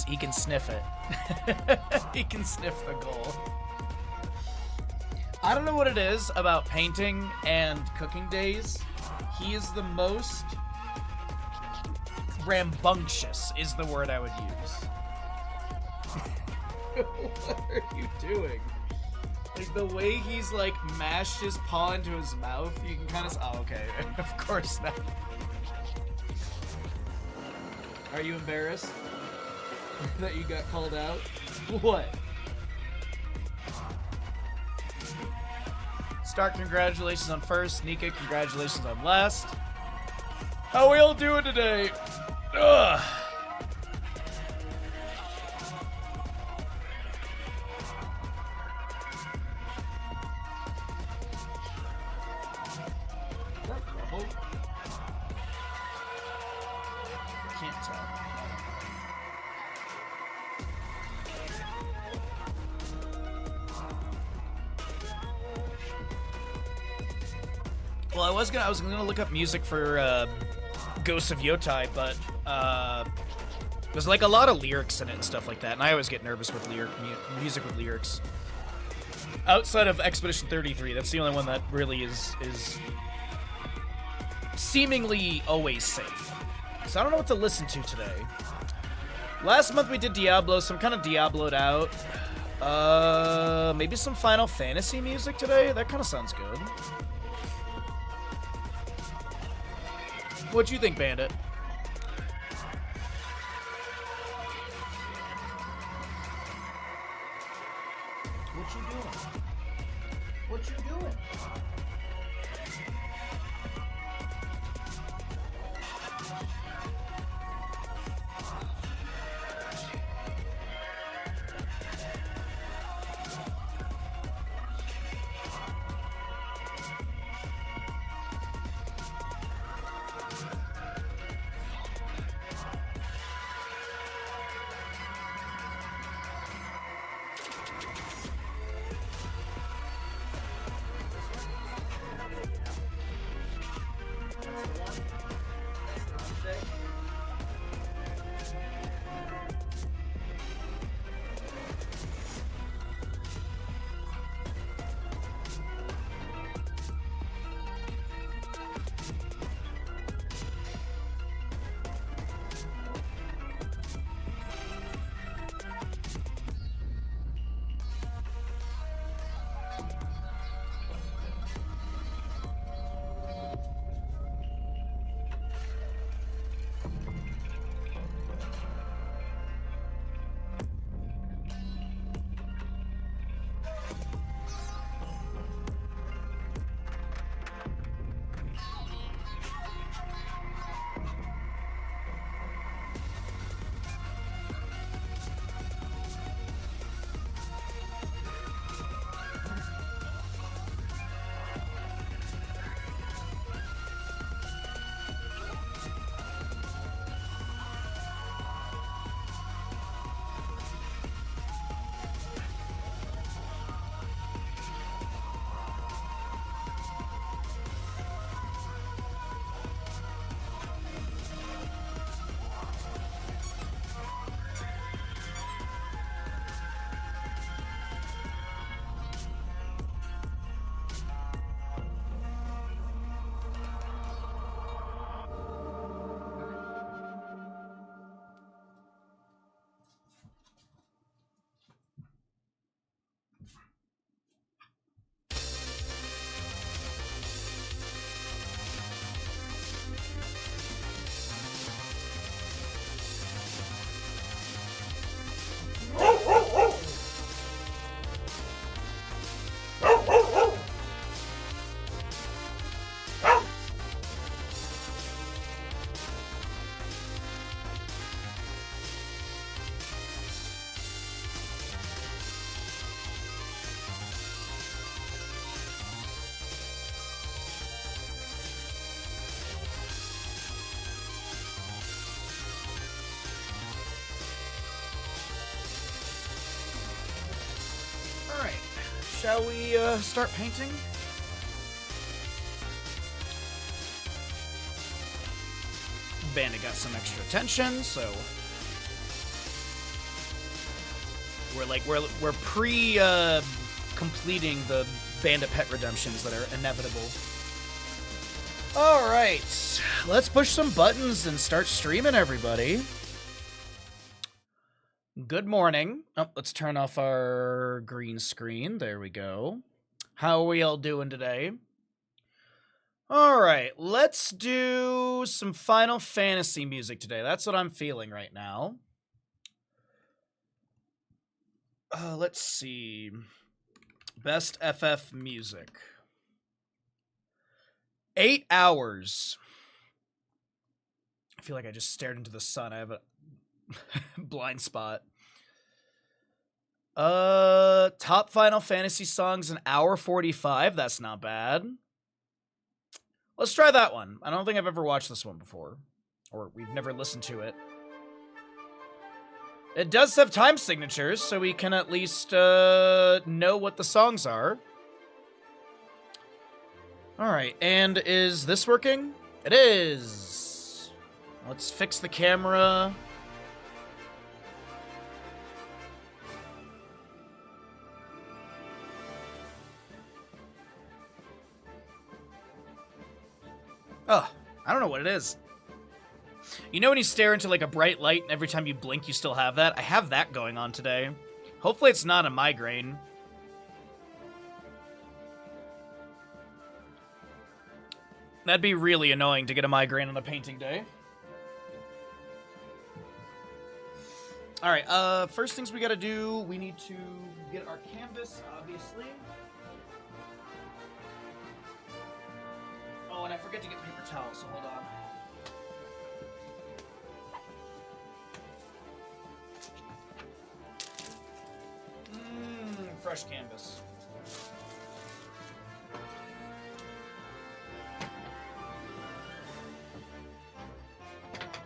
He can sniff it. He can sniff the goal. I don't know what it is about painting and cooking days. He is the most rambunctious is the word I would use. What are you doing? Like, the way he's, like, mashed his paw into his mouth, you can kind of... Oh, okay. Of course not. Are you embarrassed that you got called out? What? Stark, congratulations on first. Nika, congratulations on last. How we all doing today? Ugh. Can't tell. Well, I was gonna look up music for Ghosts of Yōtei, but there's like a lot of lyrics in it and stuff like that, and I always get nervous with music with lyrics. Outside of Expedition 33, that's the only one that really is seemingly always safe. So I don't know what to listen to today. Last month we did Diablo, so I'm kind of Diablo'd out. Maybe some Final Fantasy music today? That kind of sounds good. What you think, Bandit? What you doing? What you doing? Alright, shall we start painting? Bandit got some extra attention, so we're completing the Bandit pet redemptions that are inevitable. Alright, let's push some buttons and start streaming, everybody. Good morning. Oh, let's turn off our green screen. There we go. How are we all doing today? Alright, let's do some Final Fantasy music today. That's what I'm feeling right now. Let's see. Best FF music. 8 hours. I feel like I just stared into the sun. I have a blind spot. Top Final Fantasy songs, an hour 45. That's not bad. Let's try that one. I don't think I've ever watched this one before. Or we've never listened to it. It does have time signatures, so we can at least know what the songs are. Alright, and is this working? It is! Let's fix the camera. Oh, I don't know what it is. You know when you stare into like a bright light and every time you blink you still have that? I have that going on today. Hopefully it's not a migraine. That'd be really annoying to get a migraine on a painting day. Alright, first things we gotta do, we need to get our canvas, obviously. Oh, and I forget to get paper towels, so hold on. Fresh canvas.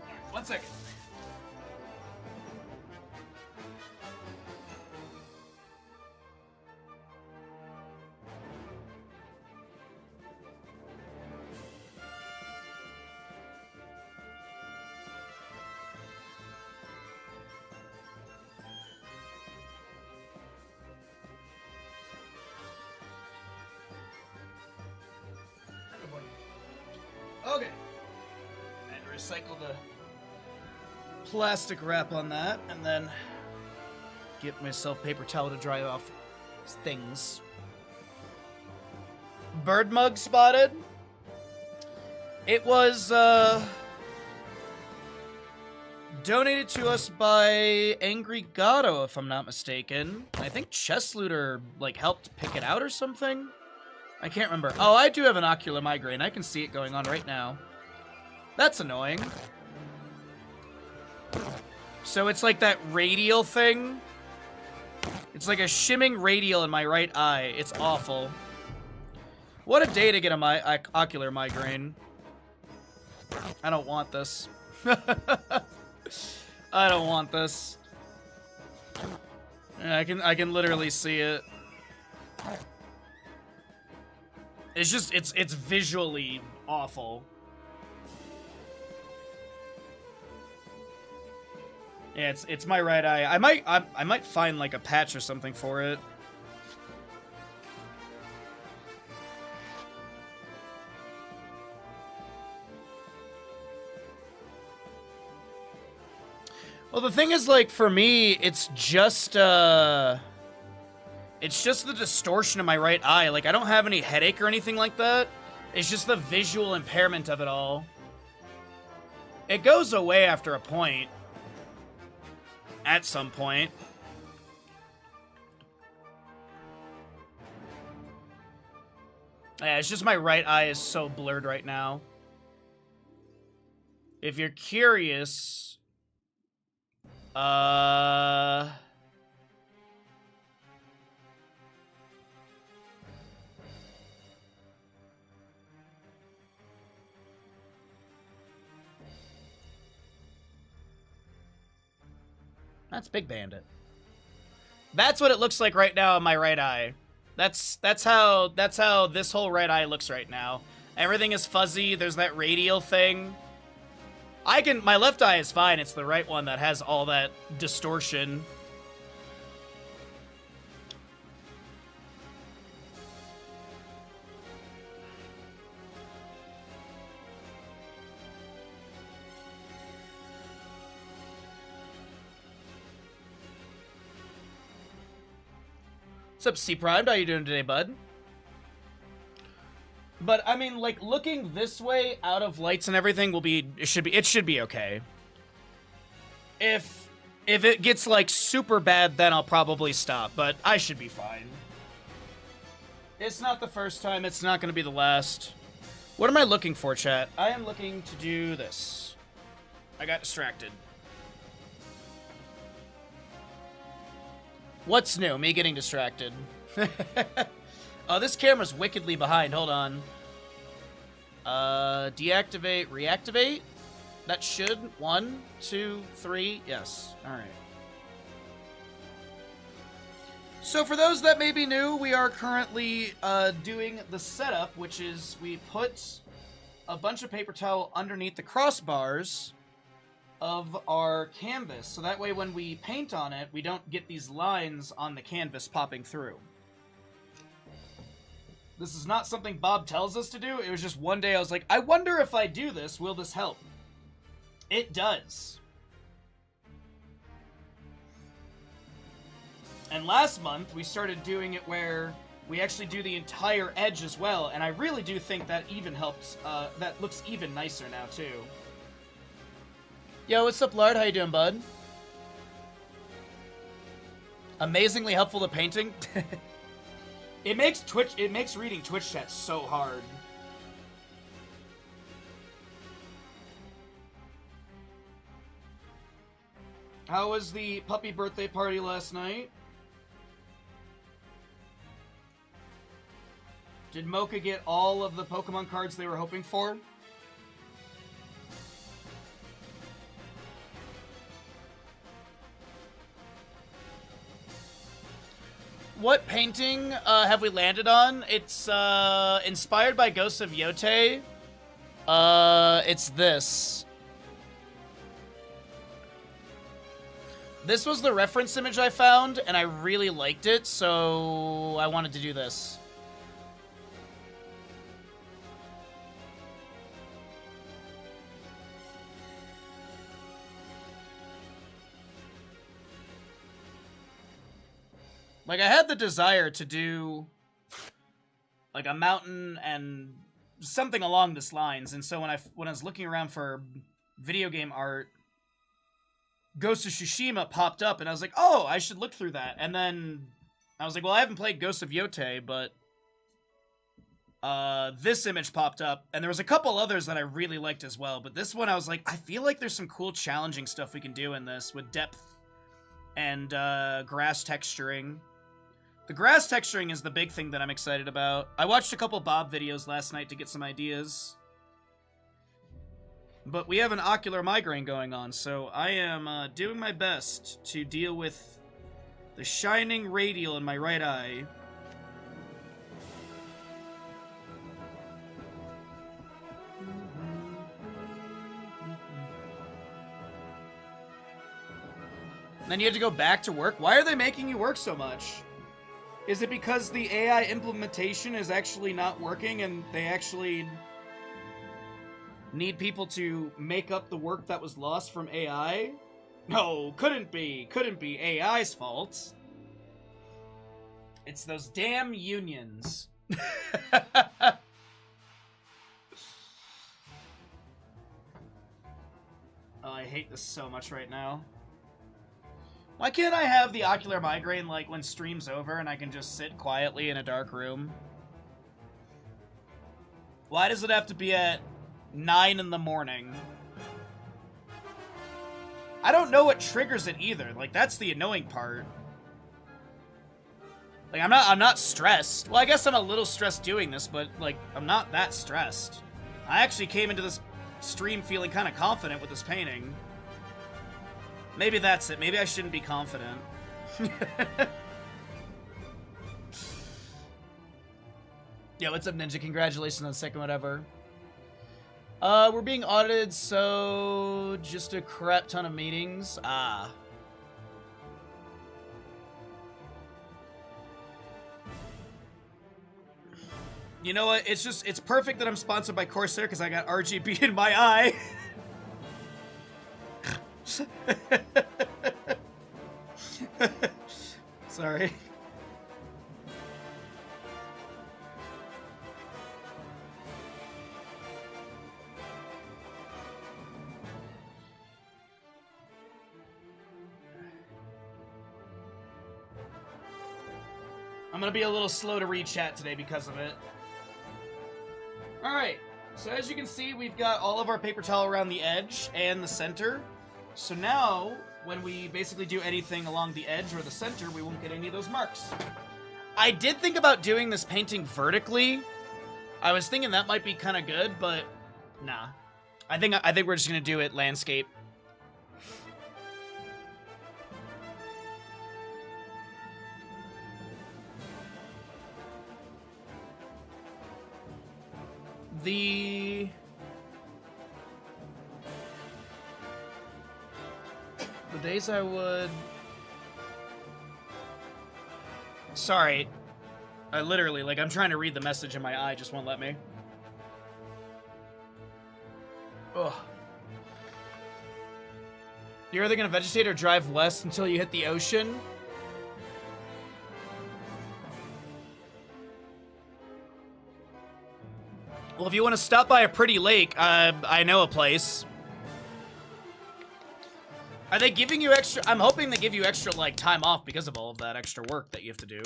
Right, 1 second. Okay. And recycle the plastic wrap on that, and then get myself paper towel to dry off things. Bird mug spotted. It was donated to us by Angry Gato, if I'm not mistaken. I think Chess Looter like helped pick it out or something. I can't remember. Oh, I do have an ocular migraine. I can see it going on right now. That's annoying. So it's like that radial thing. It's like a shimming radial in my right eye. It's awful. What a day to get a ocular migraine. I don't want this. I don't want this. Yeah, I can literally see it. It's just, it's visually awful. Yeah, it's my right eye. I might find like a patch or something for it. Well, the thing is, like, for me, it's just the distortion of my right eye. Like, I don't have any headache or anything like that. It's just the visual impairment of it all. It goes away after a point. At some point. Yeah, it's just my right eye is so blurred right now. If you're curious... That's Big Bandit. That's what it looks like right now in my right eye. That's how this whole right eye looks right now. Everything is fuzzy. There's that radial thing. My left eye is fine. It's the right one that has all that distortion. What's up, C Primed? How you doing today, bud? But I mean, like, looking this way out of lights and everything it should be okay. If it gets like super bad, then I'll probably stop, but I should be fine. It's not the first time, it's not going to be the last. What am I looking for, chat? I am looking to do this. I got distracted. What's new? Me getting distracted. Oh, this camera's wickedly behind. Hold on. Deactivate, reactivate. That should. 1, 2, 3. Yes. Alright. So for those that may be new, we are currently doing the setup, which is we put a bunch of paper towel underneath the crossbars of our canvas, so that way when we paint on it, we don't get these lines on the canvas popping through. This is not something Bob tells us to do. It was just one day I was like, I wonder if I do this, will this help? It does. And last month, we started doing it where we actually do the entire edge as well, and I really do think that even helps, that looks even nicer now, too. Yo, what's up, Lard? How you doing, bud? Amazingly helpful to painting. It makes reading Twitch chat so hard. How was the puppy birthday party last night? Did Mocha get all of the Pokemon cards they were hoping for? What painting have we landed on? It's inspired by Ghosts of Yōtei. It's this. This was the reference image I found, and I really liked it, so I wanted to do this. Like, I had the desire to do, like, a mountain and something along this lines, and so when I was looking around for video game art, Ghost of Tsushima popped up, and I was like, oh, I should look through that. And then I was like, well, I haven't played Ghost of Yōtei, but this image popped up, and there was a couple others that I really liked as well, but this one I was like, I feel like there's some cool challenging stuff we can do in this with depth and grass texturing. The grass texturing is the big thing that I'm excited about. I watched a couple Bob videos last night to get some ideas. But we have an ocular migraine going on, so I am doing my best to deal with the shining radial in my right eye. And then you had to go back to work? Why are they making you work so much? Is it because the AI implementation is actually not working and they actually need people to make up the work that was lost from AI? No, couldn't be. Couldn't be AI's fault. It's those damn unions. Oh, I hate this so much right now. Why can't I have the ocular migraine, like, when stream's over and I can just sit quietly in a dark room? Why does it have to be at 9 in the morning? I don't know what triggers it either. Like, that's the annoying part. Like, I'm not stressed. Well, I guess I'm a little stressed doing this, but, like, I'm not that stressed. I actually came into this stream feeling kind of confident with this painting. Maybe that's it. Maybe I shouldn't be confident. Yeah, what's up, Ninja? Congratulations on the second whatever. We're being audited, so just a crap ton of meetings. Ah. You know what? It's perfect that I'm sponsored by Corsair because I got RGB in my eye. Sorry. I'm gonna be a little slow to read chat today because of it. Alright, so as you can see, we've got all of our paper towel around the edge and the center. So now, when we basically do anything along the edge or the center, we won't get any of those marks. I did think about doing this painting vertically. I was thinking that might be kind of good, but nah. I think we're just gonna do it landscape. The days I would... Sorry. I literally, like, I'm trying to read the message and my eye just won't let me. Ugh. You're either gonna vegetate or drive west until you hit the ocean? Well, if you want to stop by a pretty lake, I know a place. Are they giving you extra... I'm hoping they give you extra, like, time off because of all of that extra work that you have to do.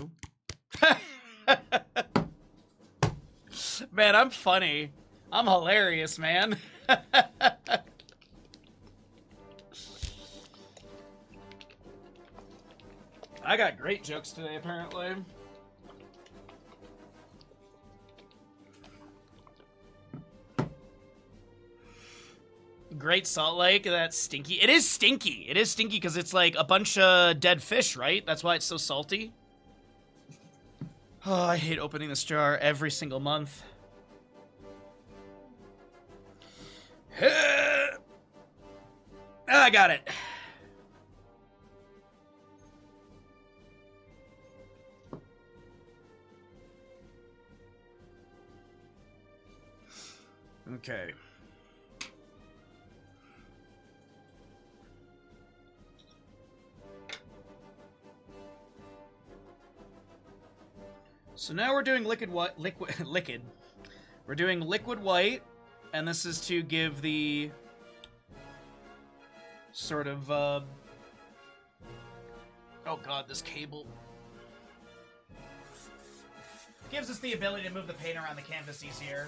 Man, I'm funny. I'm hilarious, man. I got great jokes today, apparently. Great Salt Lake, that's stinky. It is stinky. It is stinky because it's like a bunch of dead fish, right? That's why it's so salty. Oh, I hate opening this jar every single month. I got it. Okay. So now we're doing liquid. We're doing liquid white, and this is to give the sort of, oh god, this cable. Gives us the ability to move the paint around the canvas easier.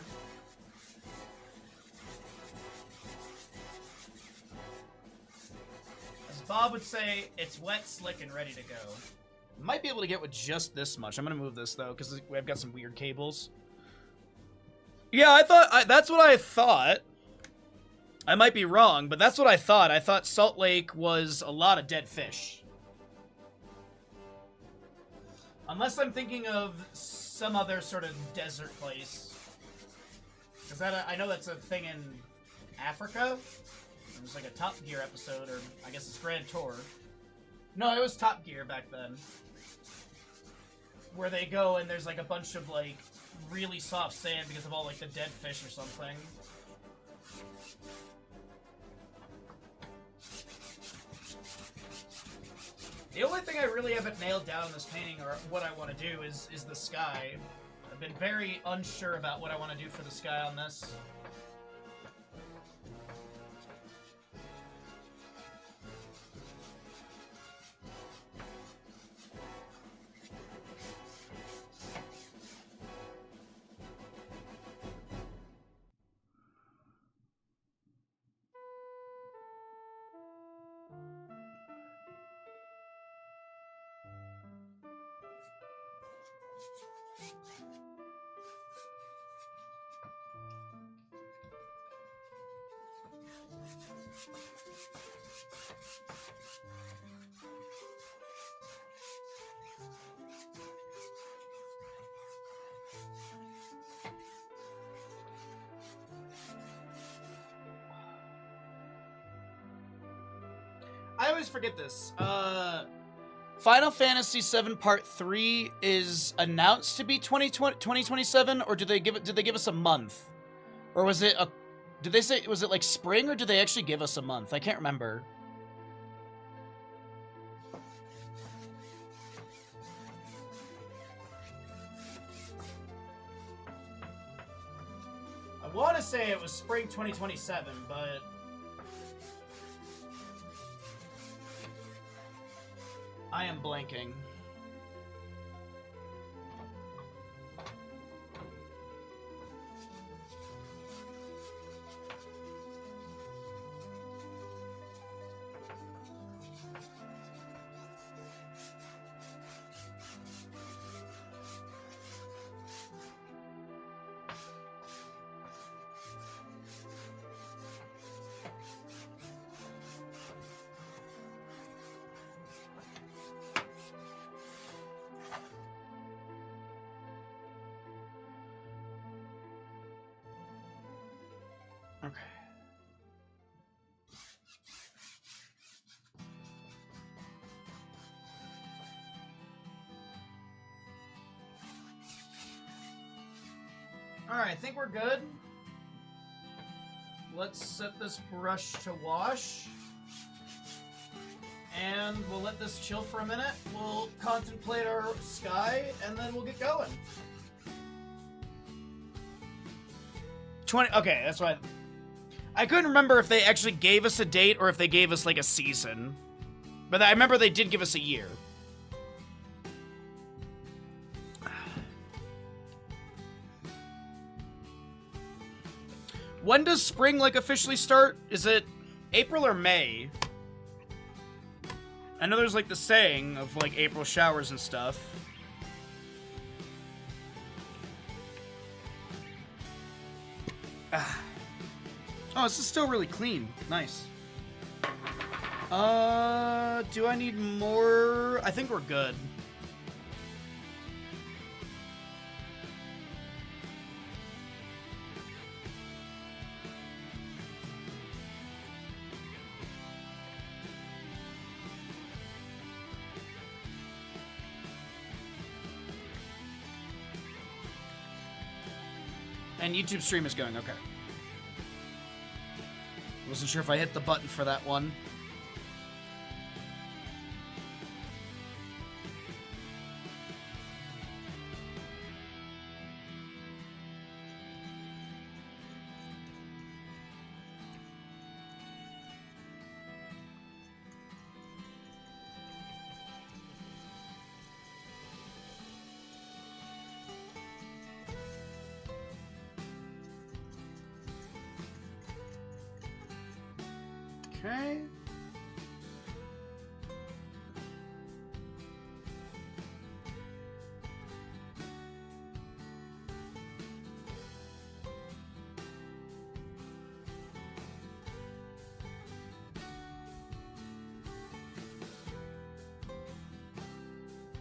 As Bob would say, it's wet, slick, and ready to go. Might be able to get with just this much. I'm gonna move this though, because we've got some weird cables. Yeah, that's what I thought. I might be wrong, but that's what I thought. I thought Salt Lake was a lot of dead fish. Unless I'm thinking of some other sort of desert place. Because I know that's a thing in Africa. There's like a Top Gear episode, or I guess it's Grand Tour. No, it was Top Gear back then. Where they go and there's like a bunch of like really soft sand because of all like the dead fish or something. The only thing I really haven't nailed down in this painting, or what I want to do, is the sky. I've been very unsure about what I want to do for the sky on this. always forget this. Final Fantasy VII Part 3 is announced to be 2027, or did they give us a month? Or was it did they say, was it like spring, or did they actually give us a month? I can't remember. I want to say it was spring 2027, but I am blanking. Okay. All right, I think we're good. Let's set this brush to wash. And we'll let this chill for a minute. We'll contemplate our sky, and then we'll get going. 20, okay, that's why. I couldn't remember if they actually gave us a date or if they gave us, like, a season. But I remember they did give us a year. When does spring, like, officially start? Is it April or May? I know there's, like, the saying of, like, April showers and stuff. Oh, this is still really clean. Nice. Do I need more? I think we're good. And YouTube stream is going, okay. Wasn't sure if I hit the button for that one. Okay.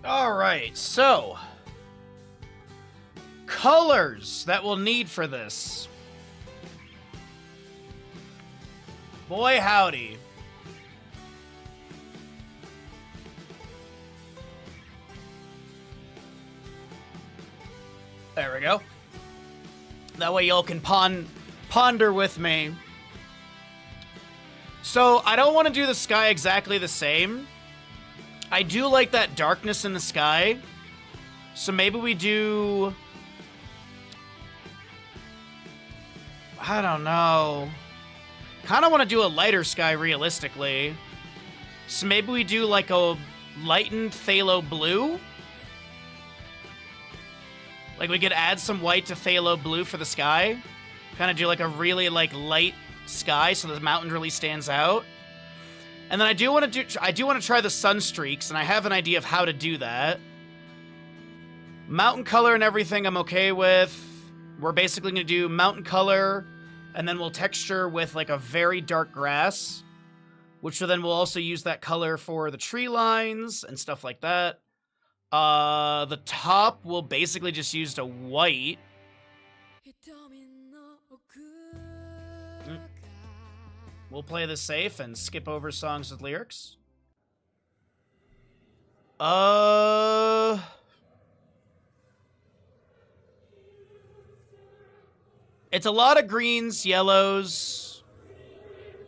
All right, so colors that we'll need for this. Boy, howdy. There we go. That way y'all can ponder with me. So, I don't want to do the sky exactly the same. I do like that darkness in the sky. So maybe we do... I don't know. Kind of want to do a lighter sky, realistically. So maybe we do, like, a lightened phthalo blue? Like, we could add some white to phthalo blue for the sky. Kind of do, like, a really, like, light sky so the mountain really stands out. And then I do want to try the sun streaks, and I have an idea of how to do that. Mountain color and everything I'm okay with. We're basically going to do mountain color... And then we'll texture with, like, a very dark grass. Which then we'll also use that color for the tree lines and stuff like that. The top we'll basically just use a white. We'll play this safe and skip over songs with lyrics. It's a lot of greens, yellows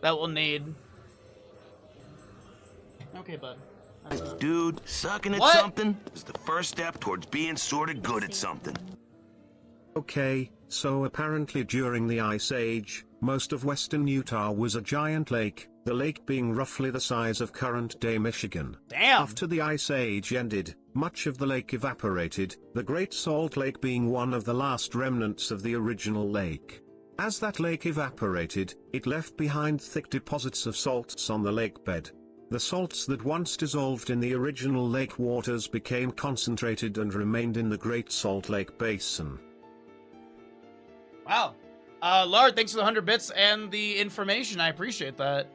that we'll need. Okay, bud. Dude, sucking at something is the first step towards being sort of good at something. Okay, so apparently during the Ice Age, most of western Utah was a giant lake, the lake being roughly the size of current-day Michigan. Damn! After the Ice Age ended, much of the lake evaporated, the Great Salt Lake being one of the last remnants of the original lake. As that lake evaporated, it left behind thick deposits of salts on the lake bed. The salts that once dissolved in the original lake waters became concentrated and remained in the Great Salt Lake Basin. Wow. Lard, thanks for the 100 bits and the information. I appreciate that.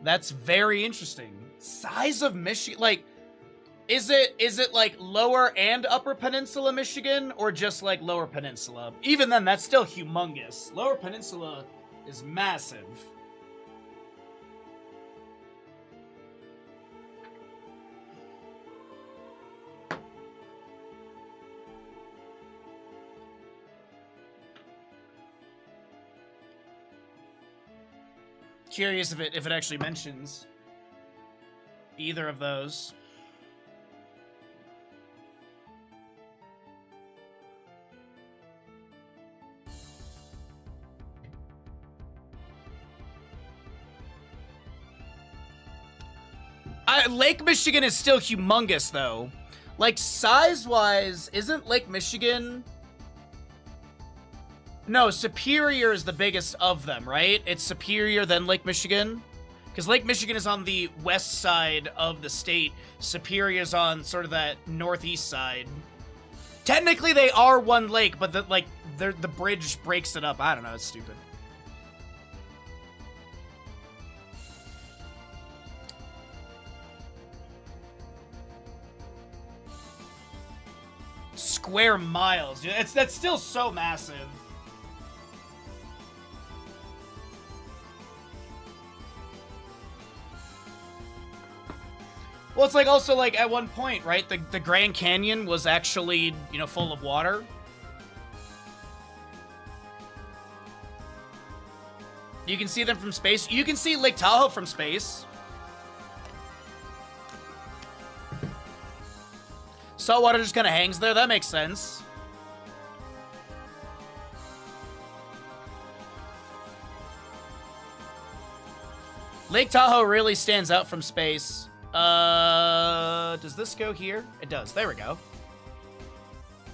That's very interesting. Size of Michigan, like, is it like lower and upper peninsula Michigan, or just like lower peninsula? Even then, that's still humongous. Lower peninsula is massive. Curious if it actually mentions either of those. Lake Michigan is still humongous, though. Like, size-wise, isn't Lake Michigan... No, Superior is the biggest of them, right? It's Superior, then Lake Michigan? Because Lake Michigan is on the west side of the state. Superior's on sort of that northeast side. Technically, they are one lake, but the bridge breaks it up. I don't know, it's stupid. Square miles. That's still so massive. Well, it's like also like at one point, right? The Grand Canyon was actually, you know, full of water. You can see them from space. You can see Lake Tahoe from space. Saltwater just kind of hangs there. That makes sense. Lake Tahoe really stands out from space. Does this go here? It does. There we go.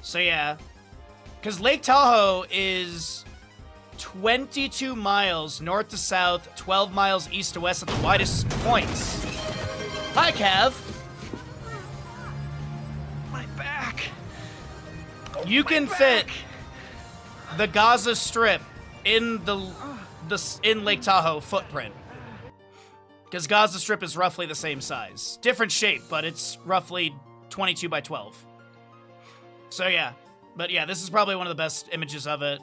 So yeah. Because Lake Tahoe is 22 miles north to south, 12 miles east to west at the widest points. Hi, Cav. My back. You can fit the Gaza Strip in in Lake Tahoe footprint. Because Gaza Strip is roughly the same size. Different shape, but it's roughly 22 by 12. So yeah. But yeah, this is probably one of the best images of it.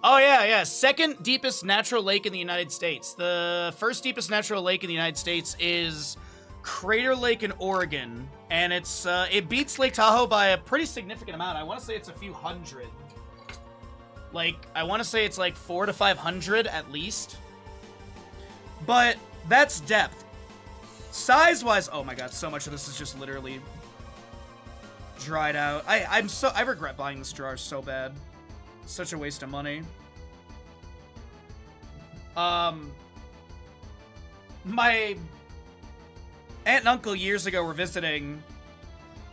Oh yeah. Second deepest natural lake in the United States. The first deepest natural lake in the United States is Crater Lake in Oregon. And it beats Lake Tahoe by a pretty significant amount. I want to say it's a few hundred. Like, I want to say it's like 400 to 500 at least. But that's depth. Size-wise, oh my god, so much of this is just literally dried out. I regret buying this jar so bad. Such a waste of money. My aunt and uncle years ago were visiting,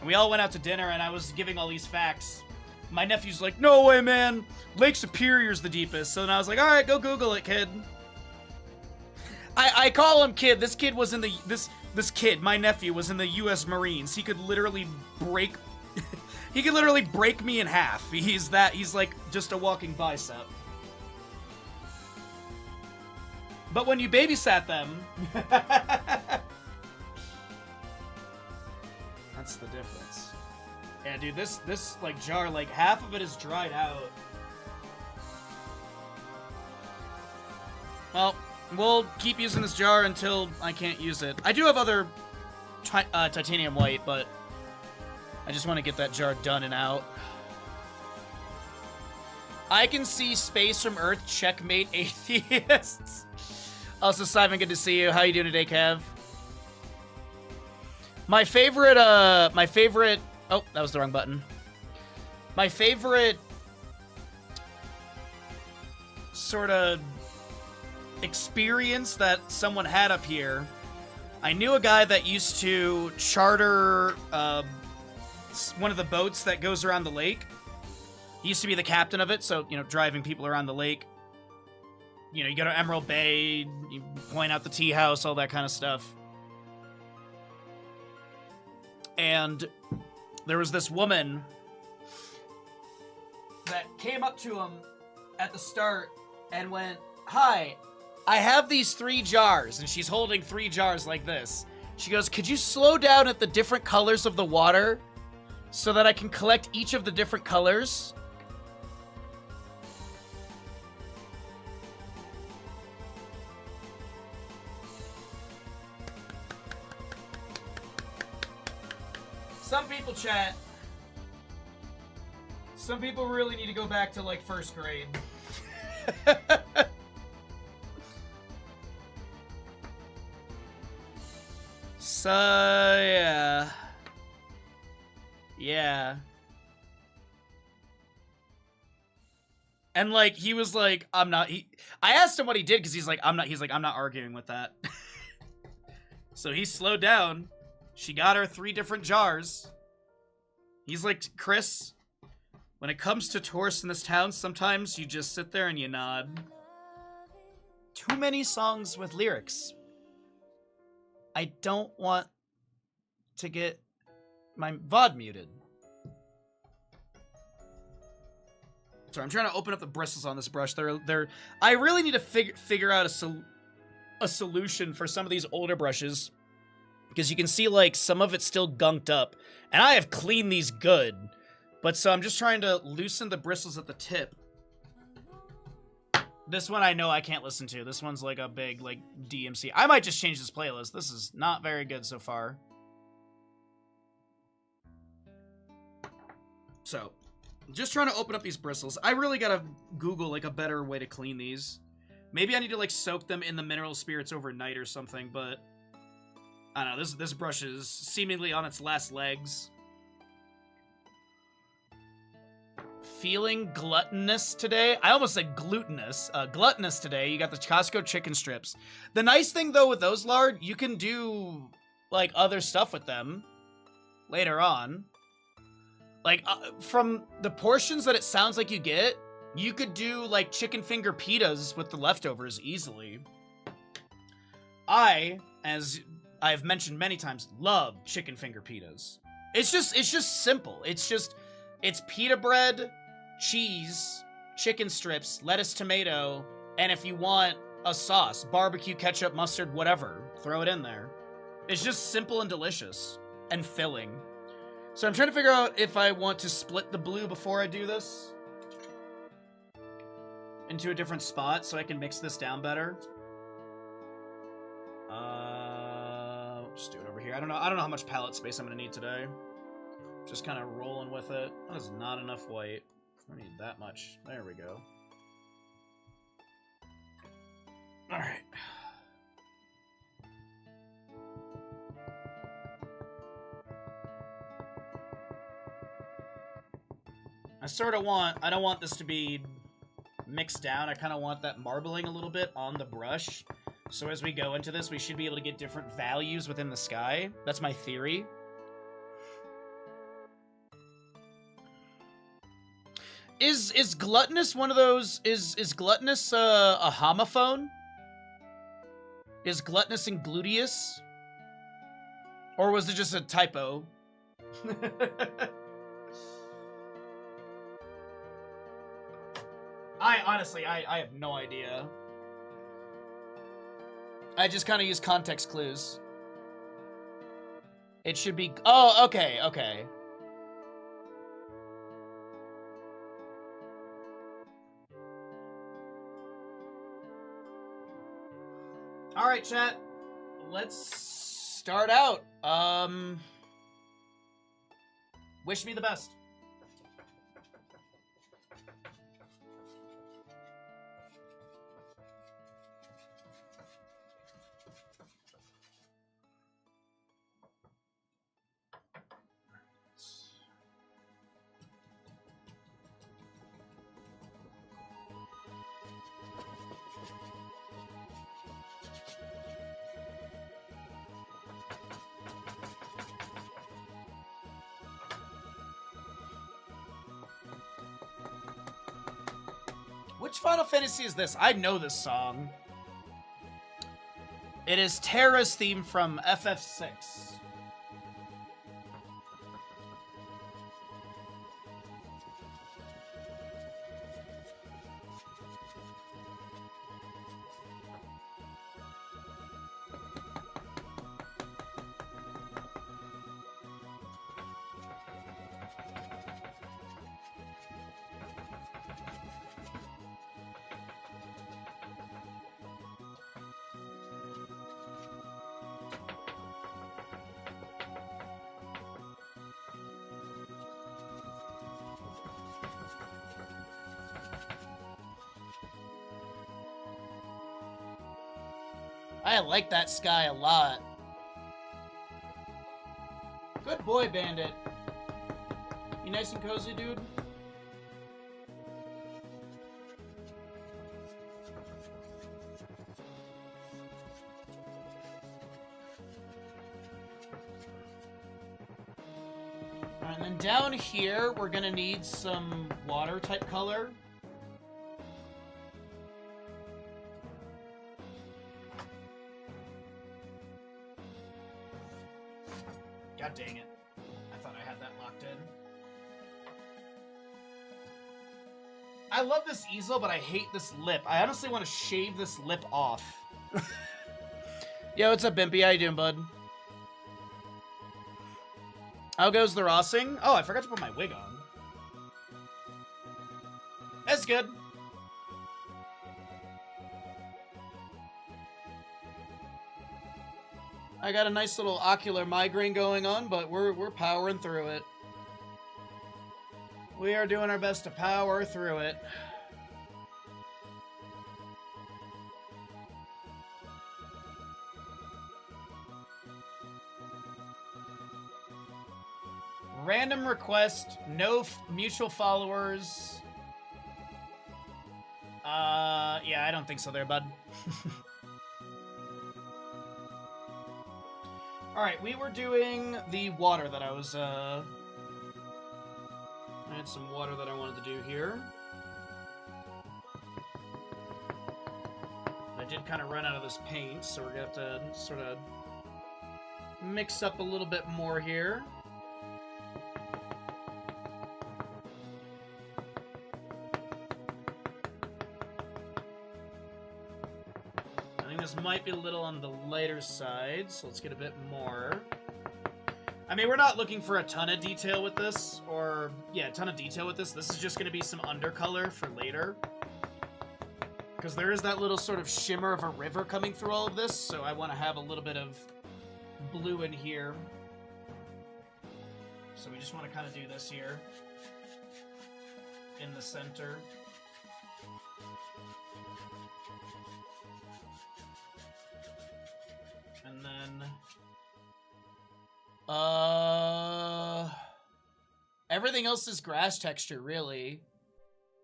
and we all went out to dinner, and I was giving all these facts. My nephew's like, no way, man. Lake Superior's the deepest. So then I was like, all right, go Google it, kid. I call him kid. This kid was in the this kid, my nephew, was in the U.S. Marines. He could literally break he could literally break me in half. He's like just a walking bicep. But when you babysat them, that's the difference. Yeah, dude, this like jar, like half of it is dried out. Well, We'll keep using this jar until I can't use it. I do have other titanium white, but I just want to get that jar done and out. I can see space from Earth. Checkmate, atheists. Also, Simon, good to see you. How you doing today, Kev? My favorite. Oh, that was the wrong button. My favorite sort of experience that someone had up here. I knew a guy that used to charter one of the boats that goes around the lake. He used to be the captain of it, so, you know, driving people around the lake. You know, you go to Emerald Bay, you point out the tea house, all that kind of stuff. And there was this woman that came up to him at the start and went, "Hi, I have these 3 jars," and she's holding 3 jars like this. She goes, "Could you slow down at the different colors of the water so that I can collect each of the different colors?" Some people, chat. Some people really need to go back to, like, 1st grade. So, yeah. Yeah. And, like, he was like, I asked him what he did, because he's like, I'm not arguing with that. So he slowed down. She got her 3 different jars. He's like, "Chris, when it comes to tourists in this town, sometimes you just sit there and you nod." Too many songs with lyrics. I don't want to get my VOD muted. Sorry, I'm trying to open up the bristles on this brush. I really need to figure out a solution for some of these older brushes, because you can see, like, some of it's still gunked up, and I have cleaned these good. But so I'm just trying to loosen the bristles at the tip. This one I know I can't listen to. This one's like a big, like, DMC. I might just change this playlist. This is not very good so far. So, just trying to open up these bristles. I really gotta Google, like, a better way to clean these. Maybe I need to, like, soak them in the mineral spirits overnight or something, but I don't know. This brush is seemingly on its last legs. Feeling gluttonous today. I almost said glutinous. Gluttonous today. You got the Costco chicken strips. The nice thing, though, with those, Lard, you can do, like, other stuff with them later on. Like, from the portions that it sounds like you get, you could do, like, chicken finger pitas with the leftovers easily. As I've mentioned many times, love chicken finger pitas. It's just simple. It's pita bread, cheese, chicken strips, lettuce, tomato, and if you want a sauce, barbecue, ketchup, mustard, whatever, throw it in there. It's just simple and delicious and filling. So I'm trying to figure out if I want to split the blue before I do this into a different spot so I can mix this down better. Just do it over here. I don't know how much palette space I'm gonna need today. Just kind of rolling with it. That is not enough white. I need that much. There we go. Alright. I don't want this to be mixed down. I kind of want that marbling a little bit on the brush. So as we go into this, we should be able to get different values within the sky. That's my theory. Is gluttonous one of those? Is gluttonous a homophone? Is gluttonous and gluteus? Or was it just a typo? I have no idea. I just kind of use context clues. It should be... Oh, okay, okay. All right, chat. Let's start out. Wish me the best. Which Final Fantasy is this? I know this song. It is Terra's theme from FF6. I like that sky a lot. Good boy, Bandit. You nice and cozy, dude? Alright, and then down here, we're gonna need some water type color. God dang it. I thought I had that locked in. I love this easel, but I hate this lip. I honestly want to shave this lip off. Yo, what's up, Bimpy? How you doing, bud? How goes the Rossing? Oh, I forgot to put my wig on. That's good. I got a nice little ocular migraine going on, but we're powering through it. We are doing our best to power through it. Random request, no mutual followers. Yeah, I don't think so there, bud. Alright, we were doing the water that I was, I had some water that I wanted to do here. I did kind of run out of this paint, so we're going to have to sort of mix up a little bit more here. This might be a little on the lighter side, so let's get a bit more. I mean, we're not looking for a ton of detail with this, or, yeah, a ton of detail with this. This is just going to be some undercolor for later. Because there is that little sort of shimmer of a river coming through all of this, so I want to have a little bit of blue in here. So we just want to kind of do this here in the center. And then, everything else is grass texture, really.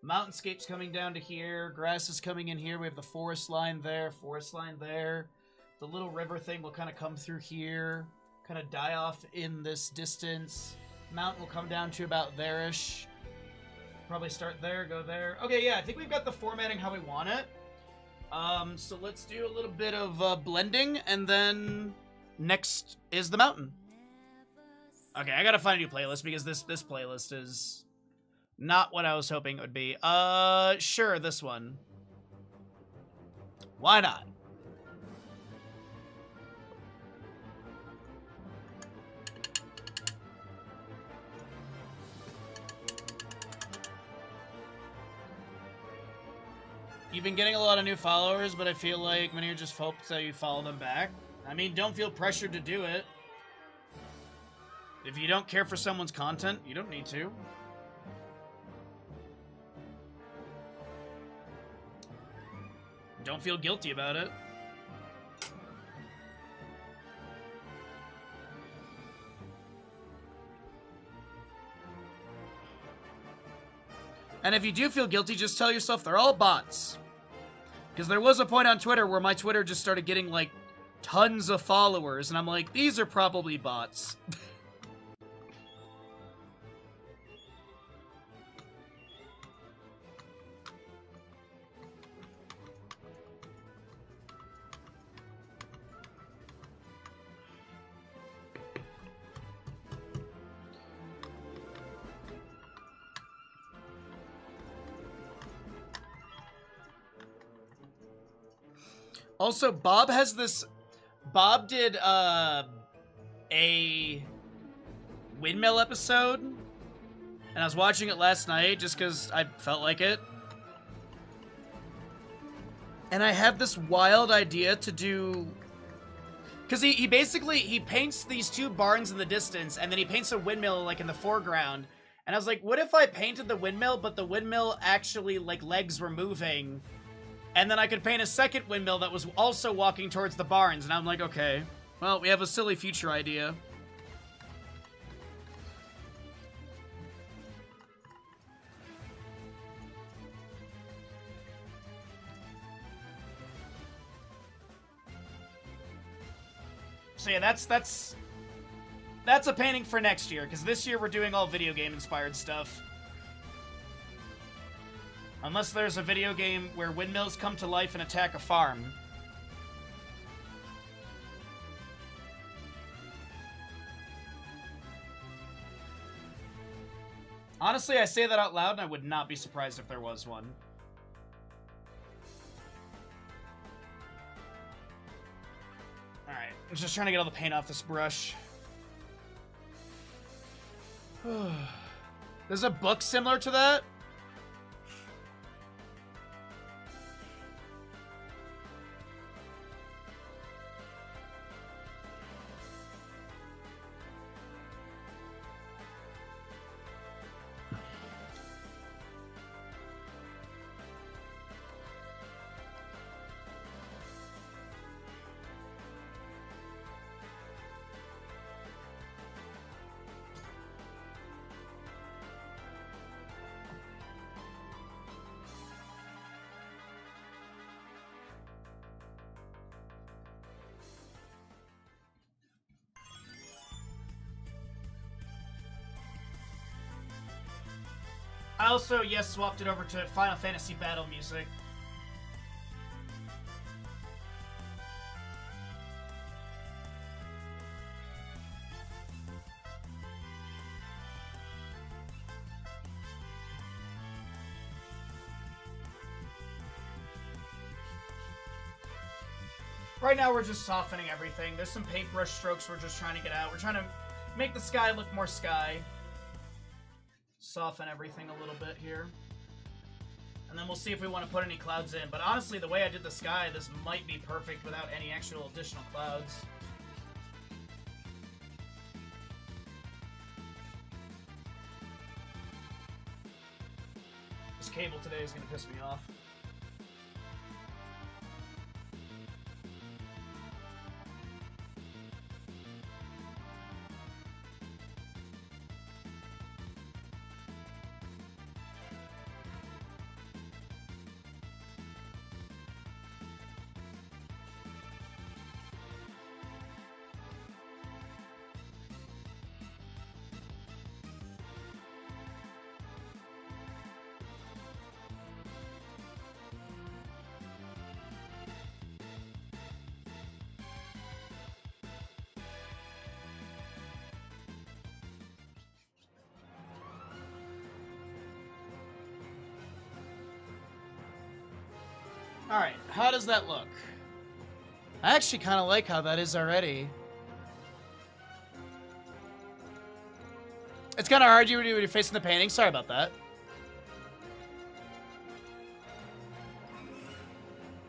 Mountainscape's coming down to here, grass is coming in here, we have the forest line there, The little river thing will kind of come through here, kind of die off in this distance. Mountain will come down to about there-ish. Probably start there, go there. Okay, yeah, I think we've got the formatting how we want it. So let's do a little bit of blending, and then next is the mountain. Okay, I gotta find a new playlist, because this playlist is not what I was hoping it would be. Sure, this one. Why not? You've been getting a lot of new followers, but I feel like many are just folks that you follow them back. I mean, don't feel pressured to do it. If you don't care for someone's content, you don't need to. Don't feel guilty about it. And if you do feel guilty, just tell yourself they're all bots. Because there was a point on Twitter where my Twitter just started getting, like, tons of followers, and I'm like, these are probably bots. Also, Bob has this... Bob did, a windmill episode, and I was watching it last night just because I felt like it. And I had this wild idea to do... Because he basically, he paints these two barns in the distance, and then he paints a windmill, like, in the foreground. And I was like, what if I painted the windmill, but the windmill actually, like, legs were moving? And then I could paint a second windmill that was also walking towards the barns. And I'm like, okay, well, we have a silly future idea. So yeah, that's a painting for next year, because this year we're doing all video game inspired stuff. Unless there's a video game where windmills come to life and attack a farm. Honestly, I say that out loud, and I would not be surprised if there was one. Alright, I'm just trying to get all the paint off this brush. There's a book similar to that? I also, yes, swapped it over to Final Fantasy battle music. Right now we're just softening everything. There's some paintbrush strokes we're just trying to get out. We're trying to make the sky look more sky. Soften everything a little bit here. And then we'll see if we want to put any clouds in. But honestly, the way I did the sky, this might be perfect without any actual additional clouds. This cable today is going to piss me off. Alright, how does that look? I actually kind of like how that is already. It's kind of hard when you're facing the painting. Sorry about that.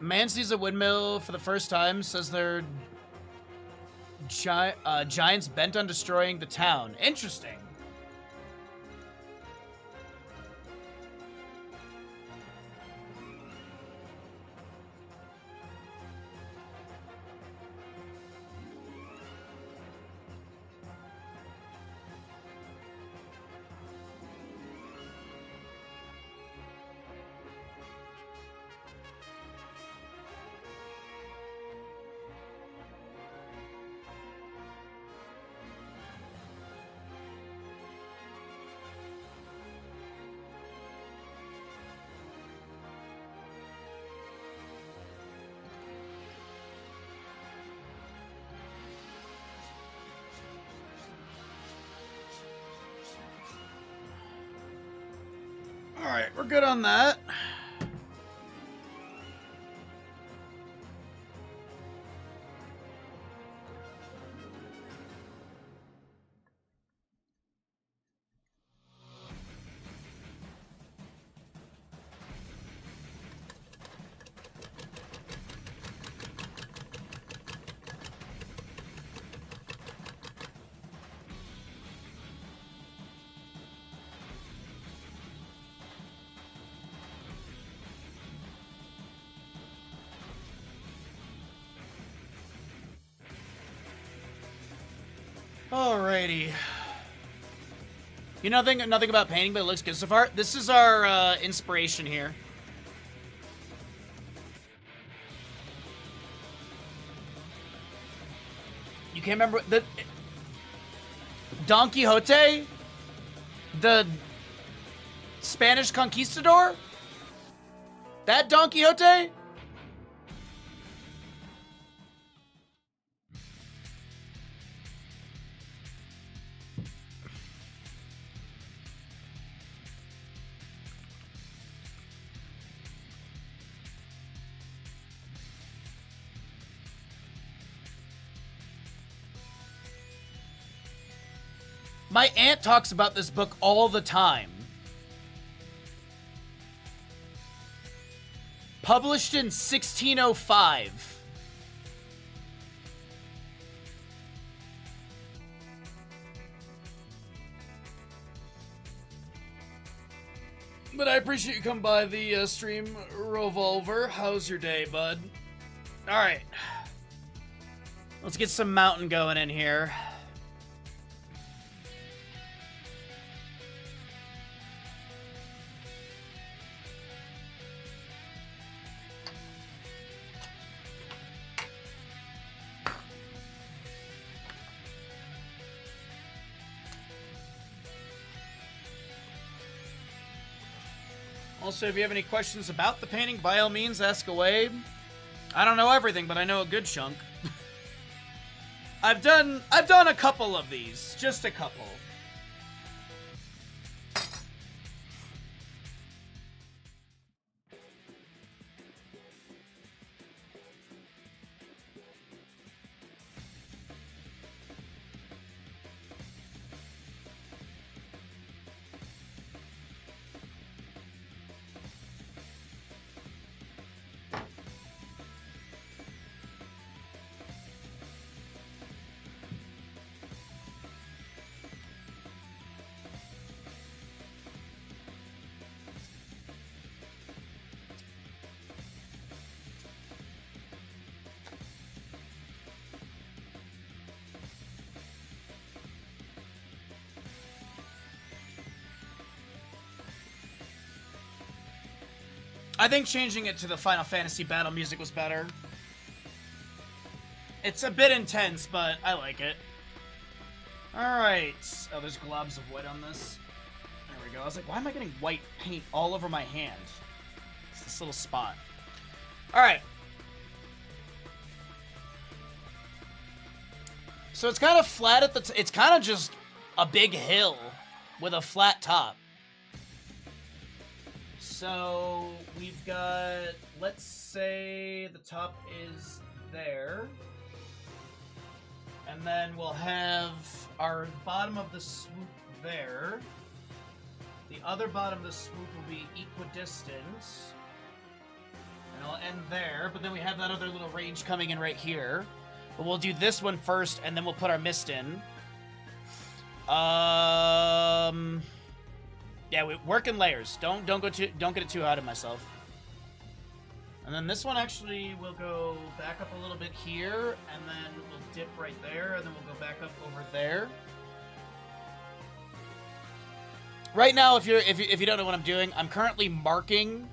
Man sees a windmill for the first time, says they're giants bent on destroying the town. Interesting. Alright, we're good on that. Alrighty. You know nothing about painting, but it looks good so far. This is our inspiration here. You can't remember the Don Quixote, the Spanish conquistador. That Don Quixote. My aunt talks about this book all the time. Published in 1605. But I appreciate you coming by the stream, Revolver. How's your day, bud? Alright. Let's get some mountain going in here. Also, if you have any questions about the painting, by all means, ask away. I don't know everything, but I know a good chunk. I've done a couple of these, just a couple. I think changing it to the Final Fantasy battle music was better. It's a bit intense, but I like it. Alright. Oh, there's globs of white on this. There we go. I was like, why am I getting white paint all over my hand? It's this little spot. Alright. So it's kind of flat at the it's kind of just a big hill with a flat top. So we've got, let's say the top is there. And then we'll have our bottom of the swoop there. The other bottom of the swoop will be equidistant. And I'll end there, but then we have that other little range coming in right here. But we'll do this one first, and then we'll put our mist in. Yeah, we work in layers. Don't get it too hot of myself. And then this one actually will go back up a little bit here, and then we'll dip right there, and then we'll go back up over there. Right now, if you don't know what I'm doing, I'm currently marking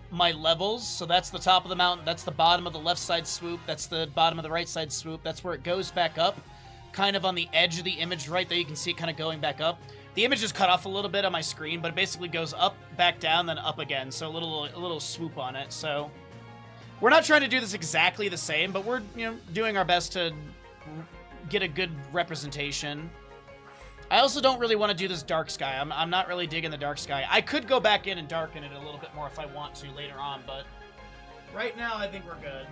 my levels. So that's the top of the mountain, that's the bottom of the left side swoop, that's the bottom of the right side swoop, that's where it goes back up, kind of on the edge of the image right there. You can see it kind of going back up. The image is cut off a little bit on my screen, but it basically goes up, back down, then up again. So a little swoop on it. So we're not trying to do this exactly the same, but we're, you know, doing our best to get a good representation. I also don't really want to do this dark sky. I'm not really digging the dark sky. I could go back in and darken it a little bit more if I want to later on, but right now I think we're good.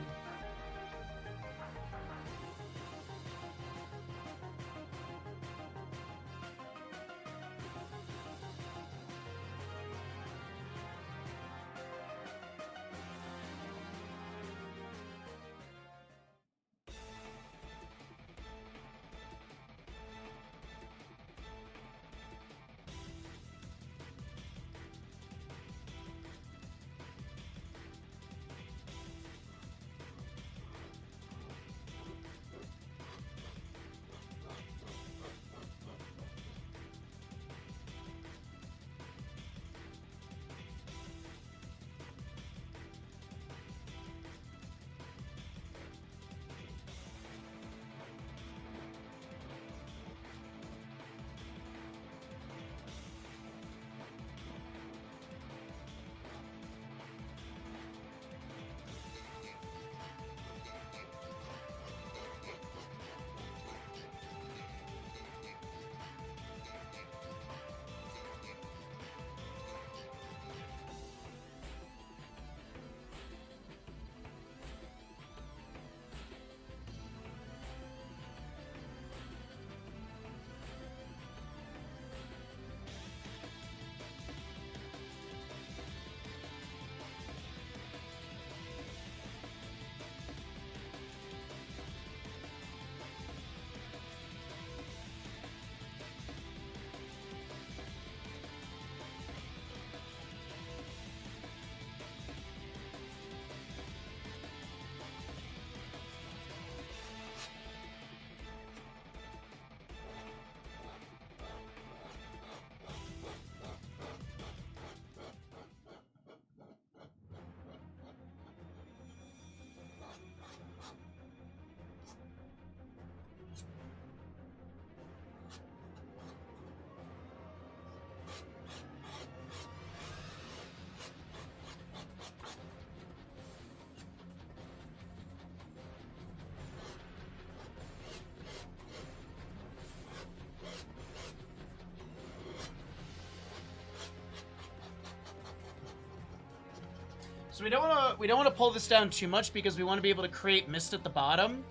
So we don't want to pull this down too much because we want to be able to create mist at the bottom.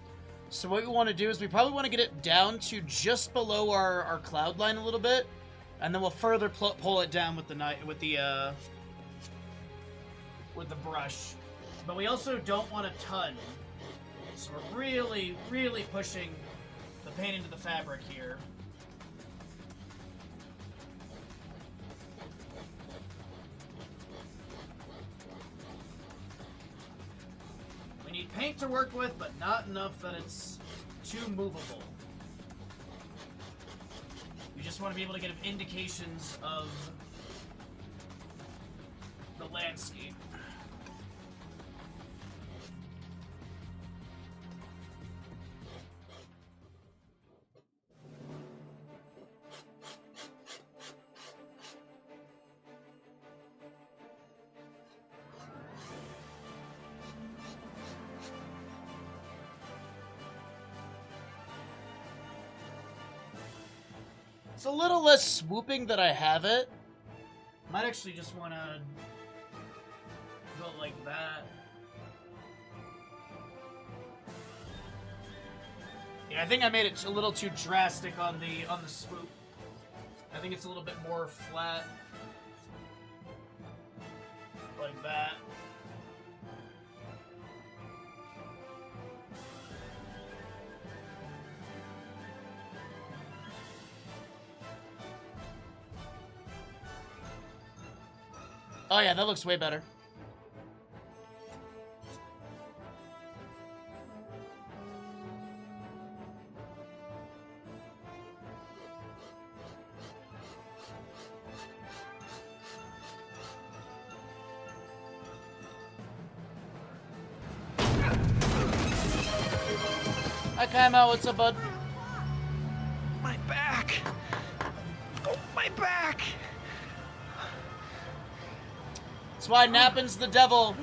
So what we want to do is we probably want to get it down to just below our cloud line a little bit, and then we'll further pull it down with the brush. But we also don't want a ton, so we're really pushing the paint into the fabric here. We need paint to work with, but not enough that it's too movable. We just want to be able to get indications of the landscape. It's a little less swooping that I have it. Might actually just want to go like that. Yeah, I think I made it a little too drastic on the swoop. I think it's a little bit more flat. Like that. Oh yeah, that looks way better. Hi, Kamo. What's up, bud? My back. Oh, my back. That's why napping's the devil.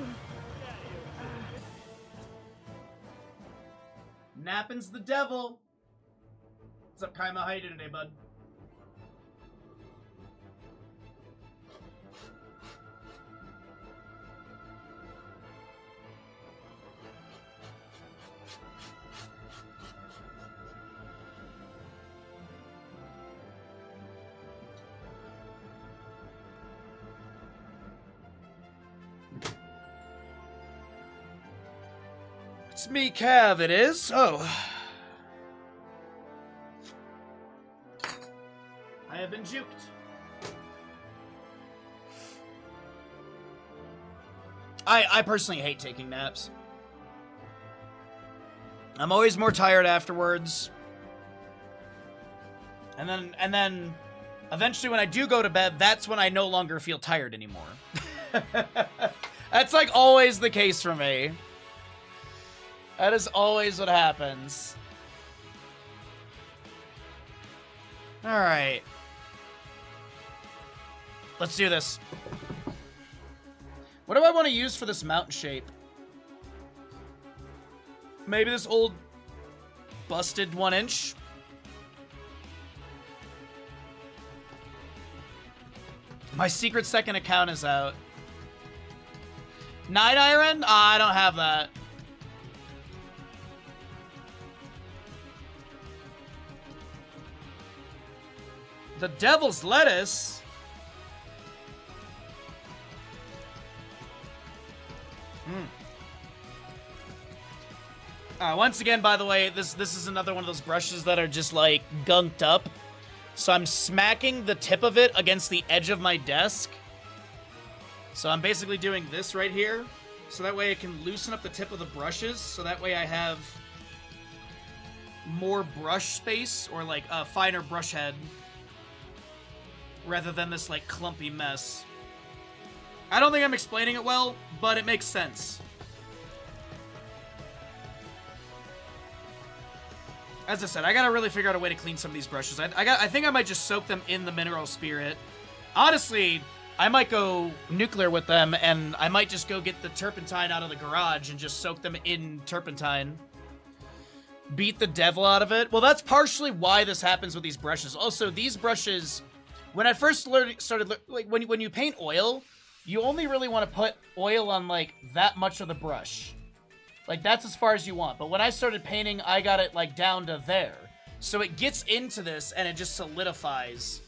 Napping's the devil. What's up, Kaima? How you doing today, bud? It's me, Cav, it is. Oh. I have been juked. I personally hate taking naps. I'm always more tired afterwards. And then eventually when I do go to bed, that's when I no longer feel tired anymore. That's like always the case for me. That is always what happens. Alright. Let's do this. What do I want to use for this mountain shape? Maybe this old busted 1-inch? My secret second account is out. 9 iron? I don't have that. The devil's lettuce? Once again, by the way, this is another one of those brushes that are just, like, gunked up. So I'm smacking the tip of it against the edge of my desk. So I'm basically doing this right here. So that way I can loosen up the tip of the brushes. So that way I have more brush space, or, like, a finer brush head, rather than this, like, clumpy mess. I don't think I'm explaining it well, but it makes sense. As I said, I gotta really figure out a way to clean some of these brushes. I think I might just soak them in the mineral spirit. Honestly, I might go nuclear with them, and I might just go get the turpentine out of the garage and just soak them in turpentine. Beat the devil out of it. Well, that's partially why this happens with these brushes. Also, these brushes, when I first started, like, when you paint oil, you only really want to put oil on, like, that much of the brush. Like, that's as far as you want. But when I started painting, I got it, like, down to there. So it gets into this, and it just solidifies.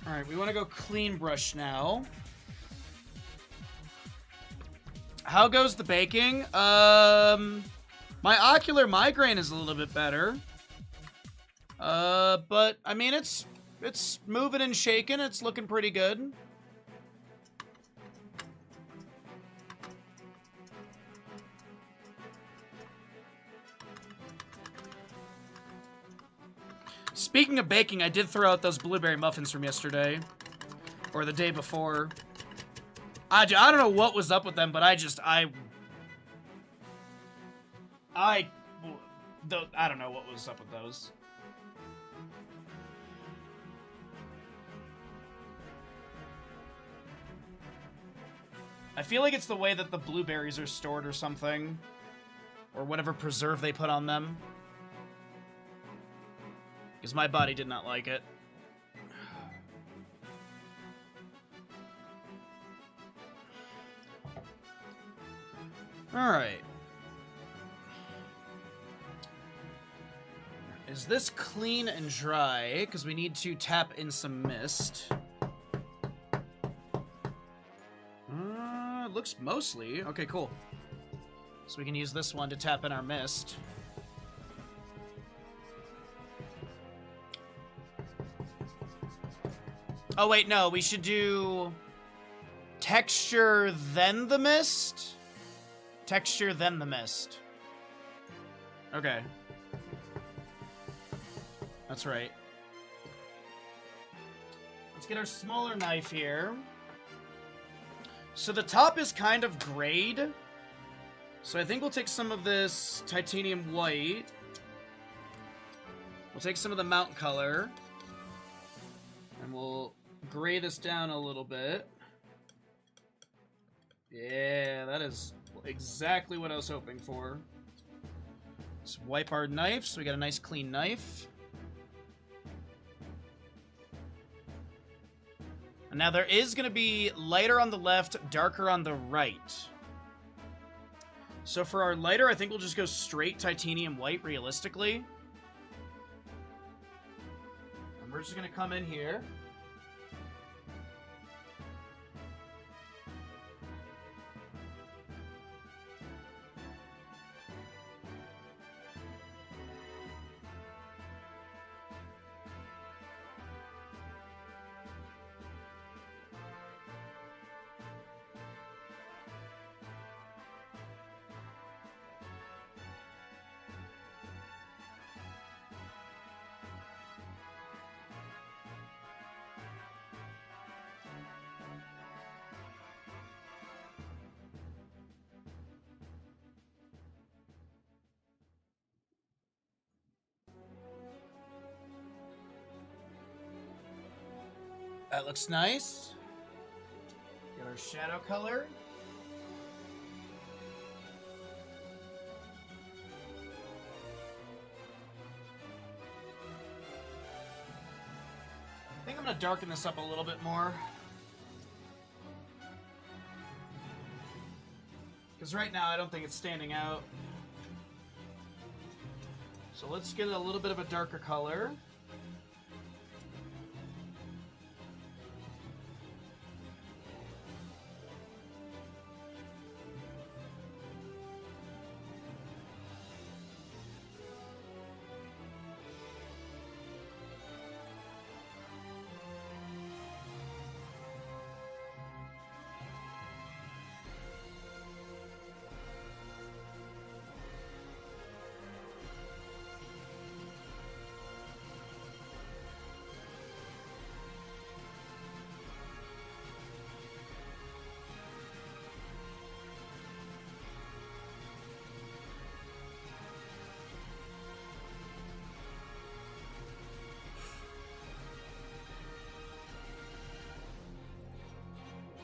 Alright, we want to go clean brush now. How goes the baking? My ocular migraine is a little bit better. But, I mean, it's It's moving and shaking. It's looking pretty good. Speaking of baking, I did throw out those blueberry muffins from yesterday. Or the day before. I don't know what was up with them, but I don't know what was up with those. I feel like it's the way that the blueberries are stored or something. Or whatever preserve they put on them. Because my body did not like it. Alright. Is this clean and dry? Because we need to tap in some mist. Looks mostly. Okay, cool. So we can use this one to tap in our mist. Oh, wait, no. We should do texture, then the mist? Texture, then the mist. Okay. That's right. Let's get our smaller knife here. So the top is kind of grayed. So I think we'll take some of this titanium white. We'll take some of the mount color. And we'll gray this down a little bit. Yeah, that is exactly what I was hoping for. Let's wipe our knife so we got a nice clean knife. And now there is going to be lighter on the left, darker on the right. So for our lighter, I think we'll just go straight titanium white realistically. And we're just going to come in here. That looks nice. Get our shadow color. I think I'm going to darken this up a little bit more. Because right now I don't think it's standing out. So let's get a little bit of a darker color.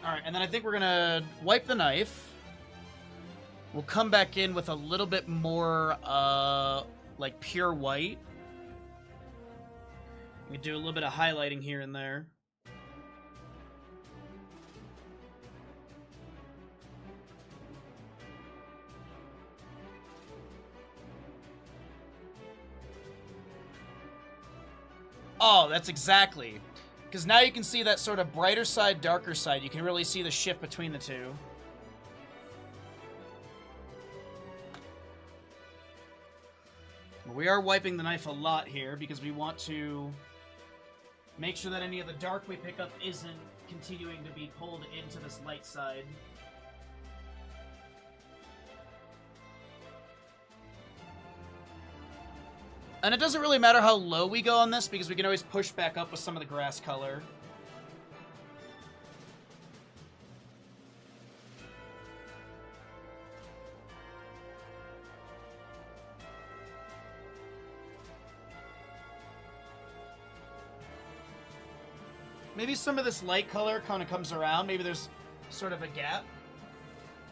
Alright, and then I think we're gonna wipe the knife. We'll come back in with a little bit more, like pure white. We can do a little bit of highlighting here and there. Oh, that's exactly. Because now you can see that sort of brighter side, darker side. You can really see the shift between the two. We are wiping the knife a lot here because we want to Make sure that any of the dark we pick up isn't continuing to be pulled into this light side. And it doesn't really matter how low we go on this, because we can always push back up with some of the grass color. Maybe some of this light color kind of comes around. Maybe there's sort of a gap.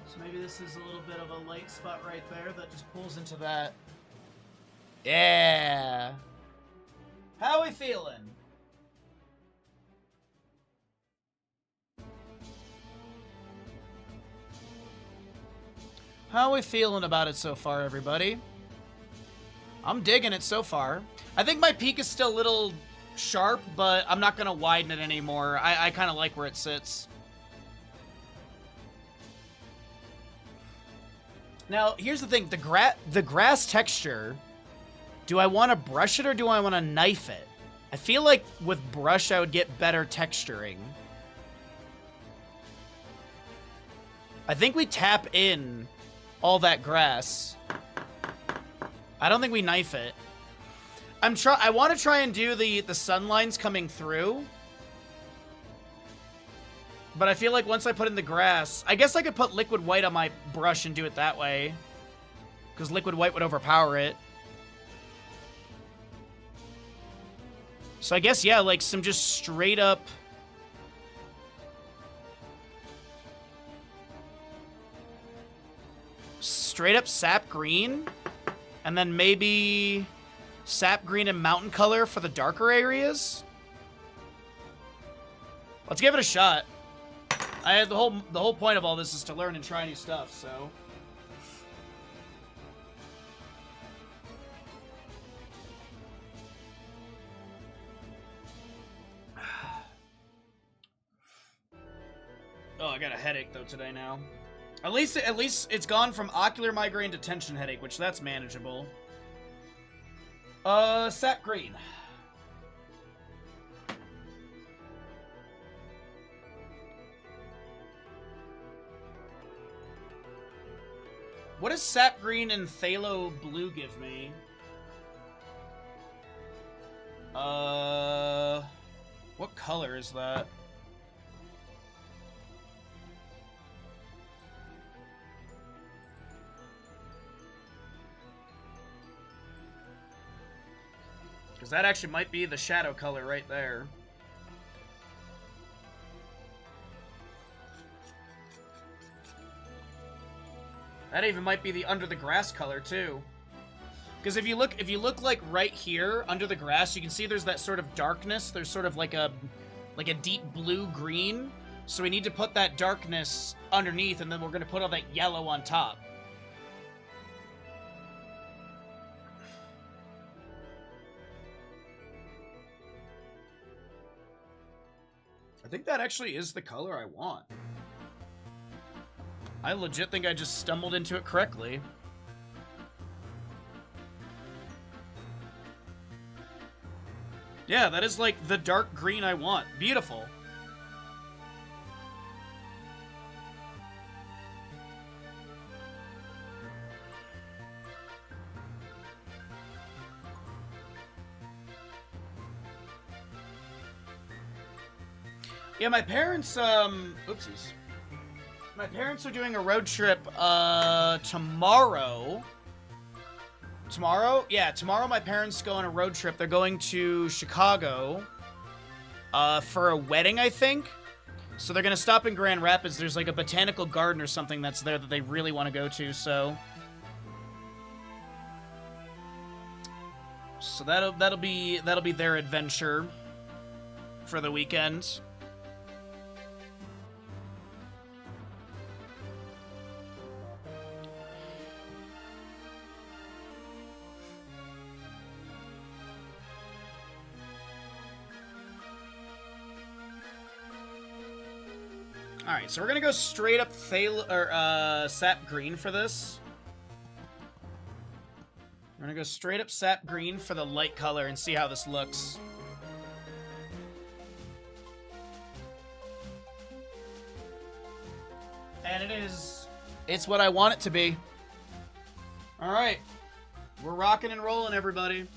So maybe this is a little bit of a light spot right there that just pulls into that. Yeah. How we feeling? How we feeling about it so far, everybody? I'm digging it so far. I think my peak is still a little sharp, but I'm not going to widen it anymore. I kind of like where it sits. Now, here's the thing. The grass texture, do I want to brush it or do I want to knife it? I feel like with brush, I would get better texturing. I think we tap in all that grass. I don't think we knife it. I want to try and do the sun lines coming through. But I feel like once I put in the grass, I guess I could put liquid white on my brush and do it that way. Because liquid white would overpower it. So I guess, yeah, like some just straight up... Straight up sap green. And then maybe sap green and mountain color for the darker areas. Let's give it a shot. The whole point of all this is to learn and try new stuff, so... Oh, I got a headache though today now. At least it's gone from ocular migraine to tension headache, which that's manageable. Sap green. What does sap green and phthalo blue give me? What color is that? Because that actually might be the shadow color right there. That even might be the under the grass color too. Because if you look like right here under the grass, you can see there's that sort of darkness. There's sort of like a deep blue green. So we need to put that darkness underneath, and then we're going to put all that yellow on top. I think that actually is the color I want. I legit think I just stumbled into it correctly. Yeah, that is like the dark green I want. Beautiful. Yeah, my parents, oopsies. My parents are doing a road trip, tomorrow. Tomorrow? Yeah, tomorrow my parents go on a road trip. They're going to Chicago, for a wedding, I think. So they're gonna stop in Grand Rapids. There's like a botanical garden or something that's there that they really want to go to, so... So that'll be their adventure for the weekend. Alright, so we're gonna go straight up sap green for this. We're gonna go straight up sap green for the light color and see how this looks. And it is. It's what I want it to be. All right. We're rocking and rolling, everybody.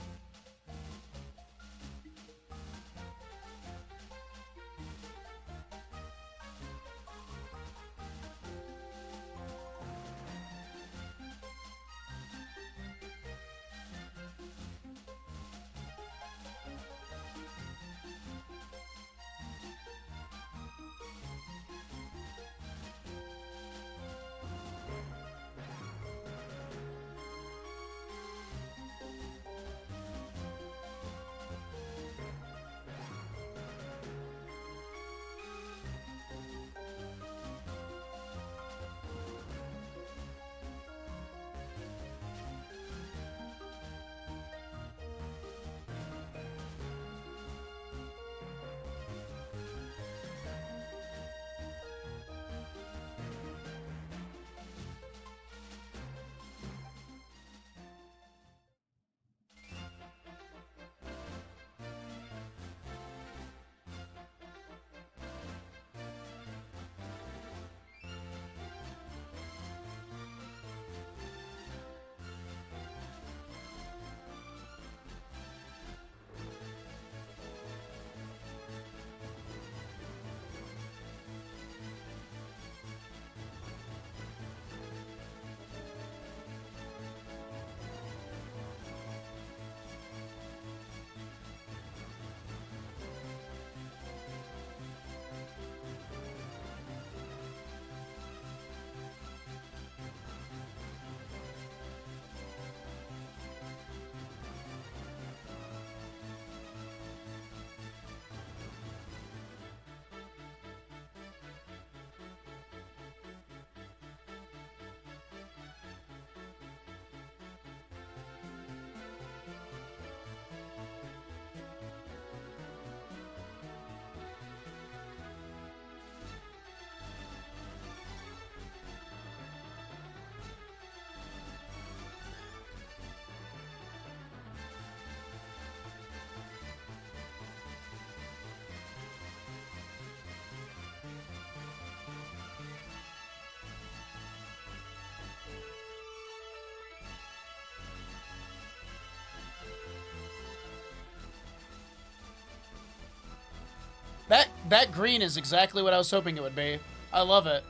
That green is exactly what I was hoping it would be. I love it.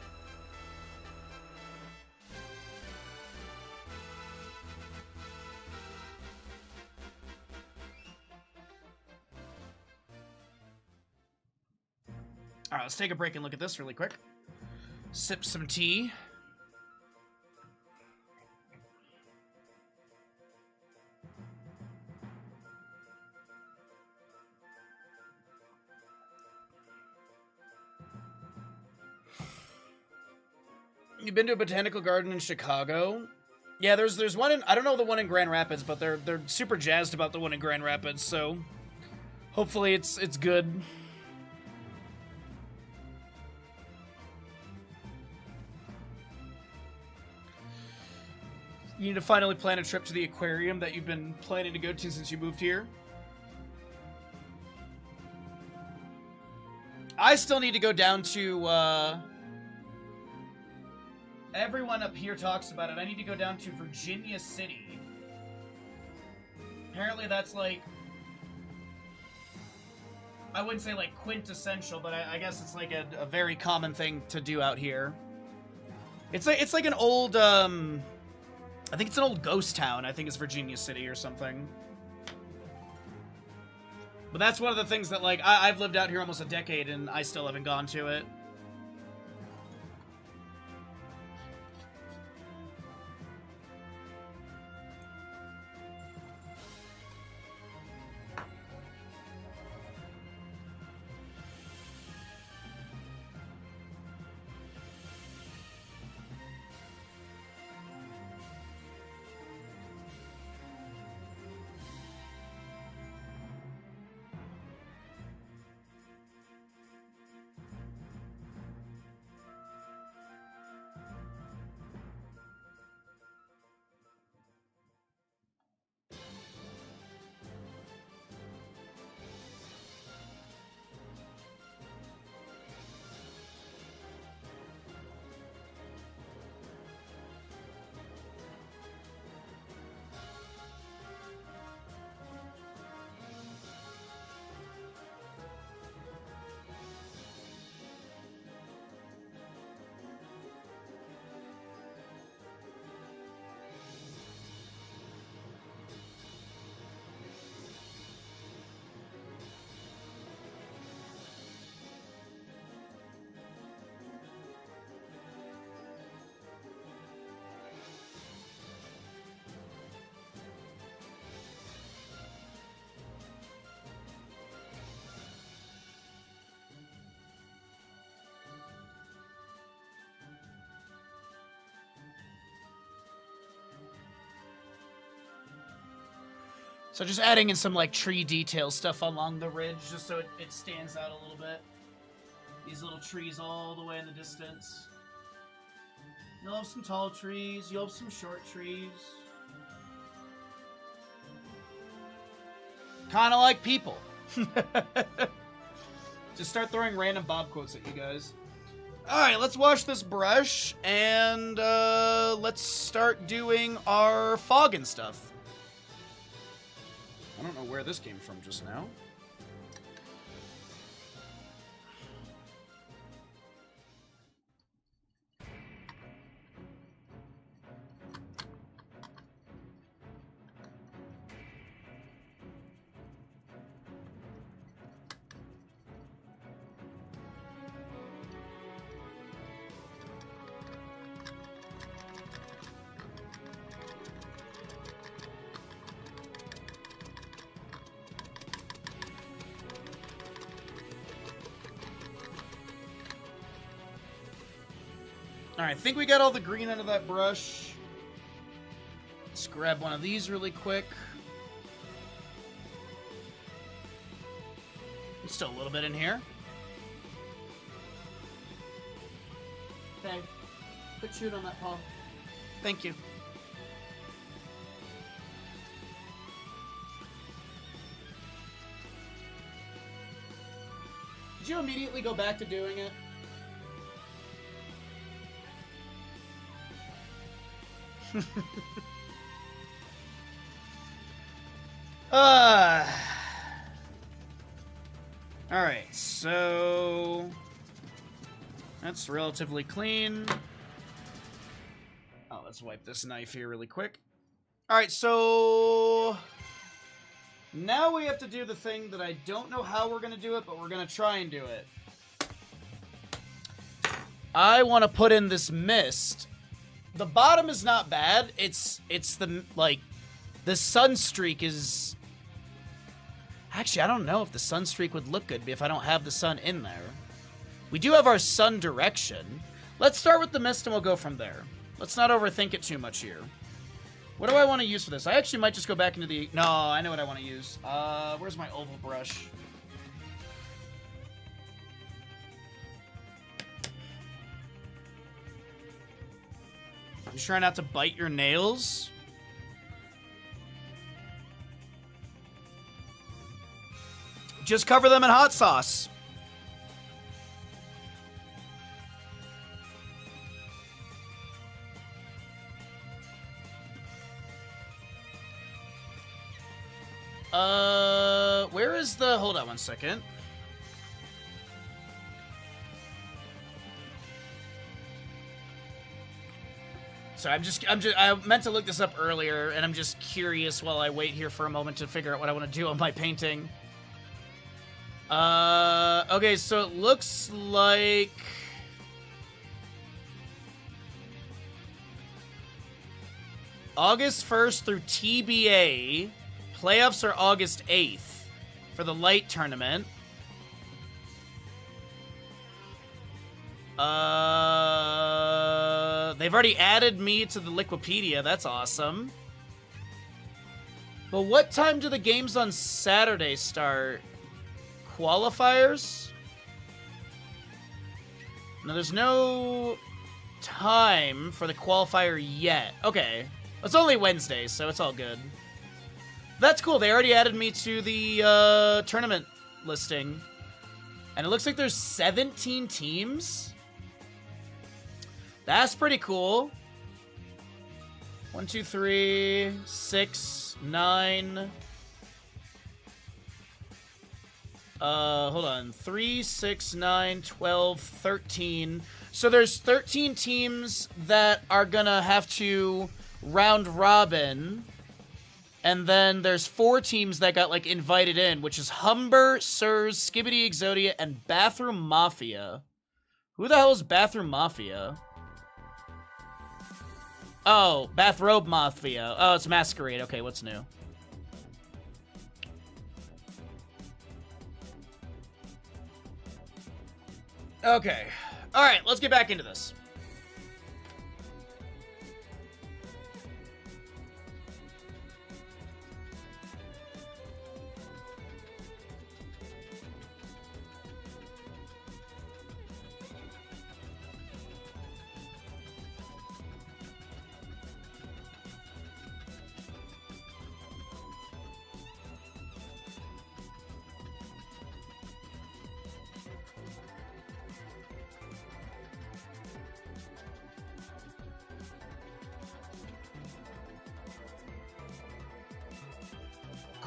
All right, let's take a break and look at this really quick. Sip some tea. You've been to a botanical garden in Chicago? Yeah, there's one in, I don't know the one in Grand Rapids, but they're super jazzed about the one in Grand Rapids, so hopefully it's good. You need to finally plan a trip to the aquarium that you've been planning to go to since you moved here. I still need to go down to, everyone up here talks about it. I need to go down to Virginia City. Apparently that's like, I wouldn't say like quintessential, but I guess it's like a very common thing to do out here. It's like an old, I think it's an old ghost town. I think it's Virginia City or something. But that's one of the things that, like, I've lived out here almost a decade and I still haven't gone to it. So just adding in some, like, tree detail stuff along the ridge, just so it stands out a little bit. These little trees all the way in the distance. You'll have some tall trees, you'll have some short trees. Kinda like people. Just start throwing random Bob quotes at you guys. Alright, let's wash this brush, and let's start doing our fog and stuff. I don't know where this came from just now. Alright, I think we got all the green out of that brush. Let's grab one of these really quick. There's still a little bit in here. Okay. Put shoot on that paw. Thank you. Did you immediately go back to doing it? Alright, so that's relatively clean. Oh, let's wipe this knife here really quick. Alright, so now we have to do the thing that I don't know how we're gonna do it, but we're gonna try and do it. I want to put in this mist. The bottom is not bad. It's the, like, the sun streak is... Actually, I don't know if the sun streak would look good if I don't have the sun in there. We do have our sun direction. Let's start with the mist and we'll go from there. Let's not overthink it too much here. What do I want to use for this? I actually might just go back into the... No, I know what I want to use. Where's my oval brush? You try not to bite your nails? Just cover them in hot sauce. Where is the... Hold on one second. So I meant to look this up earlier, and I'm just curious while I wait here for a moment to figure out what I want to do on my painting. Okay, so it looks like... August 1st through TBA. Playoffs are August 8th for the light tournament. They've already added me to the Liquipedia. That's awesome. But what time do the games on Saturday start? Qualifiers? No, there's no time for the qualifier yet. Okay. It's only Wednesday, so it's all good. That's cool. They already added me to the tournament listing. And it looks like there's 17 teams. That's pretty cool. 1, 2, 3, 6, 9. Hold on. 3, 6, 9, 12, 13. So there's 13 teams that are gonna have to round robin. And then there's 4 teams that got, like, invited in, which is Humber, Sirs, Skibidi Exodia, and Bathroom Mafia. Who the hell is Bathroom Mafia? Oh, Bathrobe Mafia. Oh, it's Masquerade. Okay, what's new? Okay. Alright, let's get back into this.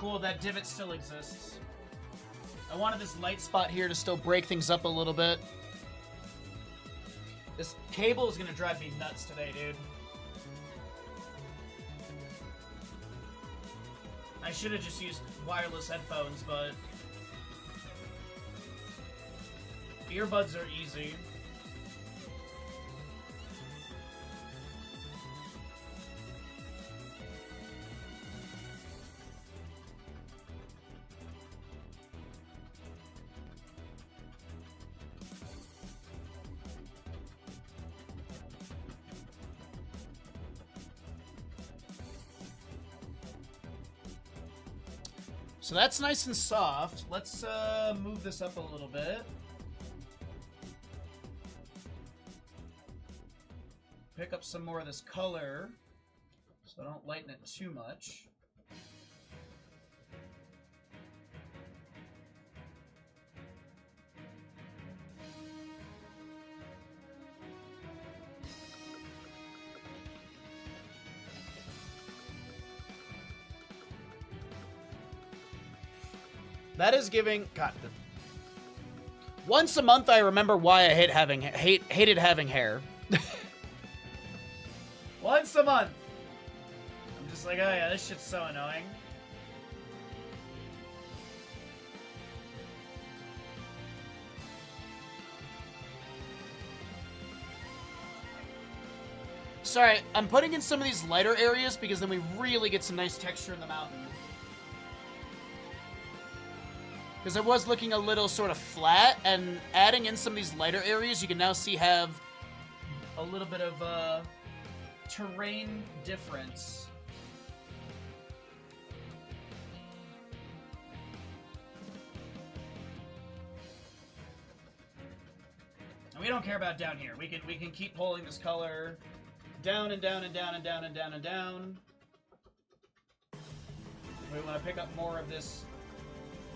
cool. That divot still exists. I wanted this light spot here to still break things up a little bit. This cable is gonna drive me nuts today, dude. I should have just used wireless headphones, but earbuds are easy. So that's nice and soft. Let's move this up a little bit. Pick up some more of this color so I don't lighten it too much. That is giving... God. Once a month, I remember why I hated having hair. Once a month. I'm just like, oh yeah, this shit's so annoying. Sorry, I'm putting in some of these lighter areas because then we really get some nice texture in the mountain. Because it was looking a little sort of flat, and adding in some of these lighter areas, you can now see have a little bit of terrain difference. And we don't care about down here. We can keep pulling this color down and down and down and down and down and down. We want to pick up more of this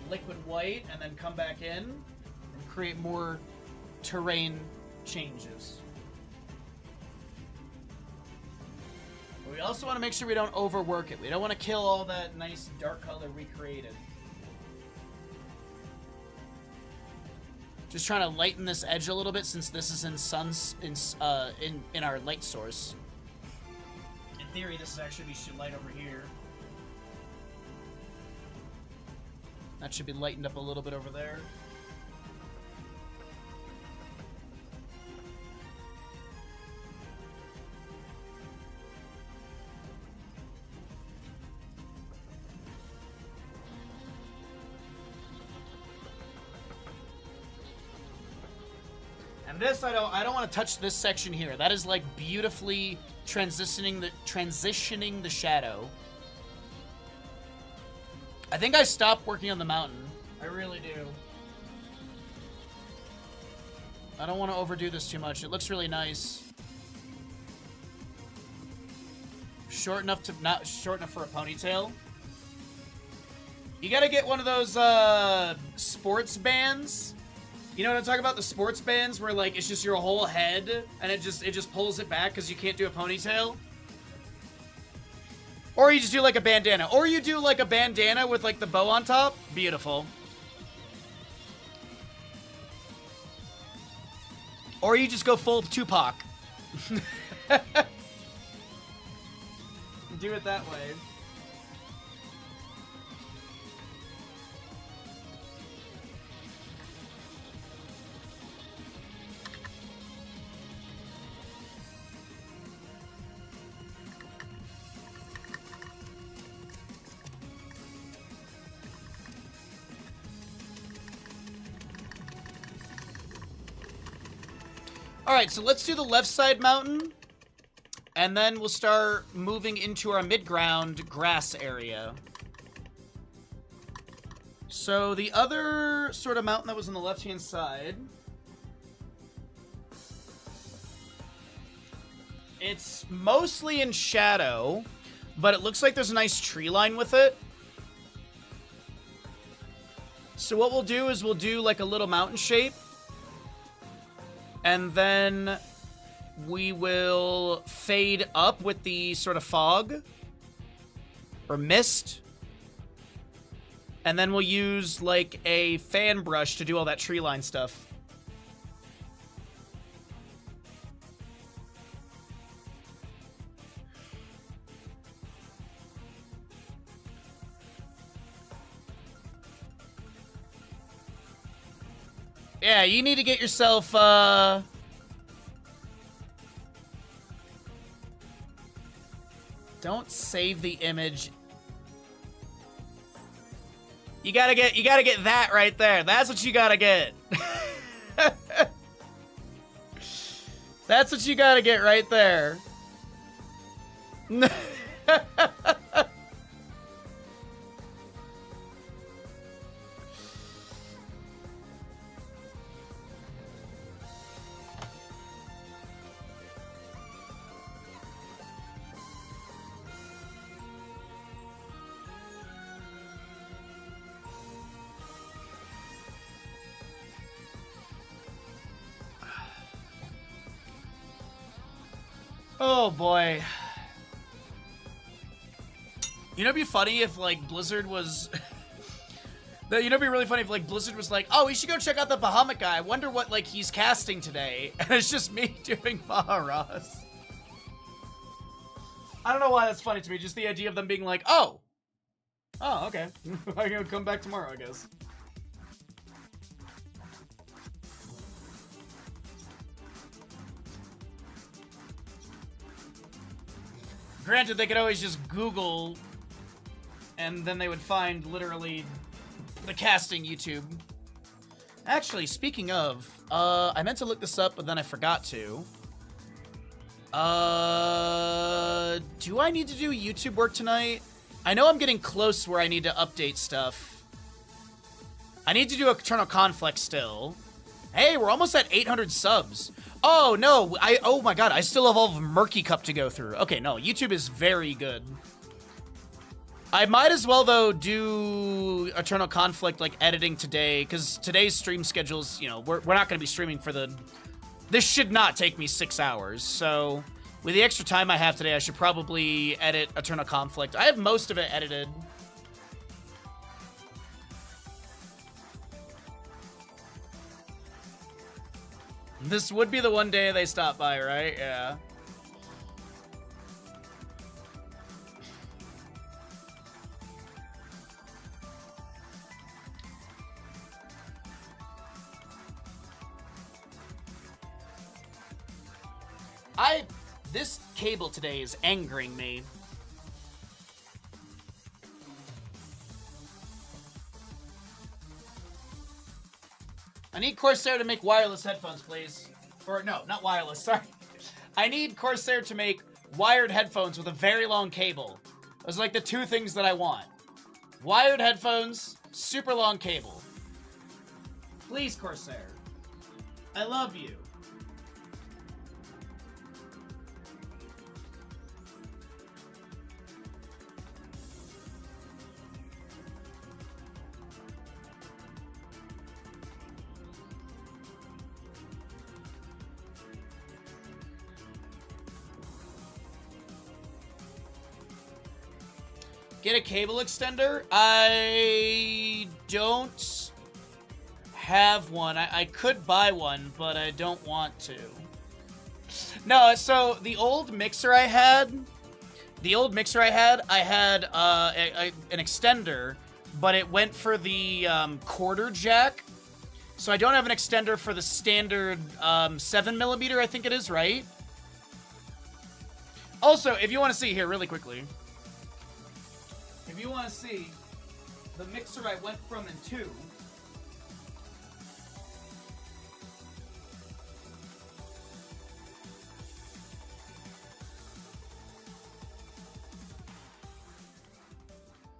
liquid white and then come back in and create more terrain changes. But we also want to make sure we don't overwork it. We don't want to kill all that nice dark color we created. Just trying to lighten this edge a little bit since this is in our light source. In theory, this is actually be light over here. That should be lightened up a little bit over there. And this, I don't want to touch this section here. That is like beautifully transitioning the shadow. I think I stopped working on the mountain. I really do. I don't want to overdo this too much. It looks really nice. Short enough to not short enough for a ponytail. You gotta get one of those sports bands. You know what I'm talking about? The sports bands where like it's just your whole head and it just pulls it back because you can't do a ponytail. Or you just do like a bandana. Or you do like a bandana with like the bow on top. Beautiful. Or you just go full Tupac. Do it that way. Alright, so let's do the left side mountain, and then we'll start moving into our mid-ground grass area. So the other sort of mountain that was on the left-hand side, it's mostly in shadow, but it looks like there's a nice tree line with it. So what we'll do is we'll do like a little mountain shape. And then we will fade up with the sort of fog or mist. And then we'll use, like, a fan brush to do all that tree line stuff. Yeah, you need to get yourself, Don't save the image. You gotta get that right there. That's what you gotta get. That's what you gotta get right there. Oh boy. You know, it'd be funny if, like, Blizzard was... You know, it'd be really funny if, like, Blizzard was like, oh, we should go check out the Bahamut guy. I wonder what, like, he's casting today. And it's just me doing BahaRoss. I don't know why that's funny to me. Just the idea of them being like, oh. Oh, okay. I'm gonna come back tomorrow, I guess. Granted, they could always just Google, and then they would find, literally, the casting YouTube. Actually, speaking of, I meant to look this up, but then I forgot to. Do I need to do YouTube work tonight? I know I'm getting close where I need to update stuff. I need to do Eternal Conflict still. Hey, we're almost at 800 subs. Oh, no, oh my god, I still have all of Murky Cup to go through. Okay, no, YouTube is very good. I might as well, though, do Eternal Conflict, like, editing today, because today's stream schedule's, you know, we're not going to be streaming for the... This should not take me 6 hours, so with the extra time I have today, I should probably edit Eternal Conflict. I have most of it edited. This would be the one day they stop by, right? Yeah. This cable today is angering me. I need Corsair to make wireless headphones, please. Or, no, not wireless, sorry. I need Corsair to make wired headphones with a very long cable. Those are like the two things that I want. Wired headphones, super long cable. Please, Corsair. I love you. Get a cable extender? I don't have one. I could buy one, but I don't want to. No, so the old mixer I had, I had an extender, but it went for the quarter jack. So I don't have an extender for the standard 7mm, I think it is, right? Also, if you want to see here really quickly, if you want to see the mixer I went from in 2,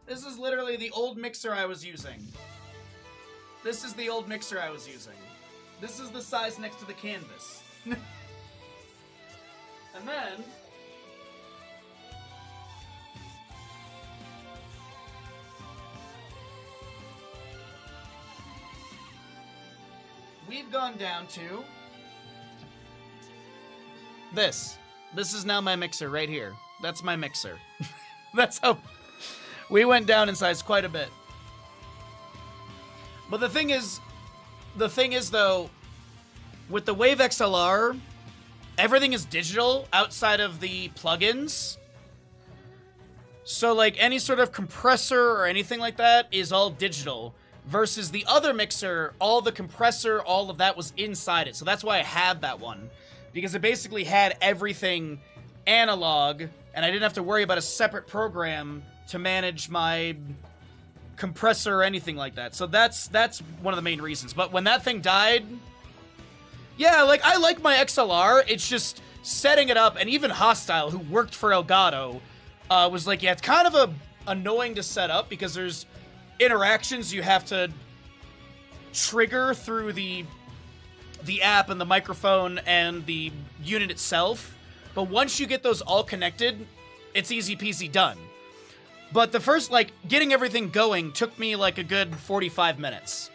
this is literally the old mixer I was using. This is the old mixer I was using. This is the size next to the canvas. And then we've gone down to this. This is now my mixer right here. That's my mixer. That's how we went down in size quite a bit. But the thing is though, with the Wave XLR, everything is digital outside of the plugins. So like any sort of compressor or anything like that is all digital. Versus the other mixer, all the compressor, all of that was inside it. So that's why I had that one. Because it basically had everything analog, and I didn't have to worry about a separate program to manage my compressor or anything like that. So that's one of the main reasons. But when that thing died, yeah, like I like my XLR. It's just setting it up, and even Hostile, who worked for Elgato, was like, yeah, it's kind of annoying to set up because there's interactions you have to trigger through the app and the microphone and the unit itself. But once you get those all connected, it's easy peasy done. But the first, like, getting everything going took me like a good 45 minutes.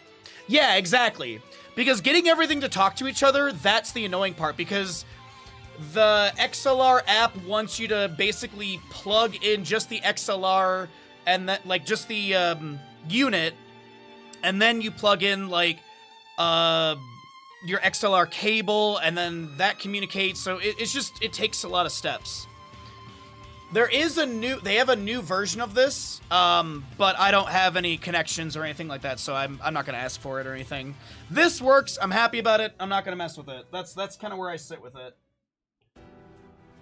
Yeah, exactly. Because getting everything to talk to each other, that's the annoying part. Because the XLR app wants you to basically plug in just the XLR and that, like, just the unit, and then you plug in like your XLR cable, and then that communicates. So it takes a lot of steps. They have a new version of this, but I don't have any connections or anything like that, so I'm not gonna ask for it or anything. This works. I'm happy about it. I'm not gonna mess with it. That's kind of where I sit with it.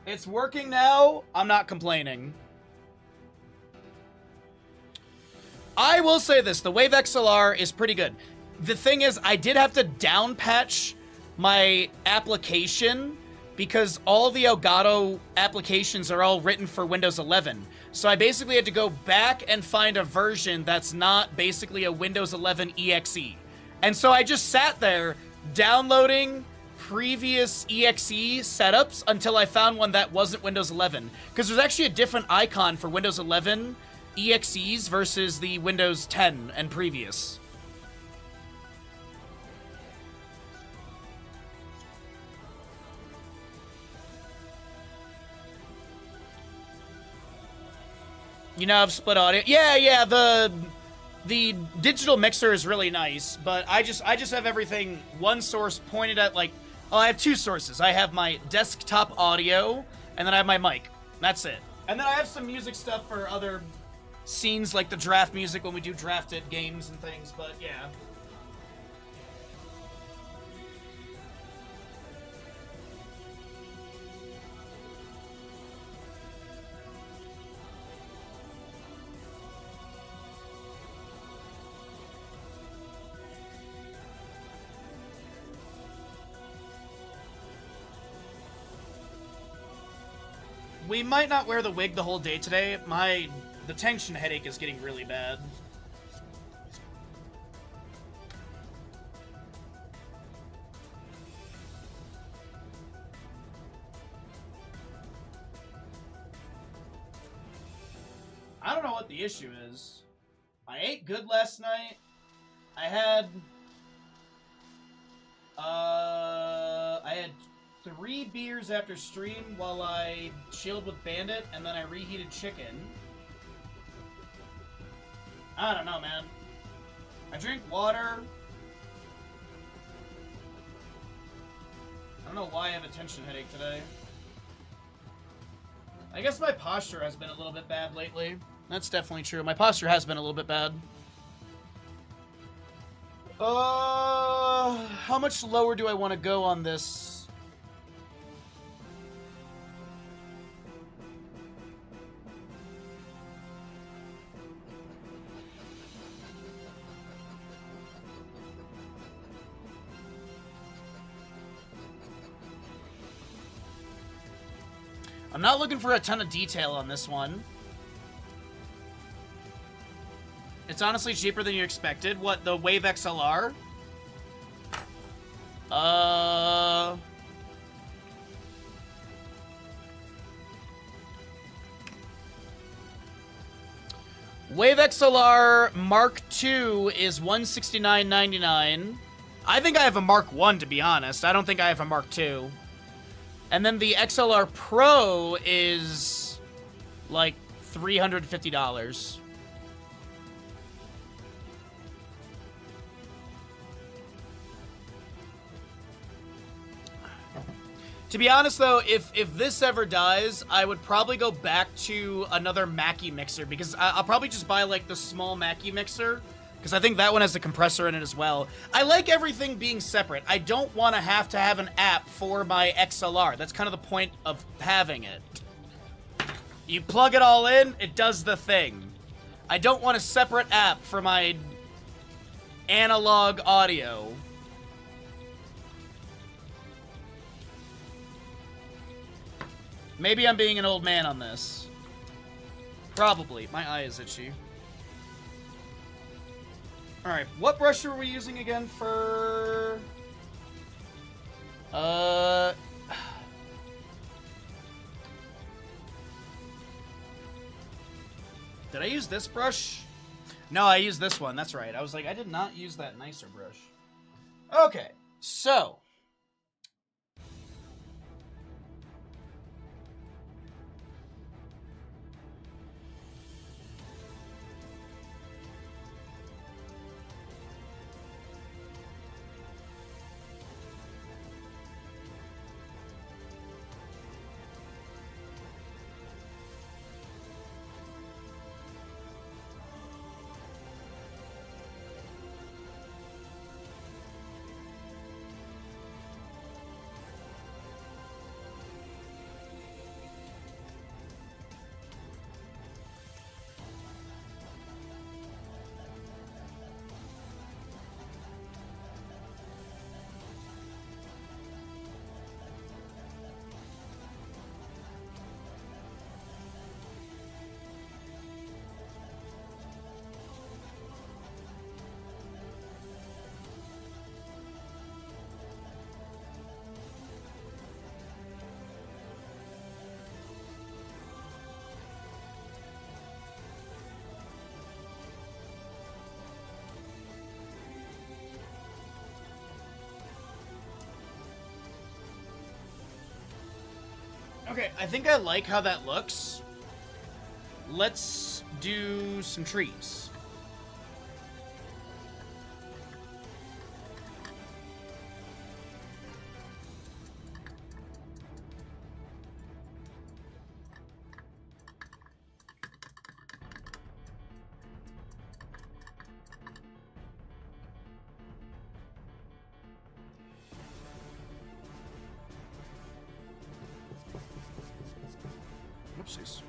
It's working now. I'm not complaining. I will say this, the Wave XLR is pretty good. The thing is, I did have to down patch my application because all the Elgato applications are all written for Windows 11. So I basically had to go back and find a version that's not basically a Windows 11 EXE. And so I just sat there downloading previous EXE setups until I found one that wasn't Windows 11. Because there's actually a different icon for Windows 11 EXEs versus the Windows 10 and previous. You know, I've split audio. Yeah, the digital mixer is really nice, but I just have everything one source pointed at, like, oh, I have two sources. I have my desktop audio, and then I have my mic. That's it. And then I have some music stuff for other scenes, like the draft music when we do drafted games and things, but yeah. We might not wear the wig the whole day today. The tension headache is getting really bad. I don't know what the issue is. I ate good last night. I had 3 beers after stream while I chilled with Bandit, and then I reheated chicken. I don't know, man. I drink water. I don't know why I have a tension headache today. I guess my posture has been a little bit bad lately. That's definitely true. My posture has been a little bit bad. How much lower do I want to go on this? I'm not looking for a ton of detail on this one. It's honestly cheaper than you expected. What, the Wave XLR? Wave XLR Mark II is $169.99. I think I have a Mark I, to be honest. I don't think I have a Mark II. And then the XLR Pro is like $350. To be honest, though, if this ever dies, I would probably go back to another Mackie mixer, because I'll probably just buy, like, the small Mackie mixer, because I think that one has a compressor in it as well. I like everything being separate. I don't want to have an app for my XLR. That's kind of the point of having it. You plug it all in, it does the thing. I don't want a separate app for my analog audio. Maybe I'm being an old man on this. Probably. My eye is itchy. Alright, what brush are we using again for... Did I use this brush? No, I used this one. That's right. I was like, I did not use that nicer brush. Okay, so... Okay, I think I like how that looks. Let's do some trees. Oopsies.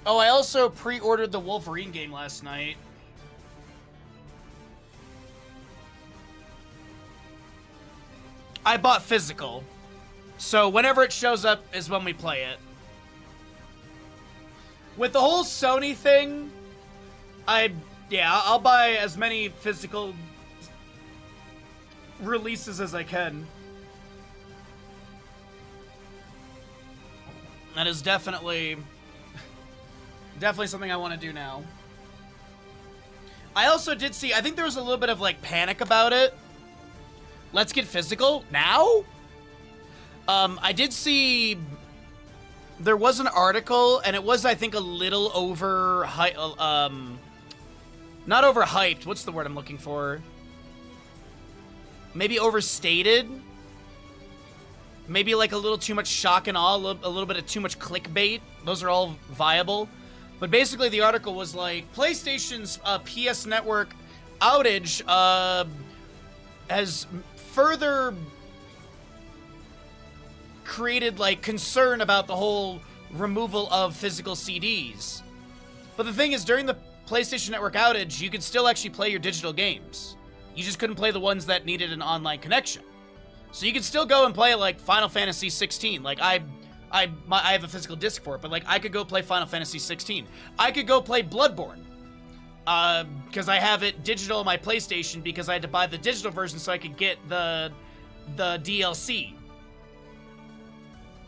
Oh, I also pre-ordered the Wolverine game last night. I bought physical. So whenever it shows up is when we play it. With the whole Sony thing, I'll buy as many physical releases as I can. That is definitely something I want to do now. I also did see, I think there was a little bit of like panic about it. Let's get physical now? I did see there was an article, and it was, I think, a little not overhyped. What's the word I'm looking for? Maybe overstated. Maybe like a little too much shock and awe, a little bit of too much clickbait. Those are all viable. But basically the article was like, PlayStation's PS Network outage has further created like concern about the whole removal of physical CDs. But the thing is, during the PlayStation Network outage, you could still actually play your digital games. You just couldn't play the ones that needed an online connection. So you could still go and play like Final Fantasy 16. Like I have a physical disc for it, but like I could go play Final Fantasy 16. I could go play Bloodborne. Because I have it digital on my PlayStation because I had to buy the digital version so I could get the DLC.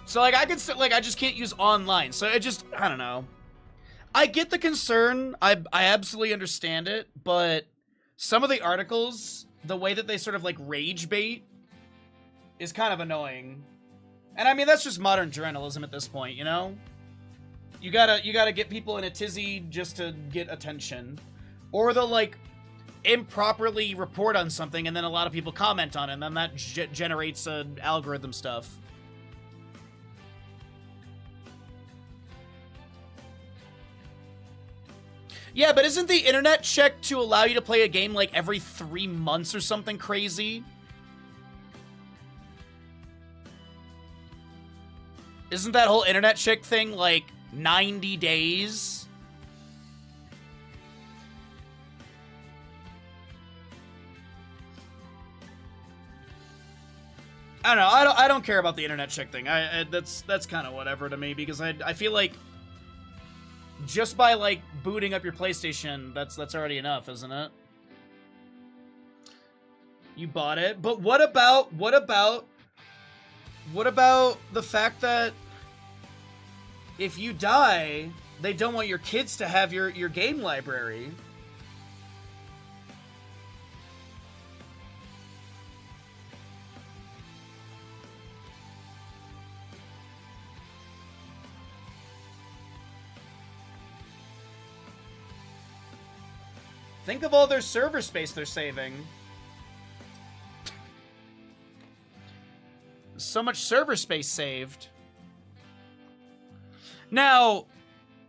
So like I could still, like, I just can't use online. So it just, I don't know. I get the concern. I absolutely understand it, but some of the articles, the way that they sort of like rage bait is kind of annoying. And I mean, that's just modern journalism at this point, you know? You gotta get people in a tizzy just to get attention. Or they'll, like, improperly report on something, and then a lot of people comment on it, and then that generates algorithm stuff. Yeah, but isn't the internet check to allow you to play a game, like, every 3 months or something crazy? Isn't that whole internet check thing, like, 90 days? I don't know. I don't care about the internet check thing. That's kind of whatever to me, because I feel like just by, like, booting up your PlayStation, that's already enough, isn't it? You bought it, but what about the fact that if you die, they don't want your kids to have your game library? Think of all their server space they're saving. So much server space saved. Now,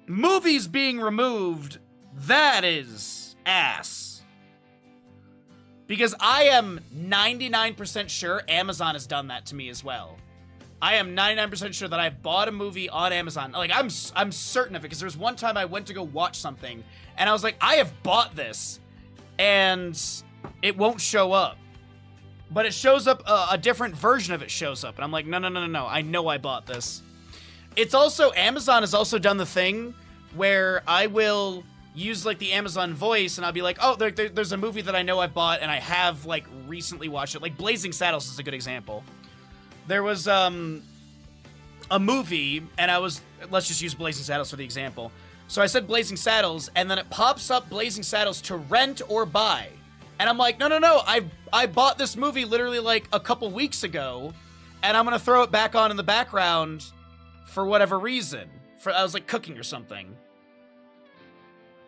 movies being removed, that is ass. Because I am 99% sure Amazon has done that to me as well. I am 99% sure that I bought a movie on Amazon. Like, I'm certain of it, because there was one time I went to go watch something, and I was like, I have bought this, and it won't show up. But it shows up, a different version of it shows up, and I'm like, no, I know I bought this. It's also, Amazon has also done the thing where I will use, like, the Amazon voice, and I'll be like, oh, there's a movie that I know I bought, and I have, like, recently watched it. Like, Blazing Saddles is a good example. There was, a movie, and let's just use Blazing Saddles for the example. So I said Blazing Saddles, and then it pops up Blazing Saddles to rent or buy. And I'm like, no, I bought this movie literally, like, a couple weeks ago, and I'm gonna throw it back on in the background for whatever reason. I was, like, cooking or something.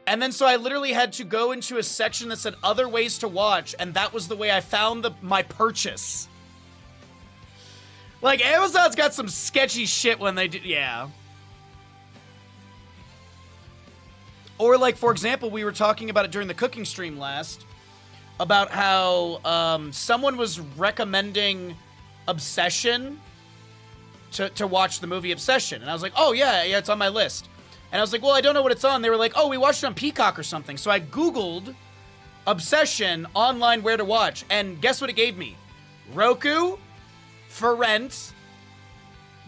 And then so I literally had to go into a section that said other ways to watch, and that was the way I found my purchase. Like, Amazon's got some sketchy shit when they do, yeah. Or, like, for example, we were talking about it during the cooking stream last, about how someone was recommending Obsession to watch the movie Obsession. And I was like, oh, yeah, it's on my list. And I was like, well, I don't know what it's on. They were like, oh, we watched it on Peacock or something. So I Googled Obsession online where to watch. And guess what it gave me? Roku for rent,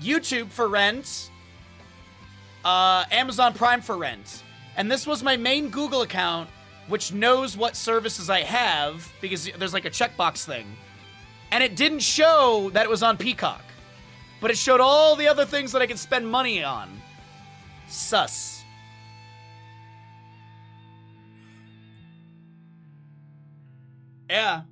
YouTube for rent, Amazon Prime for rent. And this was my main Google account, which knows what services I have, because there's like a checkbox thing. And it didn't show that it was on Peacock, but it showed all the other things that I could spend money on. Sus. Yeah.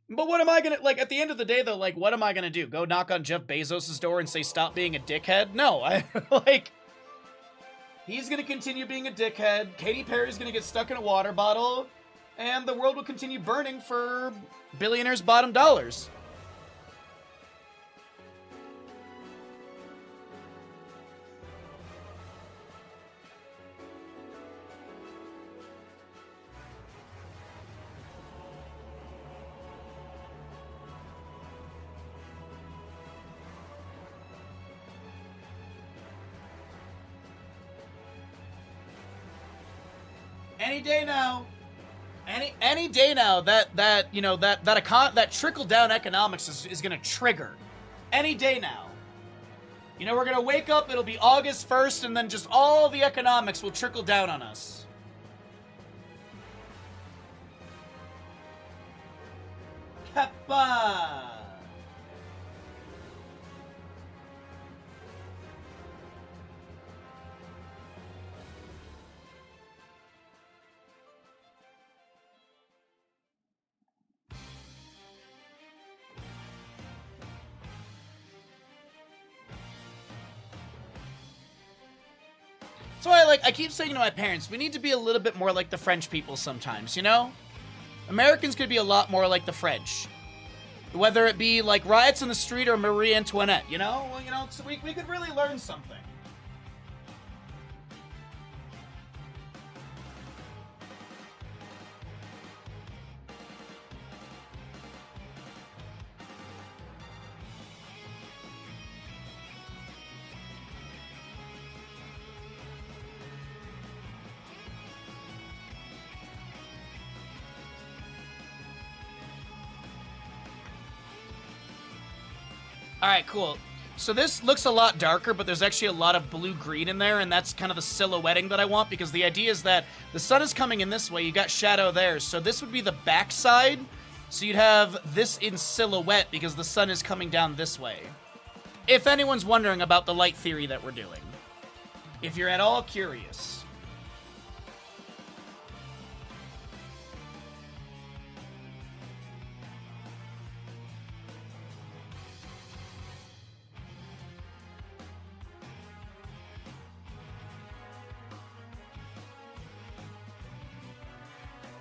But what am I gonna, like, at the end of the day, though, like, what am I gonna do? Go knock on Jeff Bezos' door and say, stop being a dickhead? No, like, he's gonna continue being a dickhead, Katy Perry's gonna get stuck in a water bottle, and the world will continue burning for billionaires' bottom dollars. Any day now, any day now, that trickle down economics is gonna trigger. Any day now. You know, we're gonna wake up, it'll be August 1st, and then just all the economics will trickle down on us. Kappa! That's why, like, I keep saying to my parents, we need to be a little bit more like the French people sometimes, you know? Americans could be a lot more like the French. Whether it be, like, riots in the street or Marie Antoinette, you know? Well, you know, so we could really learn something. Alright, cool. So this looks a lot darker, but there's actually a lot of blue-green in there, and that's kind of the silhouetting that I want, because the idea is that the sun is coming in this way, you got shadow there, so this would be the back side, so you'd have this in silhouette, because the sun is coming down this way. If anyone's wondering about the light theory that we're doing. If you're at all curious.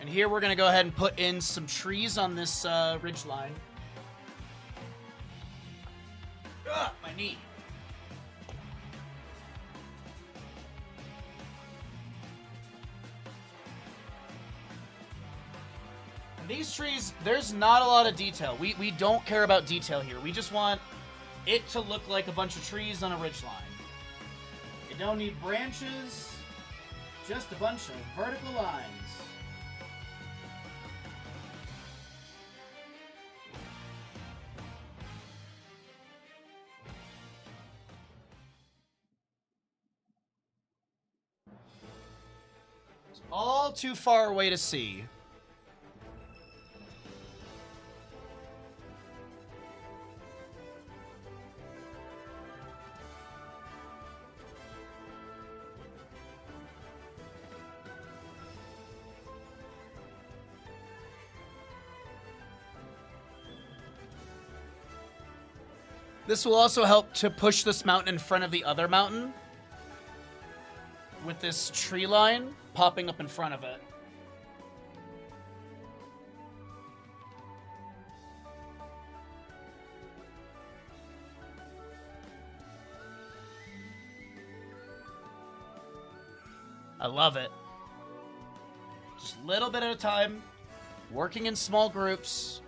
And here we're going to go ahead and put in some trees on this ridge line. Ugh, my knee. And these trees, there's not a lot of detail. We don't care about detail here. We just want it to look like a bunch of trees on a ridge line. You don't need branches, just a bunch of vertical lines. All too far away to see. This will also help to push this mountain in front of the other mountain with this tree line popping up in front of it. I love it. Just a little bit at a time, working in small groups.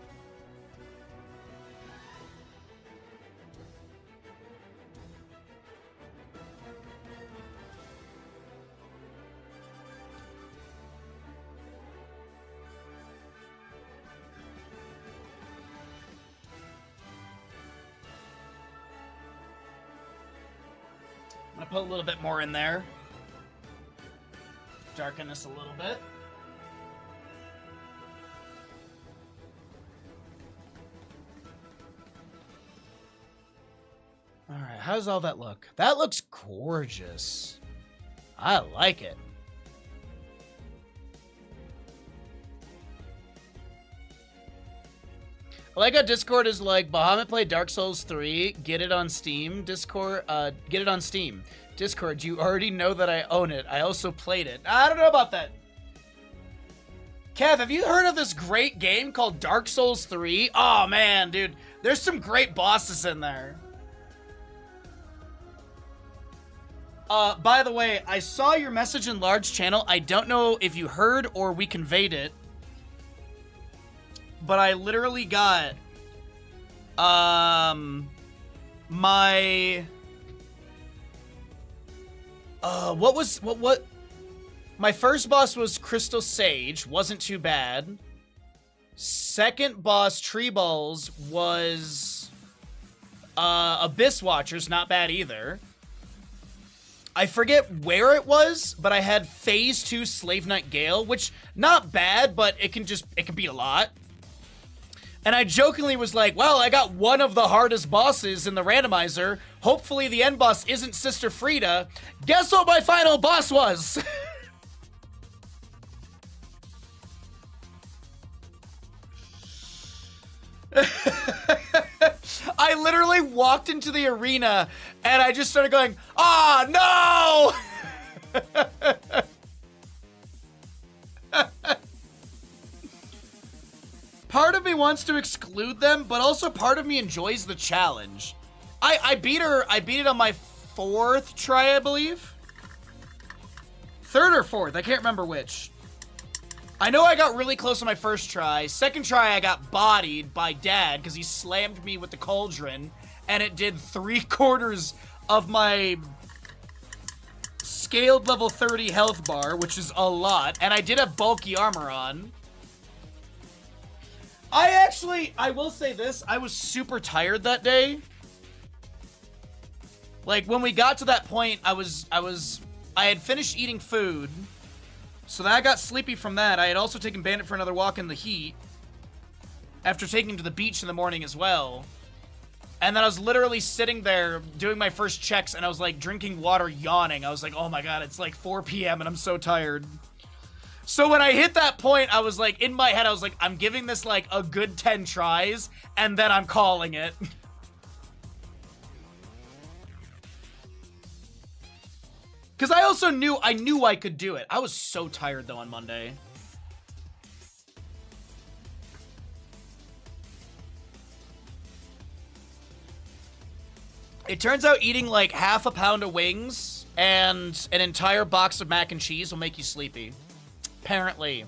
I'm gonna put a little bit more in there. Darken this a little bit. All right, how does all that look? That looks gorgeous. I like it. I like how Discord is like, Bahamut played Dark Souls 3, get it on Steam. Discord, get it on Steam. Discord, you already know that I own it. I also played it. I don't know about that. Kev, have you heard of this great game called Dark Souls 3? Oh man, dude. There's some great bosses in there. By the way, I saw your message in large channel. I don't know if you heard or we conveyed it. But I literally got, my, what? My first boss was Crystal Sage, wasn't too bad. Second boss, Tree Balls, was, Abyss Watchers, not bad either. I forget where it was, but I had Phase 2 Slave Knight Gale, which, not bad, but it can be a lot. And I jokingly was like, well, I got one of the hardest bosses in the randomizer. Hopefully the end boss isn't Sister Frida. Guess what my final boss was? I literally walked into the arena and I just started going, ah, no! Part of me wants to exclude them, but also part of me enjoys the challenge. I beat it on my 4th try, I believe. 3rd or 4th, I can't remember which. I know I got really close on my 1st try. 2nd try, I got bodied by Dad because he slammed me with the cauldron, and it did 3/4 of my scaled level 30 health bar, which is a lot, and I did have bulky armor on. I will say this, I was super tired that day. Like, when we got to that point, I had finished eating food, so then I got sleepy from that. I had also taken Bandit for another walk in the heat, after taking him to the beach in the morning as well. And then I was literally sitting there doing my first checks, and I was like drinking water, yawning. I was like, oh my god, it's like 4 p.m. and I'm so tired. So when I hit that point, I was like, in my head, I was like, I'm giving this like a good 10 tries, and then I'm calling it. Because I also knew I could do it. I was so tired though on Monday. It turns out eating like half a pound of wings and an entire box of mac and cheese will make you sleepy. Apparently.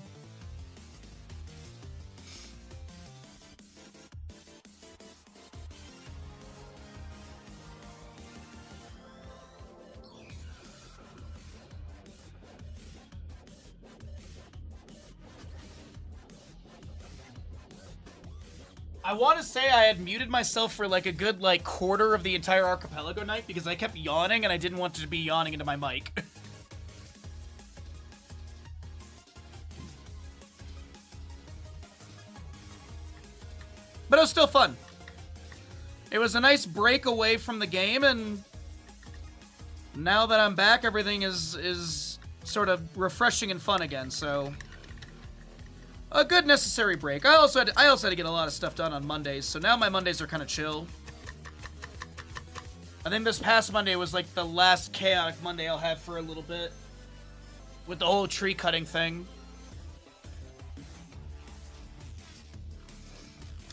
I want to say I had muted myself for like a good like quarter of the entire archipelago night because I kept yawning and I didn't want to be yawning into my mic. But it was still fun. It was a nice break away from the game, and now that I'm back, everything is sort of refreshing and fun again, so a good necessary break. I also had to get a lot of stuff done on Mondays, so now my Mondays are kind of chill. I think this past Monday was like the last chaotic Monday I'll have for a little bit, with the whole tree cutting thing.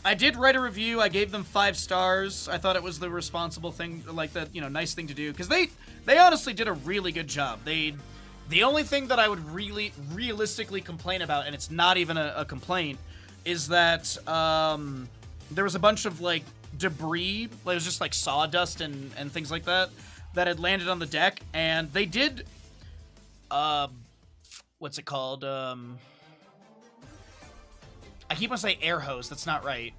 I did write a review. I gave them 5 stars. I thought it was the responsible thing, like the, you know, nice thing to do, because they honestly did a really good job. The only thing that I would realistically complain about, and it's not even a complaint, is that there was a bunch of like debris, like, it was just like sawdust and things like that had landed on the deck, and they did what's it called? I keep on saying air hose. That's not right.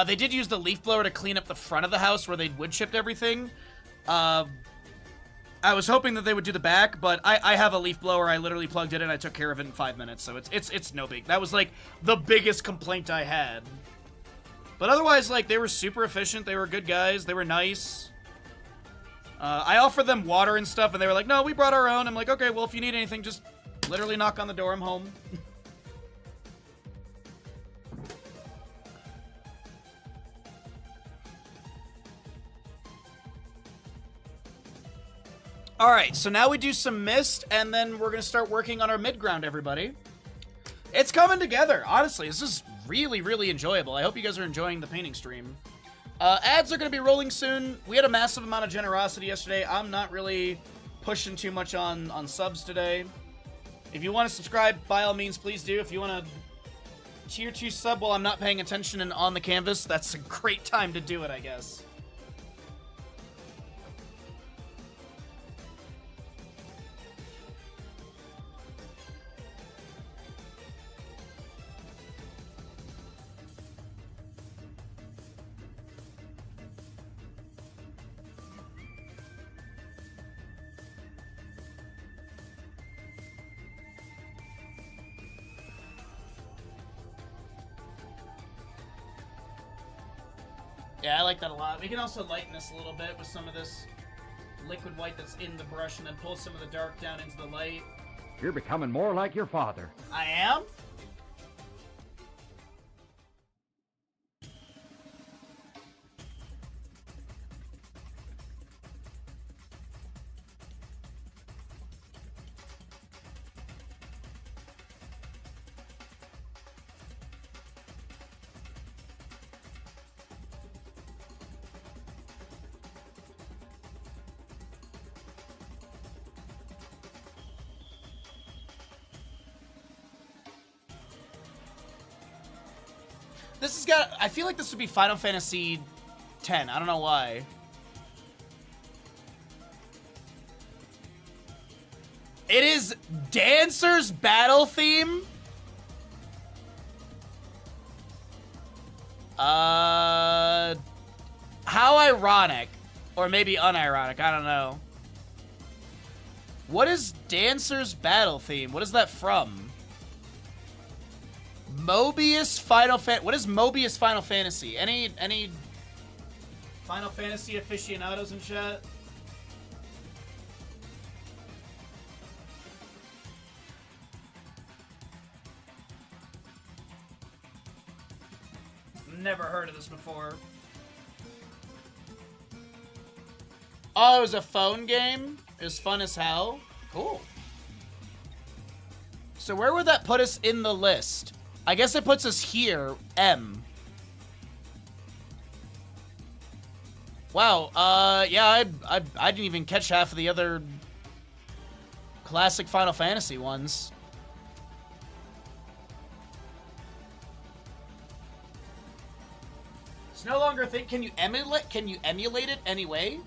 They did use the leaf blower to clean up the front of the house where they'd wood chipped everything. I was hoping that they would do the back, but I have a leaf blower. I literally plugged it in. I took care of it in 5 minutes, so it's no big. That was like the biggest complaint I had. But otherwise, like, they were super efficient. They were good guys. They were nice. I offered them water and stuff, and they were like, "No, we brought our own." I'm like, "Okay, well, if you need anything, just literally knock on the door. I'm home." Alright, so now we do some mist, and then we're going to start working on our mid-ground, everybody. It's coming together, honestly. This is really, really enjoyable. I hope you guys are enjoying the painting stream. Ads are going to be rolling soon. We had a massive amount of generosity yesterday. I'm not really pushing too much on subs today. If you want to subscribe, by all means, please do. If you want to tier 2 sub while I'm not paying attention and on the canvas, that's a great time to do it, I guess. Yeah, I like that a lot. We can also lighten this a little bit with some of this liquid white that's in the brush and then pull some of the dark down into the light. You're becoming more like your father. I am? This has got... I feel like this would be Final Fantasy X. I don't know why. It is Dancer's battle theme? How ironic. Or maybe unironic, I don't know. What is Dancer's battle theme? What is that from? Mobius Final Fan... What is Mobius Final Fantasy? Any Final Fantasy aficionados in chat? Never heard of this before. Oh, it was a phone game? It was fun as hell? Cool. So where would that put us in the list? I guess it puts us here, M. Wow, yeah, I didn't even catch half of the other classic Final Fantasy ones. It's no longer a thing. Can you emulate it anyway?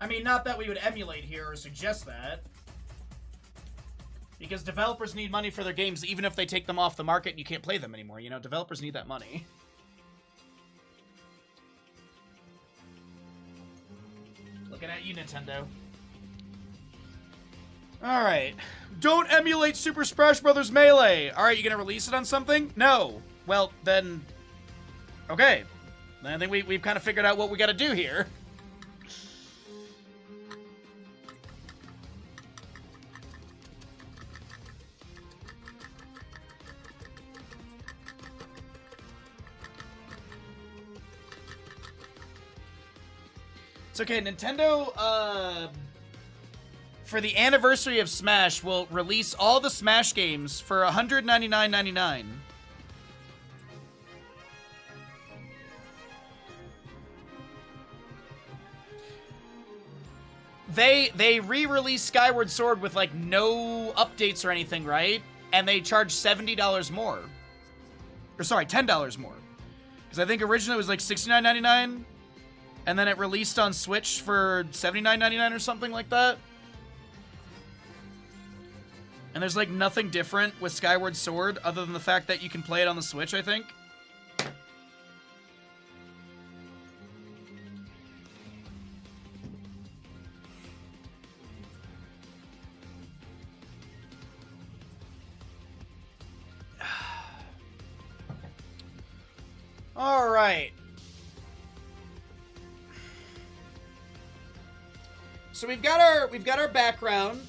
I mean, not that we would emulate here or suggest that. Because developers need money for their games, even if they take them off the market and you can't play them anymore. You know, developers need that money. Looking at you, Nintendo. Alright. Don't emulate Super Smash Bros. Melee! Alright, you gonna release it on something? No. Well, then... Okay. Then I think we've kind of figured out what we gotta do here. It's okay, Nintendo, for the anniversary of Smash, will release all the Smash games for $199.99. They re-released Skyward Sword with, like, no updates or anything, right? And they charge $70 more. Or, sorry, $10 more. Because I think originally it was, like, $69.99. And then it released on Switch for $79.99 or something like that. And there's, like, nothing different with Skyward Sword other than the fact that you can play it on the Switch, I think. All right. So we've got our background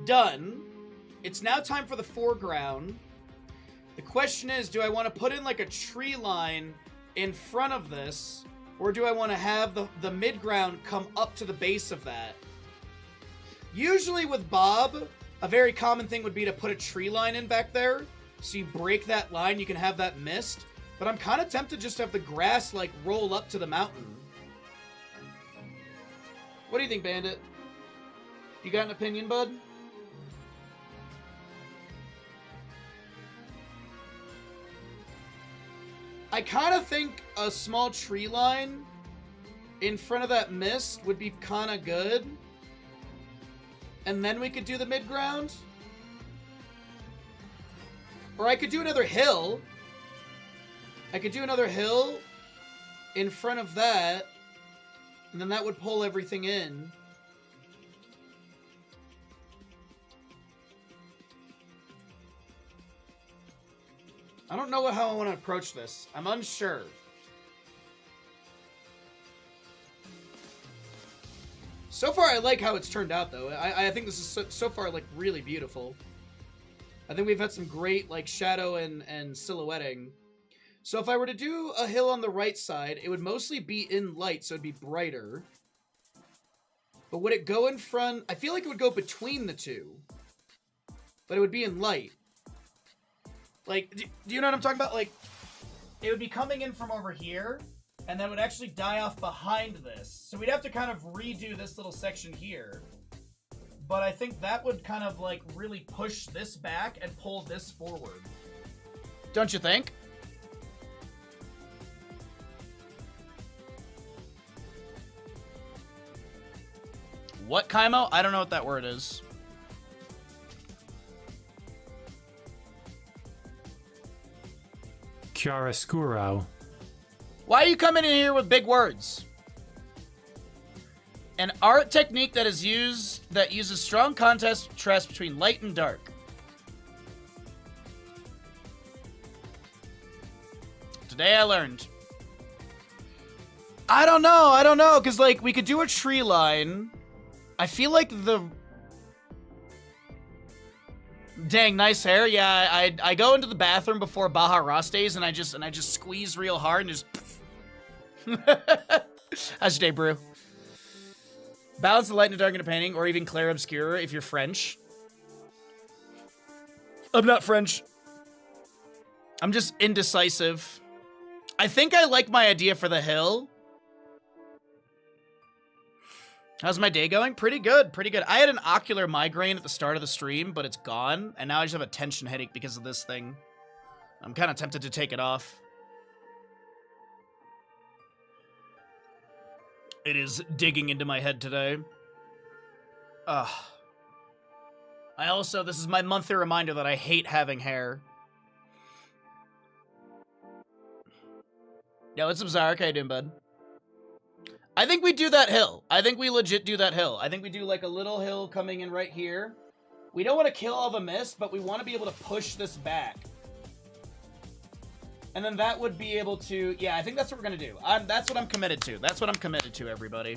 done. It's now time for the foreground. The question is, do I want to put in like a tree line in front of this, or do I want to have the mid-ground come up to the base of that? Usually with Bob, a very common thing would be to put a tree line in back there, so you break that line, you can have that mist. But I'm kind of tempted just to have the grass like roll up to the mountain. What do you think, Bandit? You got an opinion, bud? I kind of think a small tree line in front of that mist would be kind of good. And then we could do the mid-ground. Or I could do another hill. I could do another hill in front of that. And then that would pull everything in. I don't know how I want to approach this. I'm unsure. So far, I like how it's turned out, though. I think this is so far, like, really beautiful. I think we've had some great, like, shadow and silhouetting. So if I were to do a hill on the right side, it would mostly be in light, so it'd be brighter. But would it go in front? I feel like it would go between the two. But it would be in light. Like, do you know what I'm talking about? Like, it would be coming in from over here, and then it would actually die off behind this. So we'd have to kind of redo this little section here. but I think that would kind of like really push this back and pull this forward. Don't you think? What, Kaimo? I don't know what that word is. Chiaroscuro. Why are you coming in here with big words? An art technique that uses strong contrast between light and dark. Today I learned. I don't know, because like we could do a tree line. I feel like the... Dang, nice hair. Yeah, I go into the bathroom before BahaRoss days and I just squeeze real hard and just... How's your day, Brew? Balance the light and the dark in a painting, or even clair obscure if you're French. I'm not French. I'm just indecisive. I think I like my idea for the hill. How's my day going? Pretty good, pretty good. I had an ocular migraine at the start of the stream, but it's gone. And now I just have a tension headache because of this thing. I'm kind of tempted to take it off. It is digging into my head today. Ugh. This is my monthly reminder that I hate having hair. Yo, what's up, Zarek? How you doing, bud? I think we do that hill. I think we legit do that hill. I think we do like a little hill coming in right here. We don't want to kill all the mist, but we want to be able to push this back. And then that would be able to... Yeah, I think that's what we're going to do. That's what I'm committed to. That's what I'm committed to, everybody.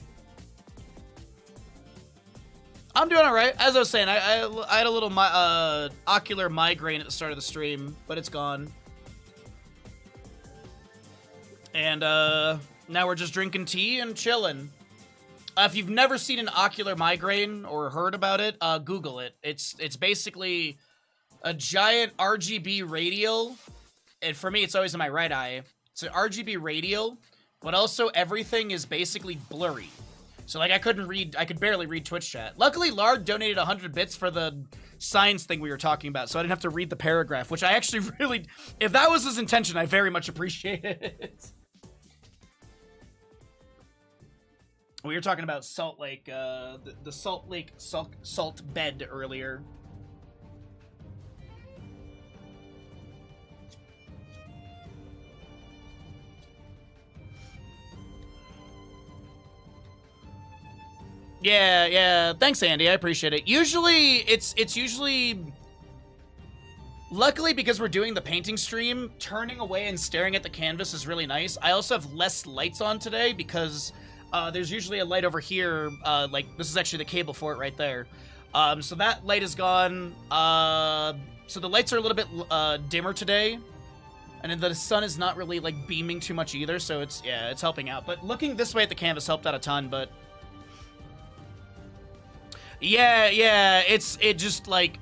I'm doing all right. As I was saying, I had a little ocular migraine at the start of the stream, but it's gone. And now we're just drinking tea and chilling. If you've never seen an ocular migraine or heard about it, Google it. It's basically a giant RGB radial. And for me, it's always in my right eye. It's an RGB radial, but also everything is basically blurry. So like I could barely read Twitch chat. Luckily, Lard donated 100 bits for the science thing we were talking about, so I didn't have to read the paragraph, which I actually really, if that was his intention, I very much appreciate it. We were talking about Salt Lake, the Salt Lake salt bed earlier. Yeah. Thanks, Andy. I appreciate it. Usually, it's usually... Luckily, because we're doing the painting stream, turning away and staring at the canvas is really nice. I also have less lights on today because there's usually a light over here. Like, this is actually the cable for it right there. So that light is gone. So the lights are a little bit dimmer today. And then the sun is not really, like, beaming too much either. So it's helping out. But looking this way at the canvas helped out a ton, but... Yeah, it just, like,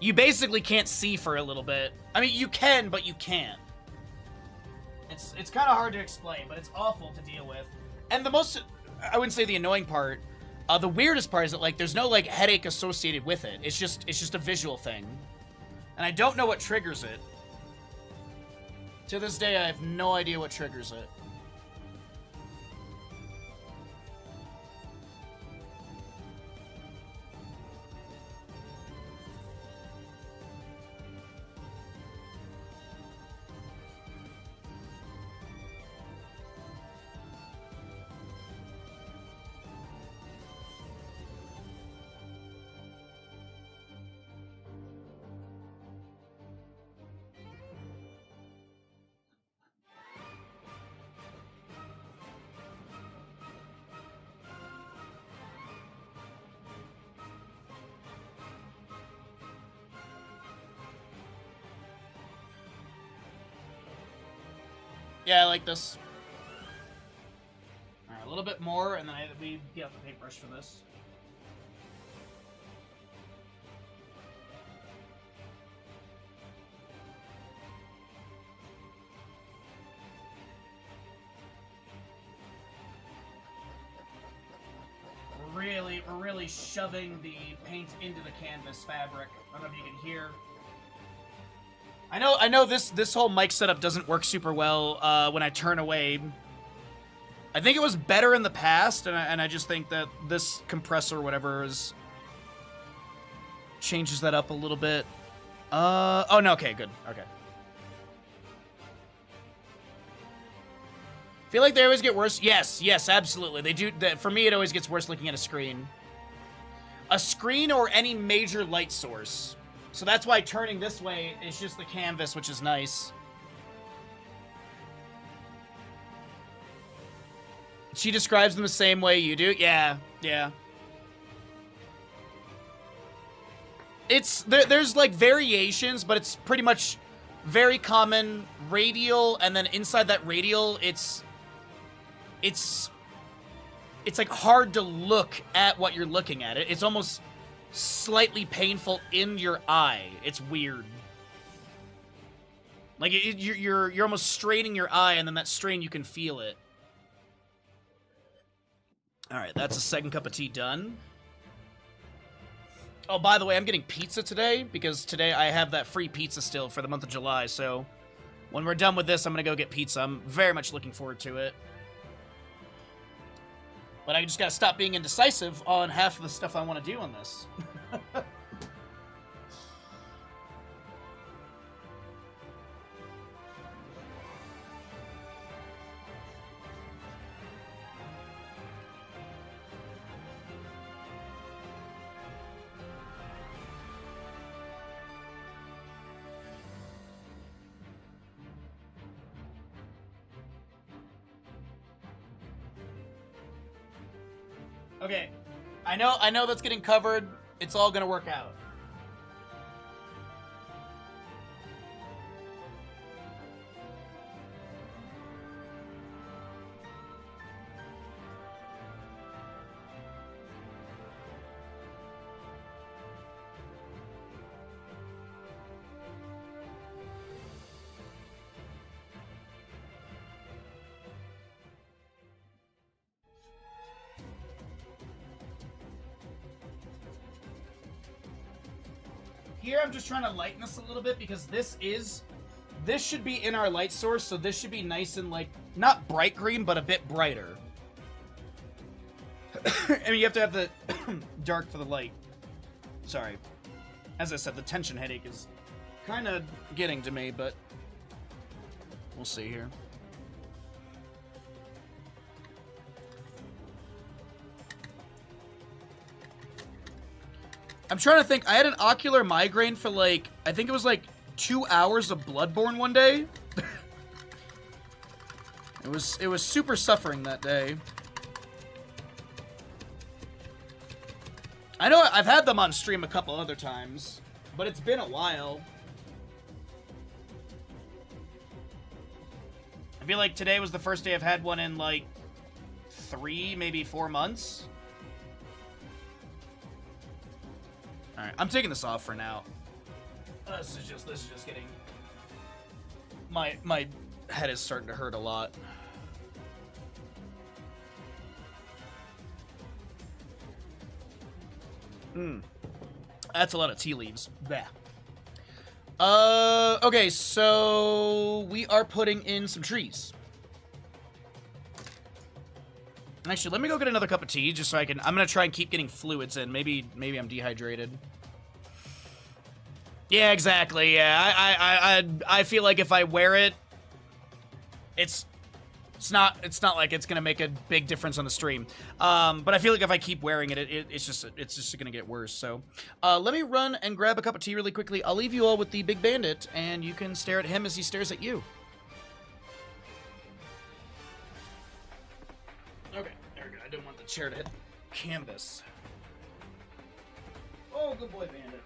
you basically can't see for a little bit. I mean, you can, but you can't. It's kind of hard to explain, but it's awful to deal with. And the most, I wouldn't say the annoying part, the weirdest part is that, like, there's no, like, headache associated with it. It's just a visual thing. And I don't know what triggers it. To this day, I have no idea what triggers it. Yeah, I like this. Alright, a little bit more, and then we get out the paintbrush for this. really shoving the paint into the canvas fabric. I don't know if you can hear. I know this whole mic setup doesn't work super well when I turn away. I think it was better in the past, and I just think that this compressor or whatever changes that up a little bit. Oh no, okay, good, okay. Feel like they always get worse. Yes, absolutely. They do. For me, it always gets worse looking at a screen. A screen or any major light source. So that's why turning this way is just the canvas, which is nice. She describes them the same way you do. Yeah. There's like variations, but it's pretty much very common radial, and then inside that radial, it's like hard to look at what you're looking at. It's almost slightly painful in your eye. It's weird. Like you're almost straining your eye, and then that strain, you can feel it. All right, that's a second cup of tea done. Oh, by the way, I'm getting pizza today because today I have that free pizza still for the month of July. So when we're done with this, I'm gonna go get pizza. I'm very much looking forward to it. But I just gotta stop being indecisive on half of the stuff I want to do on this. Okay, I know that's getting covered. It's all gonna work out. Here, I'm just trying to lighten this a little bit because this should be in our light source, so this should be nice and, like, not bright green, but a bit brighter. I mean, you have to have the dark for the light. Sorry. As I said, the tension headache is kind of getting to me, but we'll see here. I'm trying to think. I had an ocular migraine for like, I think it was like 2 hours of Bloodborne one day. It was super suffering that day. I know I've had them on stream a couple other times, but it's been a while. I feel like today was the first day I've had one in like 3, maybe 4 months. Alright, I'm taking this off for now. This is just getting... My head is starting to hurt a lot. That's a lot of tea leaves. Bah. Okay, so we are putting in some trees. Actually, let me go get another cup of tea just so I can... I'm gonna try and keep getting fluids in. Maybe I'm dehydrated. Yeah, exactly. Yeah, I feel like if I wear it, it's not like it's gonna make a big difference on the stream. But I feel like if I keep wearing it, it's just gonna get worse. So, let me run and grab a cup of tea really quickly. I'll leave you all with the Big Bandit, and you can stare at him as he stares at you. Okay, there we go. I didn't want the chair to hit canvas. Oh, good boy, Bandit.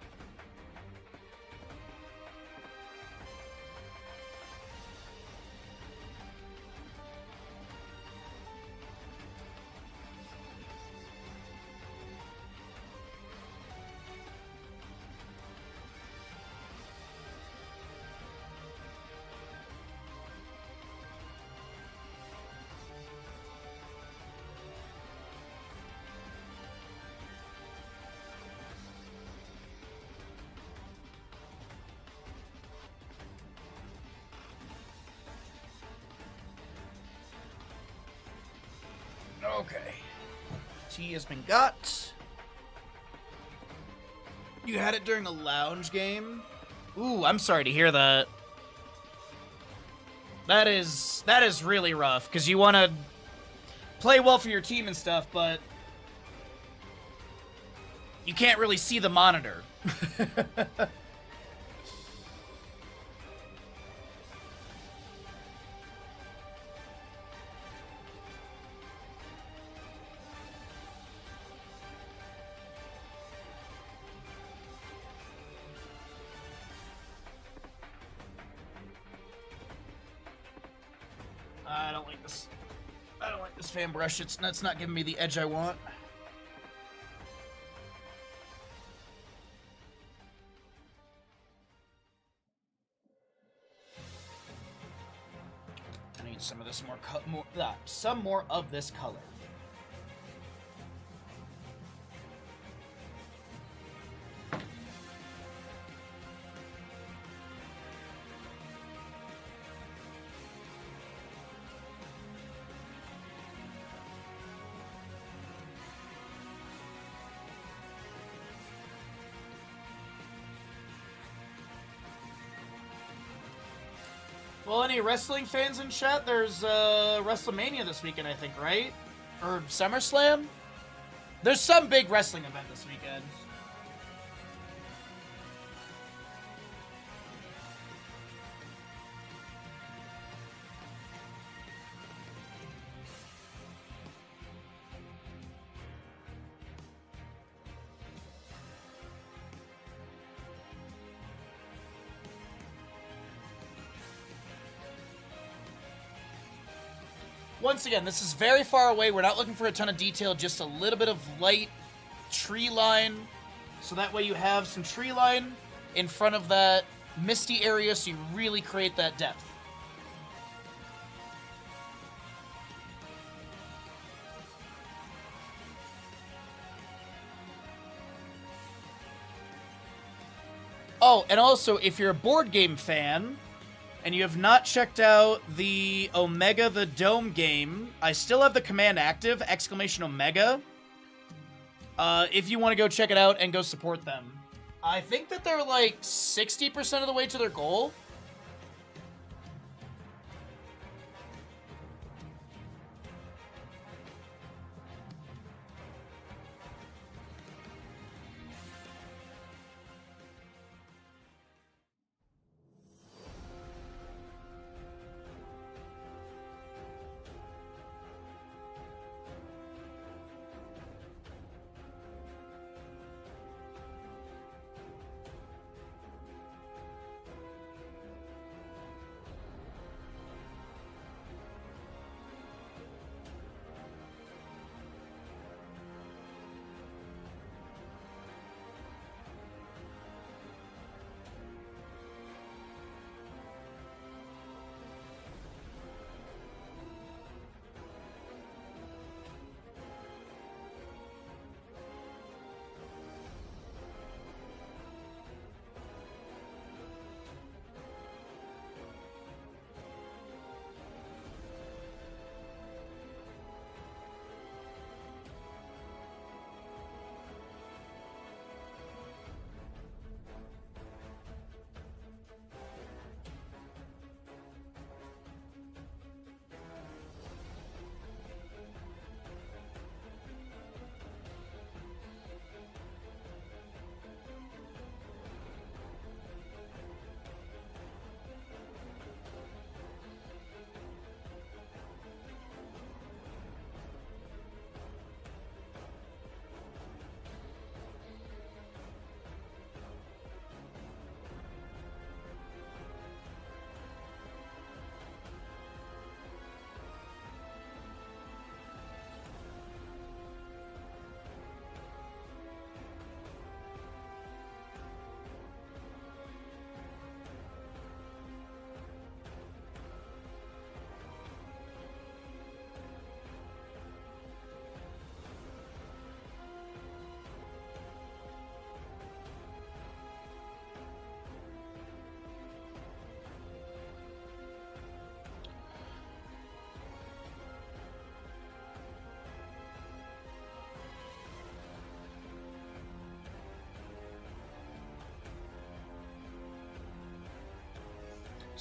Okay. Tea has been got. You had it during a lounge game? Ooh, I'm sorry to hear that. That is really rough, because you want to play well for your team and stuff, but you can't really see the monitor. I don't like this. I don't like this fan brush. It's not giving me the edge I want. I need some of this some more of this color. Well, any wrestling fans in chat? There's WrestleMania this weekend, I think, right? Or SummerSlam? There's some big wrestling event this weekend. Once again, this is very far away. We're not looking for a ton of detail, just a little bit of light tree line. So that way you have some tree line in front of that misty area so you really create that depth. Oh, and also, if you're a board game fan and you have not checked out the Omega the Dome game, I still have the command active, !Omega. If you want to go check it out and go support them. I think that they're like 60% of the way to their goal.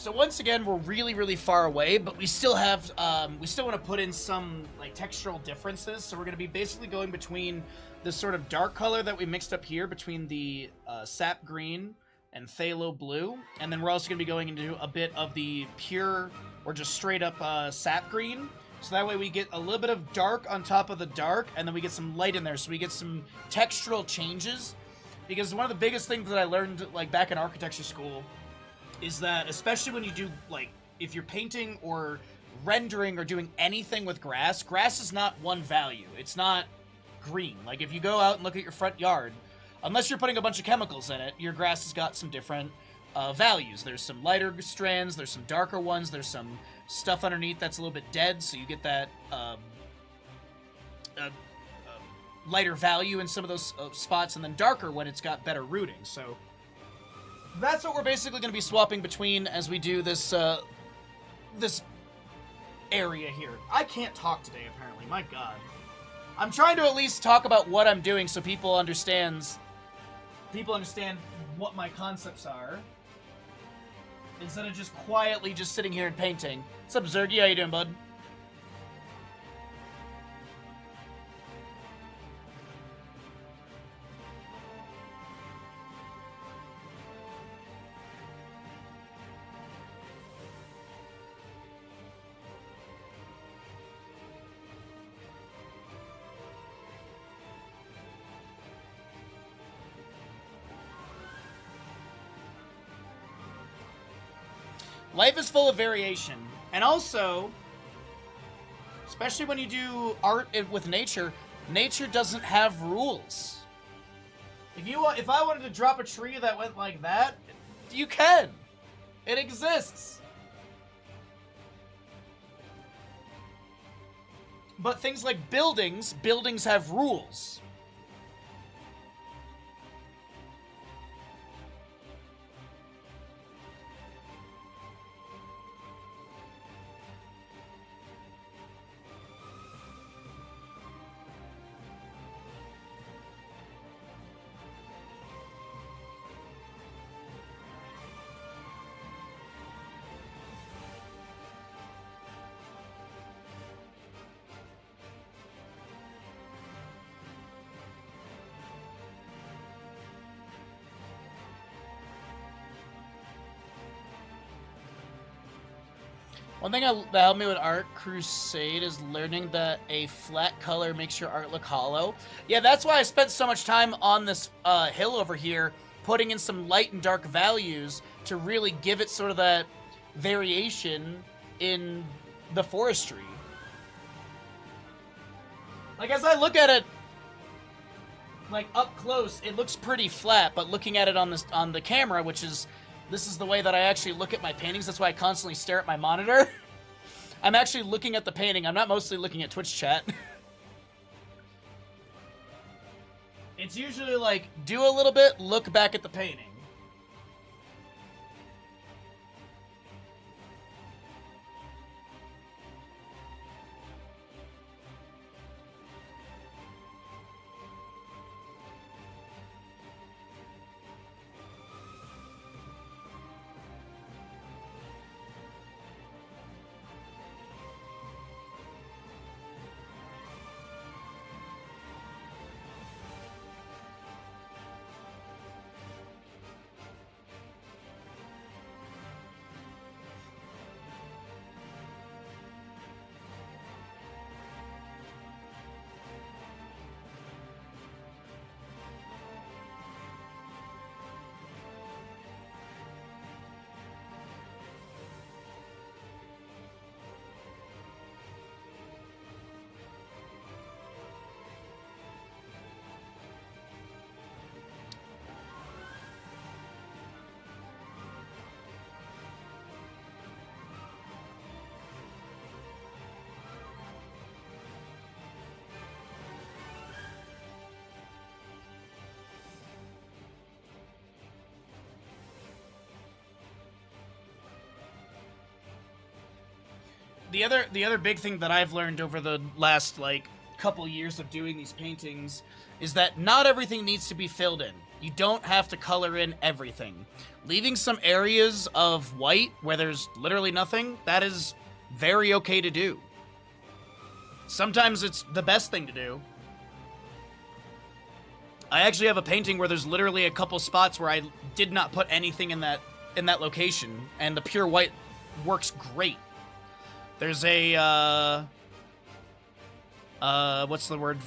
So once again, we're really, really far away, but we still have, we still want to put in some, like, textural differences. So we're going to be basically going between this sort of dark color that we mixed up here between the sap green and phthalo blue. And then we're also going to be going into a bit of the pure or just straight up sap green. So that way we get a little bit of dark on top of the dark, and then we get some light in there. So we get some textural changes. Because one of the biggest things that I learned, like, back in architecture school is that, especially when you do, like, if you're painting or rendering or doing anything with grass, grass is not one value. It's not green. Like, if you go out and look at your front yard, unless you're putting a bunch of chemicals in it, your grass has got some different values. There's some lighter strands, there's some darker ones, there's some stuff underneath that's a little bit dead, so you get that lighter value in some of those spots, and then darker when it's got better rooting. So that's what we're basically going to be swapping between as we do this this area here. I can't talk today, apparently. My God. I'm trying to at least talk about what I'm doing so people understand what my concepts are, instead of just quietly just sitting here and painting. What's up, Zergy? How you doing, bud? Life is full of variation, and also, especially when you do art with nature, nature doesn't have rules. If I wanted to drop a tree that went like that, you can. It exists. But things like buildings have rules. One thing that helped me with Art Crusade is learning that a flat color makes your art look hollow. Yeah, that's why I spent so much time on this hill over here, putting in some light and dark values to really give it sort of that variation in the forestry. Like, as I look at it, like, up close, it looks pretty flat, but looking at it on the camera, which is... This is the way that I actually look at my paintings. That's why I constantly stare at my monitor. I'm actually looking at the painting. I'm not mostly looking at Twitch chat. It's usually like, do a little bit, look back at the painting. The other big thing that I've learned over the last, like, couple years of doing these paintings is that not everything needs to be filled in. You don't have to color in everything. Leaving some areas of white where there's literally nothing, that is very okay to do. Sometimes it's the best thing to do. I actually have a painting where there's literally a couple spots where I did not put anything in that location, and the pure white works great. There's a what's the word?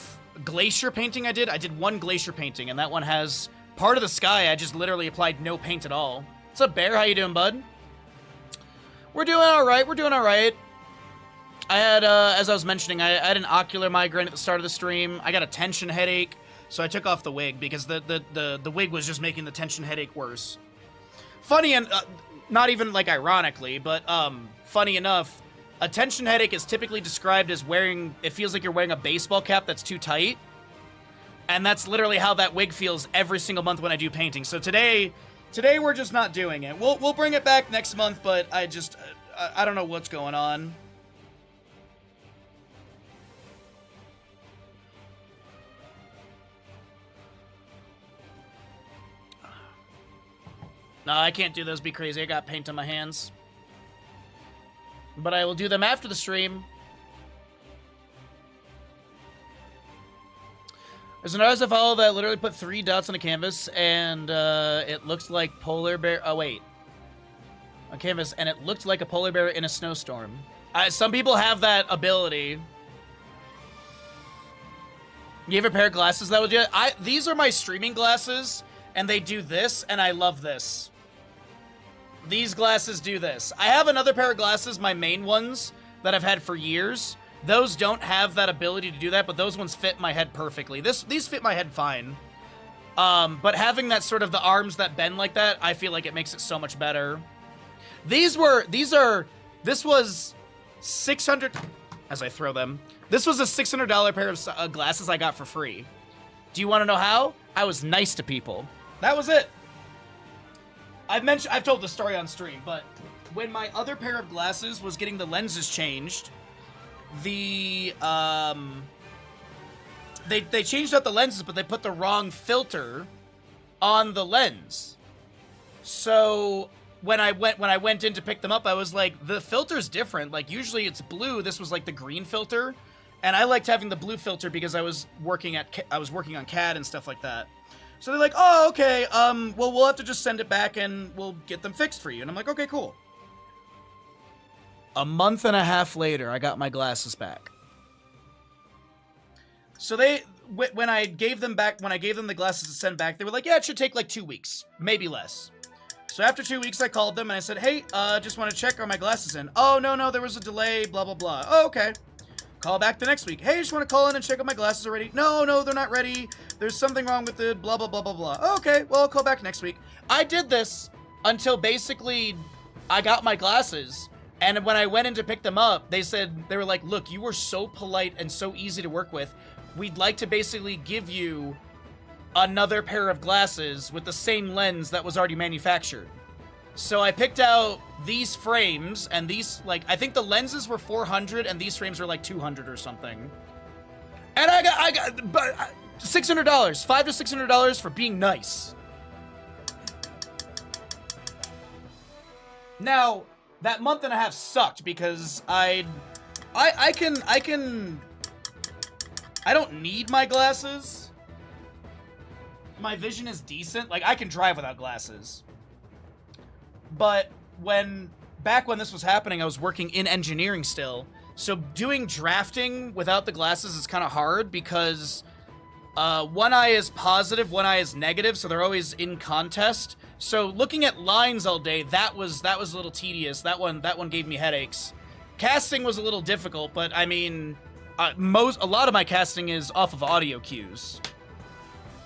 Glacier painting I did. I did one glacier painting, and that one has part of the sky. I just literally applied no paint at all. What's up, Bear? How you doing, bud? We're doing all right. We're doing all right. I had, as I was mentioning, I had an ocular migraine at the start of the stream. I got a tension headache, so I took off the wig because the wig was just making the tension headache worse. Funny and not even like ironically, but funny enough, a tension headache is typically described as wearing. It feels like you're wearing a baseball cap that's too tight, and that's literally how that wig feels every single month when I do painting. So today we're just not doing it. We'll bring it back next month, but I don't know what's going on. No, I can't do those. Be crazy. I got paint on my hands. But I will do them after the stream. There's an artist I follow that literally put 3 dots on a canvas, and it looks like polar bear. Oh wait, on canvas, and it looked like a polar bear in a snowstorm. Some people have that ability. You have a pair of glasses that would do it? These are my streaming glasses, and they do this, and I love this. These glasses do this. I have another pair of glasses, my main ones, that I've had for years. Those don't have that ability to do that, but those ones fit my head perfectly. These fit my head fine. But having that sort of the arms that bend like that, I feel like it makes it so much better. This was 600, as I throw them, this was a $600 pair of glasses I got for free. Do you want to know how? I was nice to people. That was it. I've told the story on stream, but when my other pair of glasses was getting the lenses changed, they changed out the lenses, but they put the wrong filter on the lens. So when I went in to pick them up, I was like, the filter's different. Like usually it's blue. This was like the green filter, and I liked having the blue filter because I was working on CAD and stuff like that. So they're like, oh, okay, well, we'll have to just send it back and we'll get them fixed for you. And I'm like, okay, cool. A month and a half later, I got my glasses back. So when I gave them the glasses to send back, they were like, yeah, it should take like 2 weeks, maybe less. So after 2 weeks, I called them and I said, hey, just want to check, are my glasses in? Oh, no, there was a delay, blah, blah, blah. Oh, okay. Call back the next week. Hey, just want to call in and check if my glasses are ready. No, they're not ready. There's something wrong with the blah, blah, blah, blah, blah. Oh, okay, well, I'll call back next week. I did this until basically I got my glasses. And when I went in to pick them up, they were like, look, you were so polite and so easy to work with. We'd like to basically give you another pair of glasses with the same lens that was already manufactured. So I picked out these frames, and these, like, I think the lenses were 400, and these frames were like 200 or something. And I got $600, $500 to $600 for being nice. Now, that month and a half sucked because I don't need my glasses. My vision is decent. Like, I can drive without glasses. But back when this was happening, I was working in engineering still. So doing drafting without the glasses is kind of hard because one eye is positive, one eye is negative, so they're always in contest. So looking at lines all day, that was a little tedious. That one gave me headaches. Casting was a little difficult, but I mean, a lot of my casting is off of audio cues.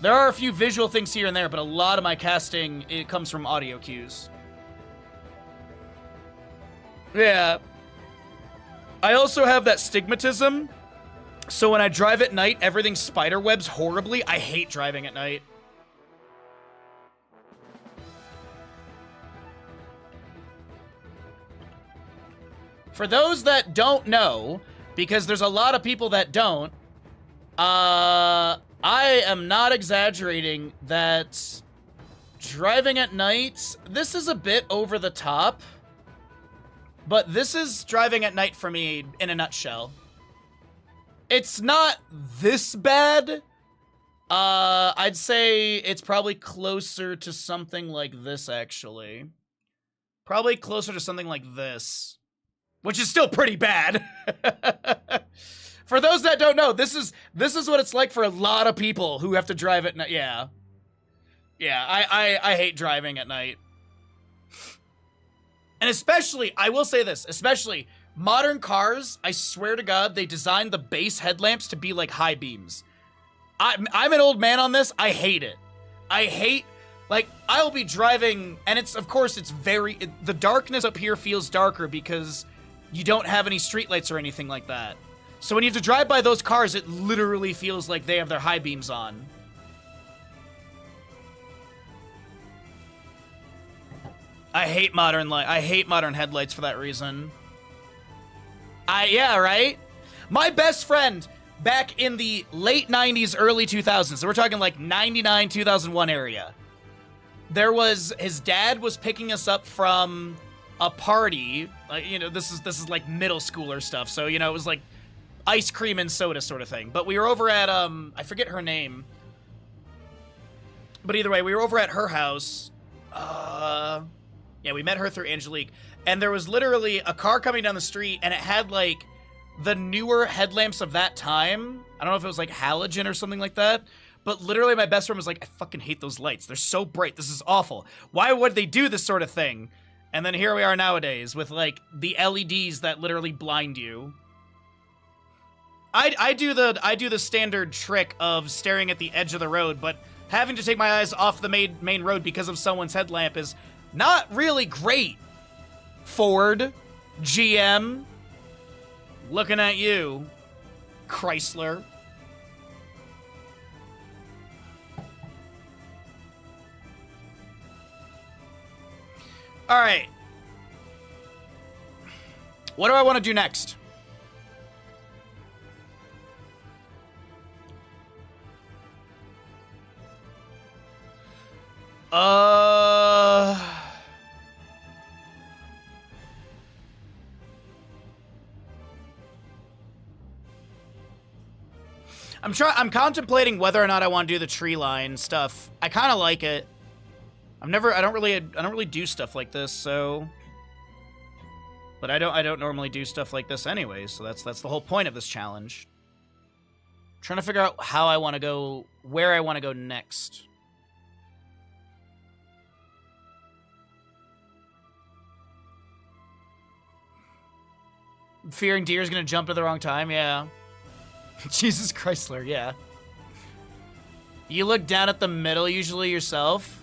There are a few visual things here and there, but a lot of my casting, it comes from audio cues. Yeah. I also have that stigmatism. So when I drive at night, everything spiderwebs horribly. I hate driving at night. For those that don't know, because there's a lot of people that don't, I am not exaggerating that driving at night, this is a bit over the top, but this is driving at night for me in a nutshell. It's not this bad. I'd say it's probably closer to something like this, actually. Probably closer to something like this, which is still pretty bad. For those that don't know, this is what it's like for a lot of people who have to drive at night. Yeah. Yeah, I hate driving at night. And especially, I will say this, especially modern cars, I swear to God, they designed the base headlamps to be like high beams. I'm an old man on this. I hate it. I hate, like, I'll be driving, and it's, of course, it's the darkness up here feels darker because you don't have any streetlights or anything like that. So when you have to drive by those cars, it literally feels like they have their high beams on. I hate modern headlights for that reason. Yeah, right? My best friend back in the late 90s, early 2000s, so we're talking like 99, 2001 area. His dad was picking us up from a party, like, you know, this is like middle schooler stuff, so, you know, it was like ice cream and soda sort of thing. But we were over at, I forget her name. But either way, we were over at her house. Yeah, we met her through Angelique. And there was literally a car coming down the street, and it had, like, the newer headlamps of that time. I don't know if it was, like, halogen or something like that. But literally my best friend was like, I fucking hate those lights. They're so bright. This is awful. Why would they do this sort of thing? And then here we are nowadays with, like, the LEDs that literally blind you. I do the standard trick of staring at the edge of the road, but having to take my eyes off the main road because of someone's headlamp is not really great. Ford, GM, looking at you, Chrysler. All right. What do I want to do next? I'm contemplating whether or not I want to do the tree line stuff. I kind of like it. I don't really do stuff like this, so. But I don't normally do stuff like this anyway, so that's the whole point of this challenge. I'm trying to figure out how I want to go, where I want to go next. Fearing deer is gonna jump at the wrong time, yeah. Jesus Chrysler, yeah. You look down at the middle usually yourself.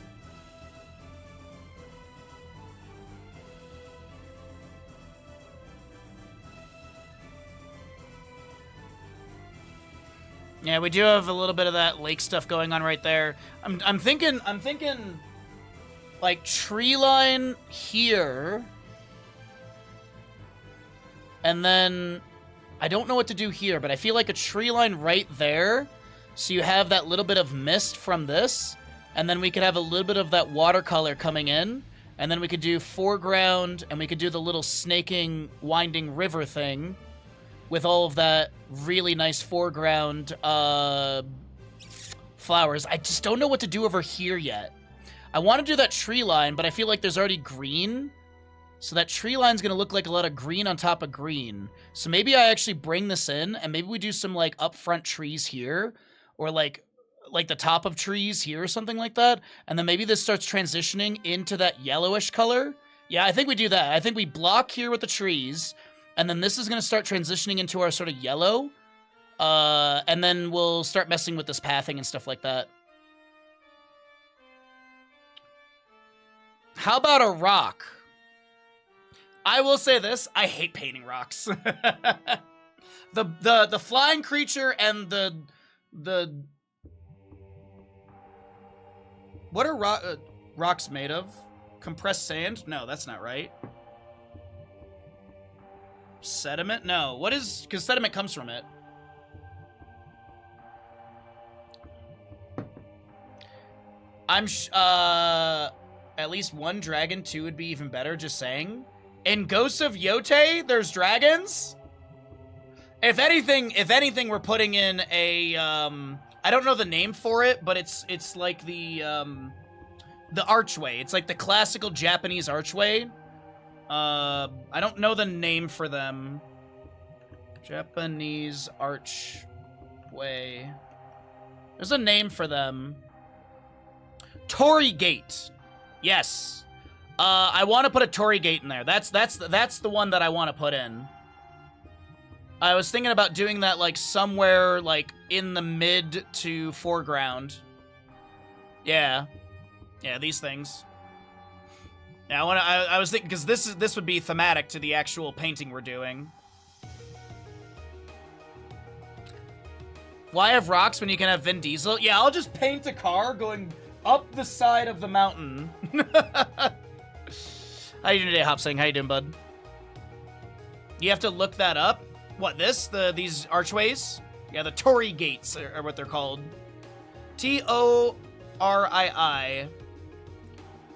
Yeah, we do have a little bit of that lake stuff going on right there. I'm thinking like tree line here. And then I don't know what to do here, but I feel like a tree line right there. So you have that little bit of mist from this, and then we could have a little bit of that watercolor coming in, and then we could do foreground, and we could do the little snaking, winding river thing with all of that really nice foreground flowers. I just don't know what to do over here yet. I want to do that tree line, but I feel like there's already green. So that tree line's going to look like a lot of green on top of green. So maybe I actually bring this in, and maybe we do some, like, upfront trees here, or, like the top of trees here or something like that. And then maybe this starts transitioning into that yellowish color. Yeah, I think we do that. I think we block here with the trees, and then this is going to start transitioning into our sort of yellow. And then we'll start messing with this pathing and stuff like that. How about a rock? I will say this, I hate painting rocks. The flying creature and the what are rocks made of? Compressed sand? No, that's not right. Sediment? No. What is, because sediment comes from it. At least one dragon, two would be even better, just saying. In Ghosts of Yōtei, there's dragons? If anything, we're putting in a, I don't know the name for it, but it's like the archway. It's like the classical Japanese archway. I don't know the name for them. Japanese archway. There's a name for them. Torii Gate. Yes. I want to put a Torii Gate in there. That's the one that I want to put in. I was thinking about doing that like somewhere like in the mid to foreground. Yeah. Yeah, these things. Yeah, I was thinking because this would be thematic to the actual painting we're doing. Why have rocks when you can have Vin Diesel? Yeah, I'll just paint a car going up the side of the mountain. How you doing today, Hopsing? How you doing, bud? You have to look that up. What, these archways? Yeah, the Torii Gates are what they're called. Torii.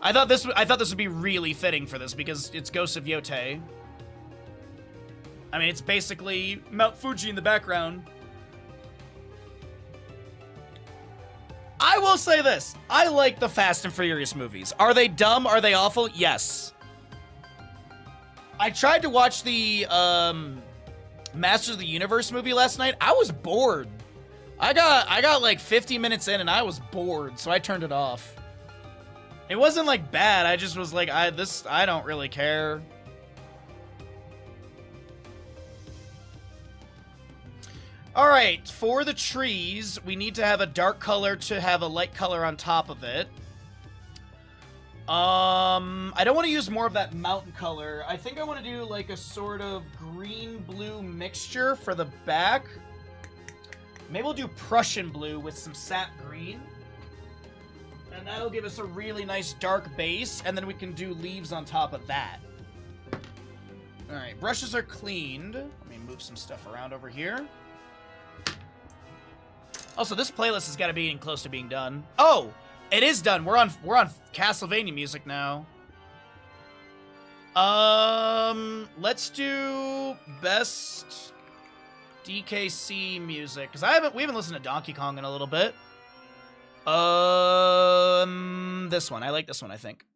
I thought this would be really fitting for this because it's Ghosts of Yōtei. I mean, it's basically Mount Fuji in the background. I will say this. I like the Fast and Furious movies. Are they dumb? Are they awful? Yes. I tried to watch the Masters of the Universe movie last night. I was bored. I got like 50 minutes in and I was bored, so I turned it off. It wasn't like bad. I just was like, I don't really care. All right, for the trees, we need to have a dark color to have a light color on top of it. I don't want to use more of that mountain color. I think I want to do like a sort of green-blue mixture for the back. Maybe we'll do Prussian blue with some sap green. And that'll give us a really nice dark base, and then we can do leaves on top of that. All right, brushes are cleaned. Let me move some stuff around over here. Also, this playlist has got to be getting close to being done. Oh, it is done. We're on Castlevania music now. Let's do best DKC music because we haven't listened to Donkey Kong in a little bit. This one. I like this one, I think.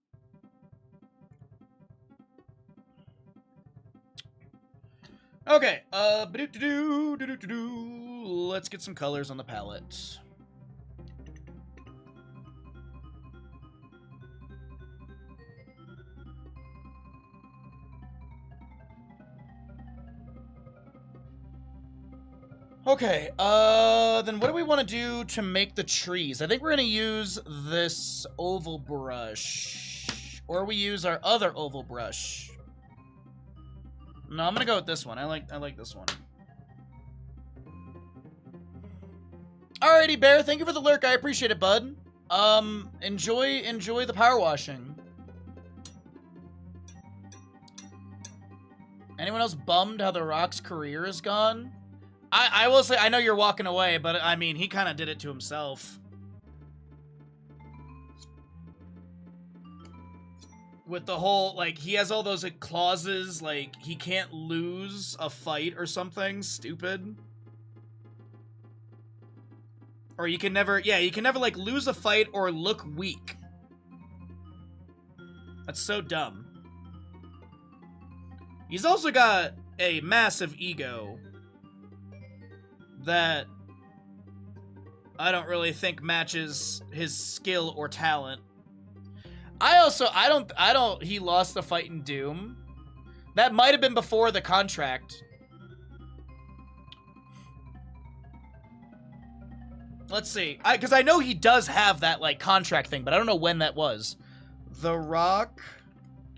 Okay, let's get some colors on the palette. Okay, then what do we want to do to make the trees? I think we're going to use this oval brush. Or we use our other oval brush. No, I'm gonna go with this one. I like this one. Alrighty, Bear. Thank you for the lurk. I appreciate it, bud. Enjoy the power washing. Anyone else bummed how The Rock's career is gone? I will say, I know you're walking away, but I mean, he kind of did it to himself. With the whole, like, he has all those clauses, like, he can't lose a fight or something stupid. Or you can never, yeah, you can never, like, lose a fight or look weak. That's so dumb. He's also got a massive ego that I don't really think matches his skill or talent. He lost the fight in Doom. That might have been before the contract. Let's see. Because I know he does have that, like, contract thing, but I don't know when that was. The Rock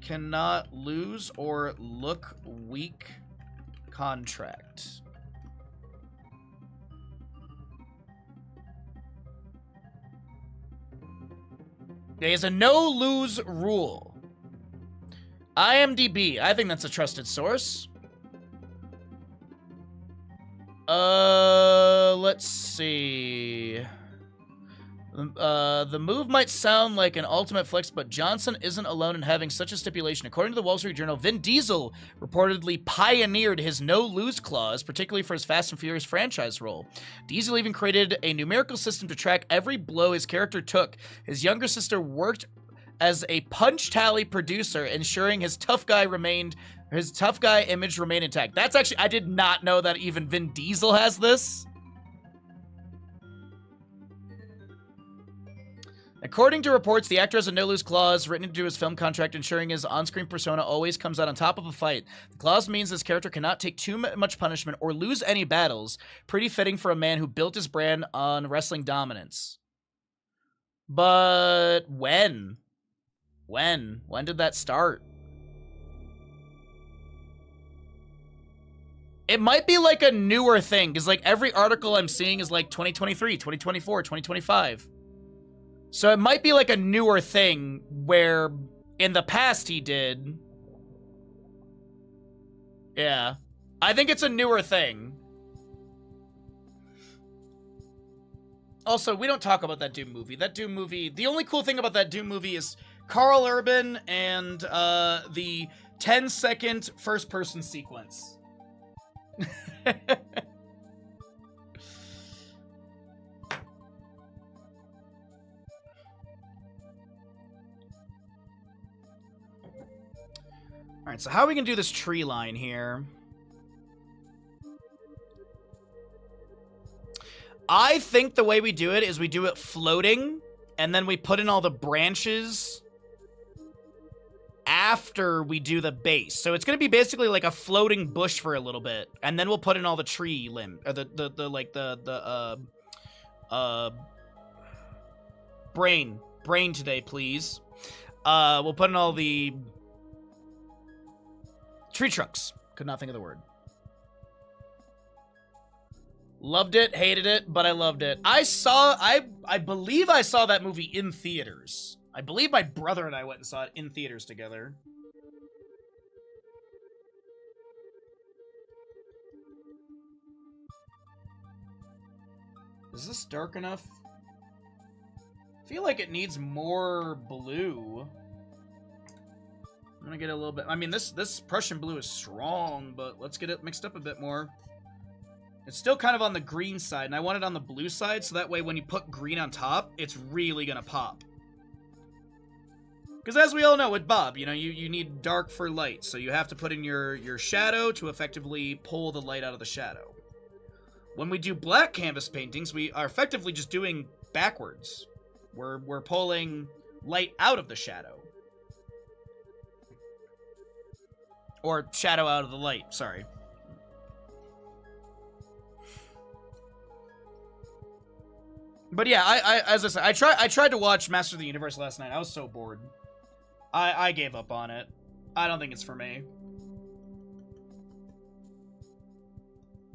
cannot lose or look weak contract. There is a no-lose rule. IMDb. I think that's a trusted source. Let's see. The move might sound like an ultimate flex, but Johnson isn't alone in having such a stipulation. According to the Wall Street Journal, Vin Diesel reportedly pioneered his no-lose clause, particularly for his Fast and Furious franchise role. Diesel even created a numerical system to track every blow his character took. His younger sister worked as a punch tally producer, ensuring his tough guy image remained intact. That's actually, I did not know that even Vin Diesel has this. According to reports, the actor has a no-lose clause written into his film contract, ensuring his on-screen persona always comes out on top of a fight. The clause means his character cannot take too much punishment or lose any battles. Pretty fitting for a man who built his brand on wrestling dominance. But when? When did that start? It might be like a newer thing, because like every article I'm seeing is like 2023, 2024, 2025. So it might be like a newer thing where in the past he did. Yeah. I think it's a newer thing. Also, we don't talk about that Doom movie. That Doom movie, the only cool thing about that Doom movie is Carl Urban and the 10-second first-person sequence. Alright, so how are we gonna do this tree line here? I think the way we do it is we do it floating, and then we put in all the branches after we do the base. So it's gonna be basically like a floating bush for a little bit, and then we'll put in all the tree limb, or brain today, please. We'll put in all the tree trunks. Could not think of the word. Loved it, hated it, but I loved it. I believe I saw that movie in theaters. I believe my brother and I went and saw it in theaters together. Is this dark enough? I feel like it needs more blue. I'm gonna get a little bit... I mean, this Prussian blue is strong, but let's get it mixed up a bit more. It's still kind of on the green side, and I want it on the blue side, so that way when you put green on top, it's really gonna pop. Because as we all know with Bob, you know, you need dark for light, so you have to put in your shadow to effectively pull the light out of the shadow. When we do black canvas paintings, we are effectively just doing backwards. We're pulling light out of the shadow. Or shadow out of the light, sorry. But yeah, as I said, I tried to watch Master of the Universe last night. I was so bored. I gave up on it. I don't think it's for me.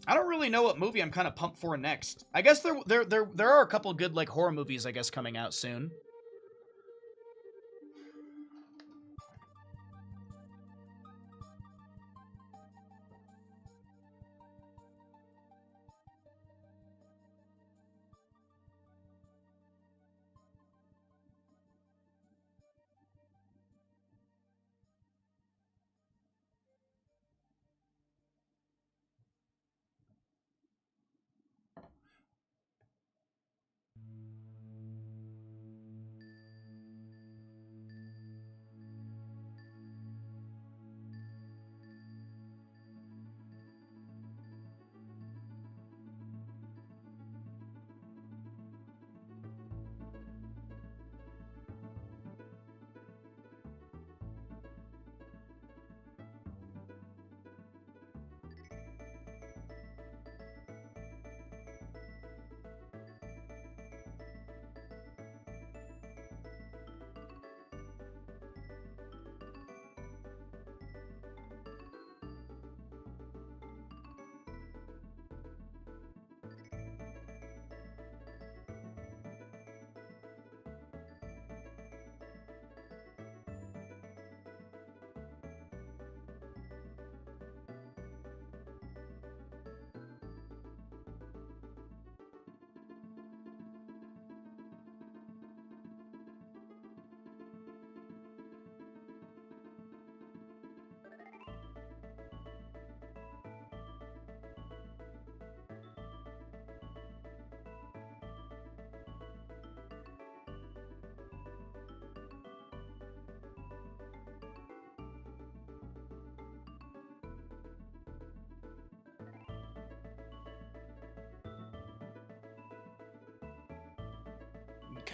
I don't really know what movie I'm kind of pumped for next. I guess there are a couple good like horror movies I guess coming out soon.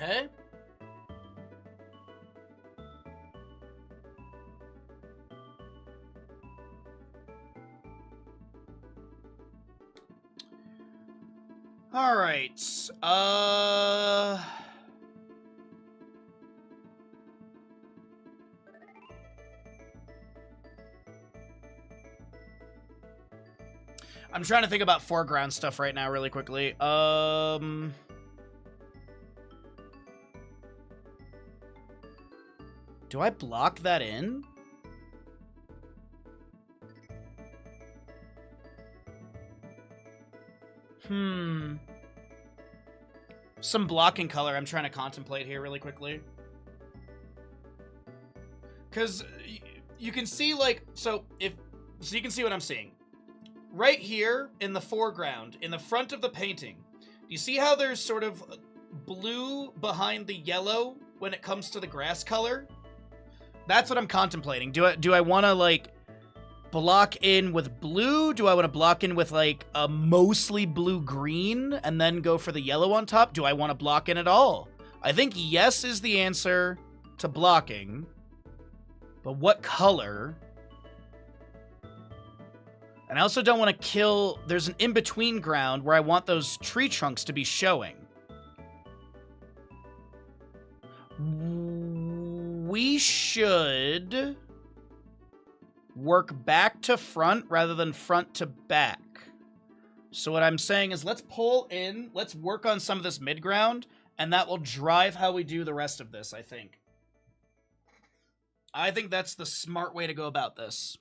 Okay. All right. I'm trying to think about foreground stuff right now really quickly. Do I block that in? Some blocking color I'm trying to contemplate here really quickly. Because you can see, like, so you can see what I'm seeing. Right here in the foreground, in the front of the painting, do you see how there's sort of blue behind the yellow when it comes to the grass color? That's what I'm contemplating. Do I want to, like, block in with blue? Do I want to block in with, like, a mostly blue-green and then go for the yellow on top? Do I want to block in at all? I think yes is the answer to blocking. But what color? And I also don't want to kill... There's an in-between ground where I want those tree trunks to be showing. We should work back to front rather than front to back. So what I'm saying is let's pull in, let's work on some of this mid-ground, and that will drive how we do the rest of this, I think. I think that's the smart way to go about this.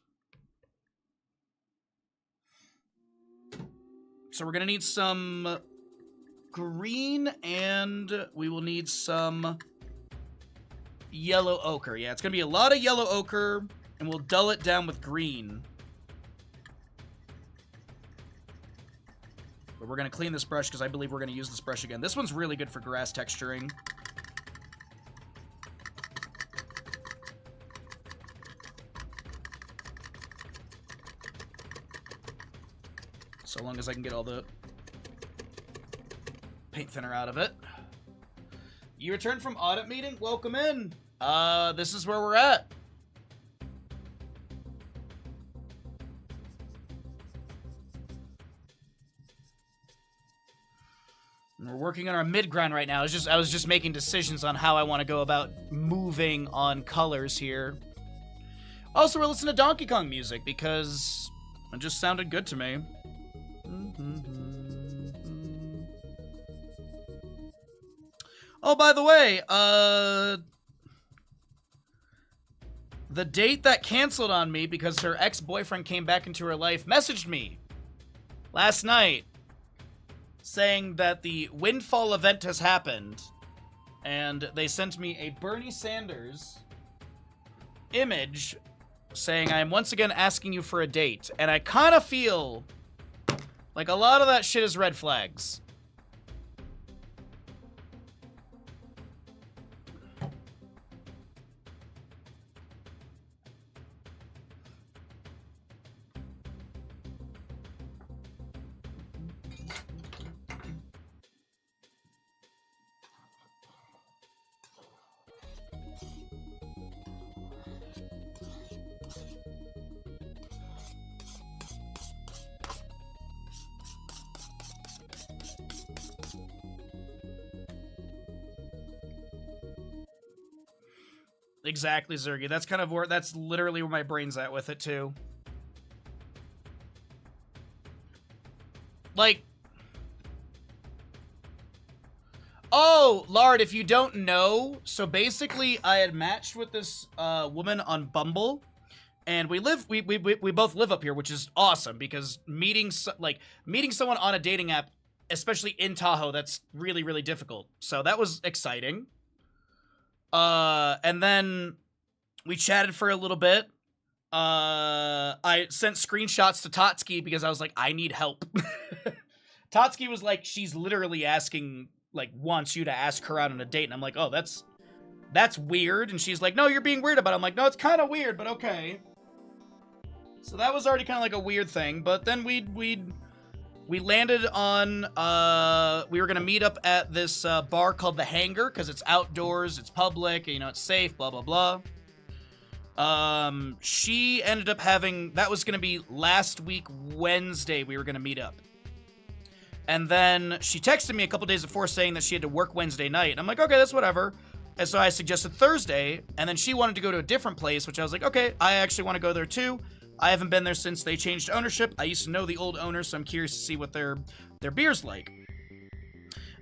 So we're going to need some green, and we will need some yellow ochre. Yeah, it's going to be a lot of yellow ochre, and we'll dull it down with green. But we're going to clean this brush because I believe we're going to use this brush again. This one's really good for grass texturing. So long as I can get all the paint thinner out of it. You returned from audit meeting? Welcome in. This is where we're at. We're working on our mid-ground right now. I was just making decisions on how I want to go about moving on colors here. Also, we're listening to Donkey Kong music because it just sounded good to me. Oh, by the way, the date that canceled on me because her ex-boyfriend came back into her life messaged me last night saying that the Windfall event has happened, and they sent me a Bernie Sanders image saying, I am once again asking you for a date, and I kind of feel like a lot of that shit is red flags. Exactly, Zergy. That's kind of where, that's literally where my brain's at with it, too. Like... Oh, Lard, if you don't know, so basically I had matched with this woman on Bumble, and we both live up here, which is awesome, because meeting someone on a dating app, especially in Tahoe, that's really, really difficult. So that was exciting. And then we chatted for a little bit. I sent screenshots to Totski because I was like, I need help. Totski was like, she's literally asking, like, wants you to ask her out on a date. And I'm like, oh, that's weird. And she's like, no, you're being weird about it. I'm like, no, it's kind of weird, but okay. So that was already kind of like a weird thing. But then we'd we landed on, we were going to meet up at this bar called The Hangar, because it's outdoors, it's public, you know, it's safe, blah, blah, blah. She ended up having, that was going to be last week, Wednesday, we were going to meet up. And then she texted me a couple days before saying that she had to work Wednesday night. And I'm like, okay, that's whatever. And so I suggested Thursday, and then she wanted to go to a different place, which I was like, okay, I actually want to go there too. I haven't been there since they changed ownership. I used to know the old owner, so I'm curious to see what their beer's like.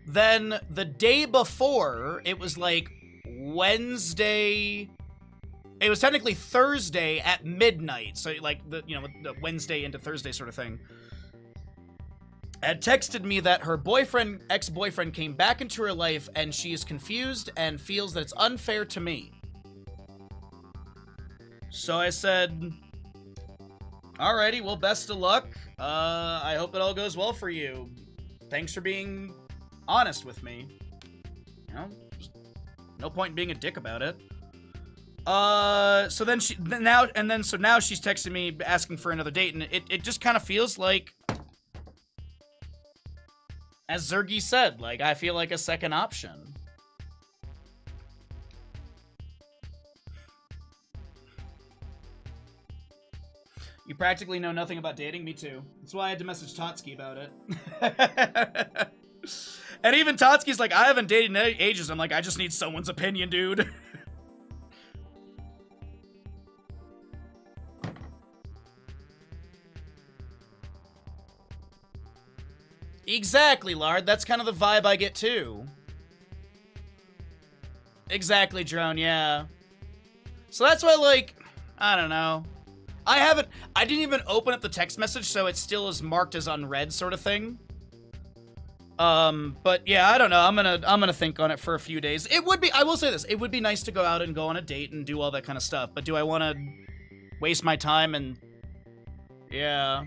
Then the day before, it was like Wednesday. It was technically Thursday at midnight, so like the Wednesday into Thursday sort of thing. Had texted me that her ex-boyfriend came back into her life, and she is confused and feels that it's unfair to me. So I said, alrighty, well, best of luck. I hope it all goes well for you. Thanks for being honest with me. You know, no point in being a dick about it. So then now she's texting me asking for another date, and it just kind of feels like, as Zergy said, like, I feel like a second option. You practically know nothing about dating? Me too. That's why I had to message Totsky about it. And even Totsky's like, I haven't dated in ages. I'm like, I just need someone's opinion, dude. Exactly, Lard. That's kind of the vibe I get too. Exactly, Drone, yeah. So that's why, like, I don't know. I didn't even open up the text message, so it still is marked as unread sort of thing. But yeah, I don't know. I'm gonna think on it for a few days. I will say this, it would be nice to go out and go on a date and do all that kind of stuff, but do I want to waste my time and, yeah.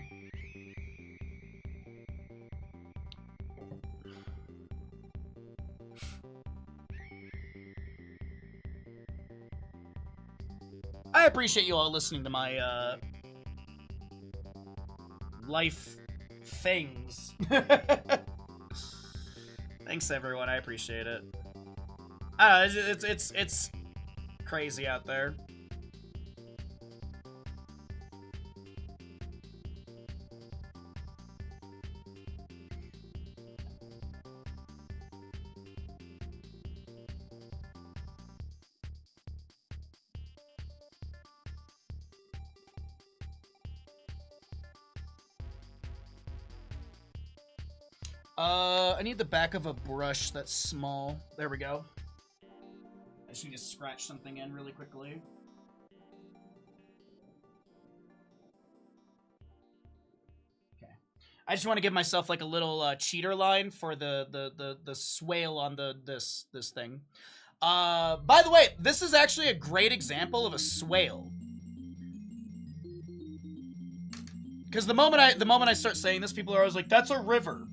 I appreciate you all listening to my, life things. Thanks, everyone. I appreciate it. I don't know, it's crazy out there. I need the back of a brush that's small. There we go. I just need to scratch something in really quickly. Okay. I just want to give myself like a little cheater line for the swale on this thing. By the way, this is actually a great example of a swale. Because the moment I start saying this, people are always like, "That's a river."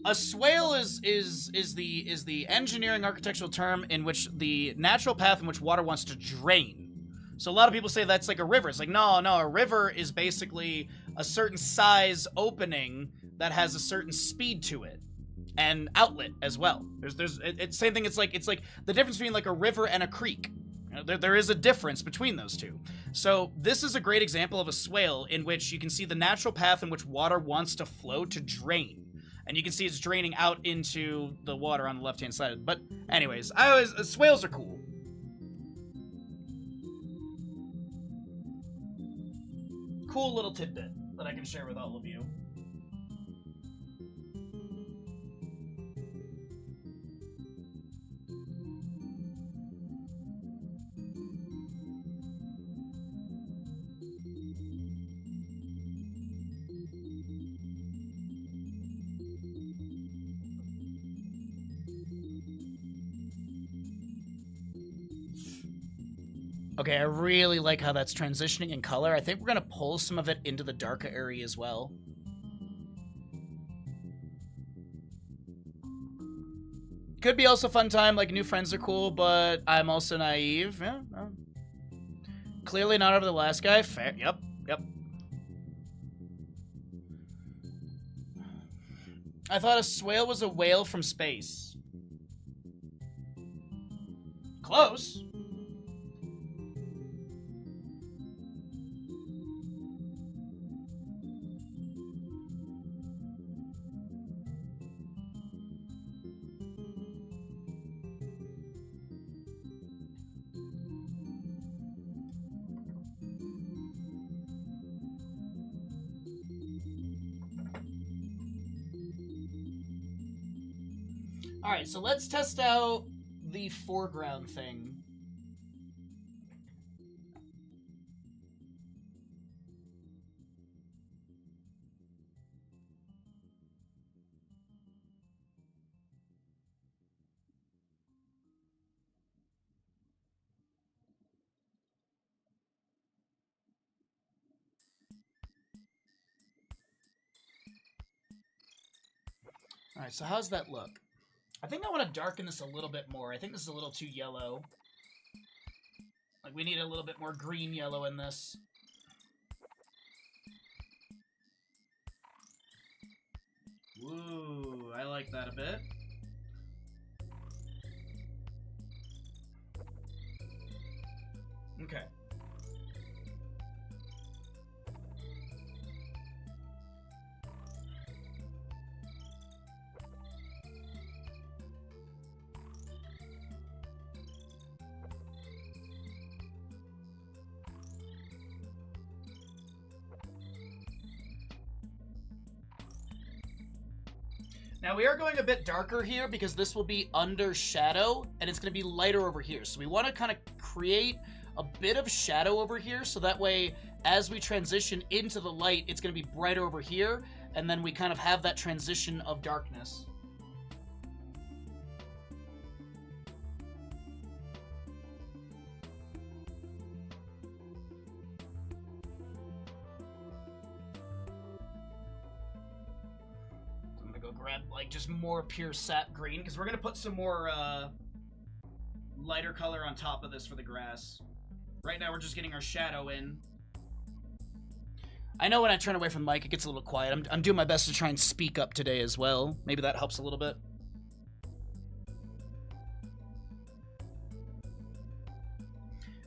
A swale is the engineering architectural term in which the natural path in which water wants to drain. So a lot of people say that's like a river. It's like, no, a river is basically a certain size opening that has a certain speed to it and outlet as well. It's same thing. It's like the difference between like a river and a creek. You know, there is a difference between those two. So this is a great example of a swale in which you can see the natural path in which water wants to flow to drain. And you can see it's draining out into the water on the left-hand side. But anyways, swales are cool. Cool little tidbit that I can share with all of you. Okay, I really like how that's transitioning in color. I think we're gonna pull some of it into the darker area as well. Could be also fun time, like new friends are cool, but I'm also naive. Yeah, no. Clearly not over the last guy. Fair. Yep. I thought a swale was a whale from space. Close. Alright, so let's test out the foreground thing. Alright, so how's that look? I think I want to darken this a little bit more. I think this is a little too yellow. Like, we need a little bit more green-yellow in this. Ooh, I like that a bit. Okay. Now we are going a bit darker here because this will be under shadow and it's going to be lighter over here. So we want to kind of create a bit of shadow over here so that way as we transition into the light, it's going to be brighter over here and then we kind of have that transition of darkness. Grab like just more pure sap green because we're gonna put some more lighter color on top of this for the grass. Right now we're just getting our shadow in. I know when I turn away from the mic it gets a little quiet. I'm doing my best to try and speak up today as well. Maybe that helps a little bit.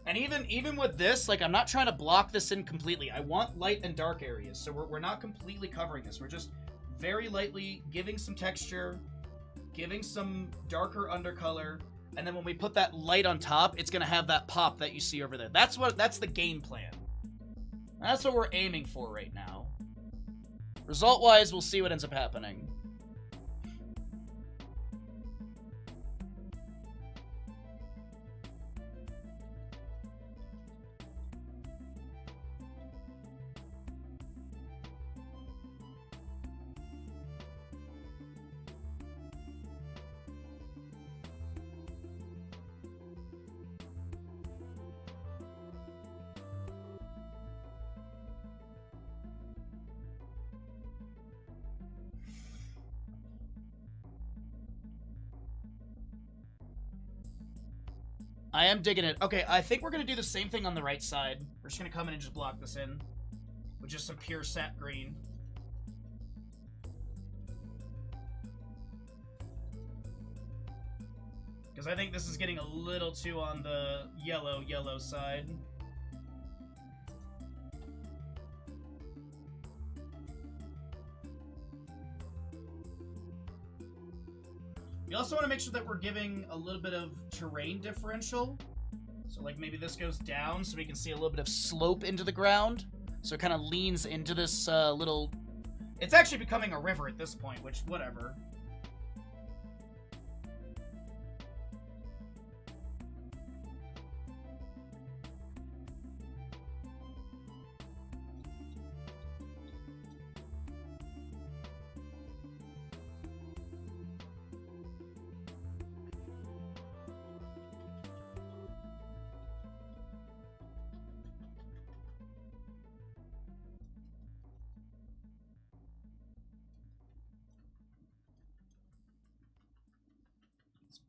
And even with this, like I'm not trying to block this in completely. I want light and dark areas, so we're not completely covering this. We're just very lightly giving some texture, giving some darker undercolor, and then when we put that light on top, it's gonna have that pop that you see over there. That's the game plan. That's what we're aiming for right now. Result-wise, we'll see what ends up happening. I am digging it. Okay, I think we're going to do the same thing on the right side. We're just going to come in and just block this in with just some pure sap green. Because I think this is getting a little too on the yellow side. You also want to make sure that we're giving a little bit of terrain differential. So like maybe this goes down so we can see a little bit of slope into the ground. So it kind of leans into this little... It's actually becoming a river at this point, which, whatever.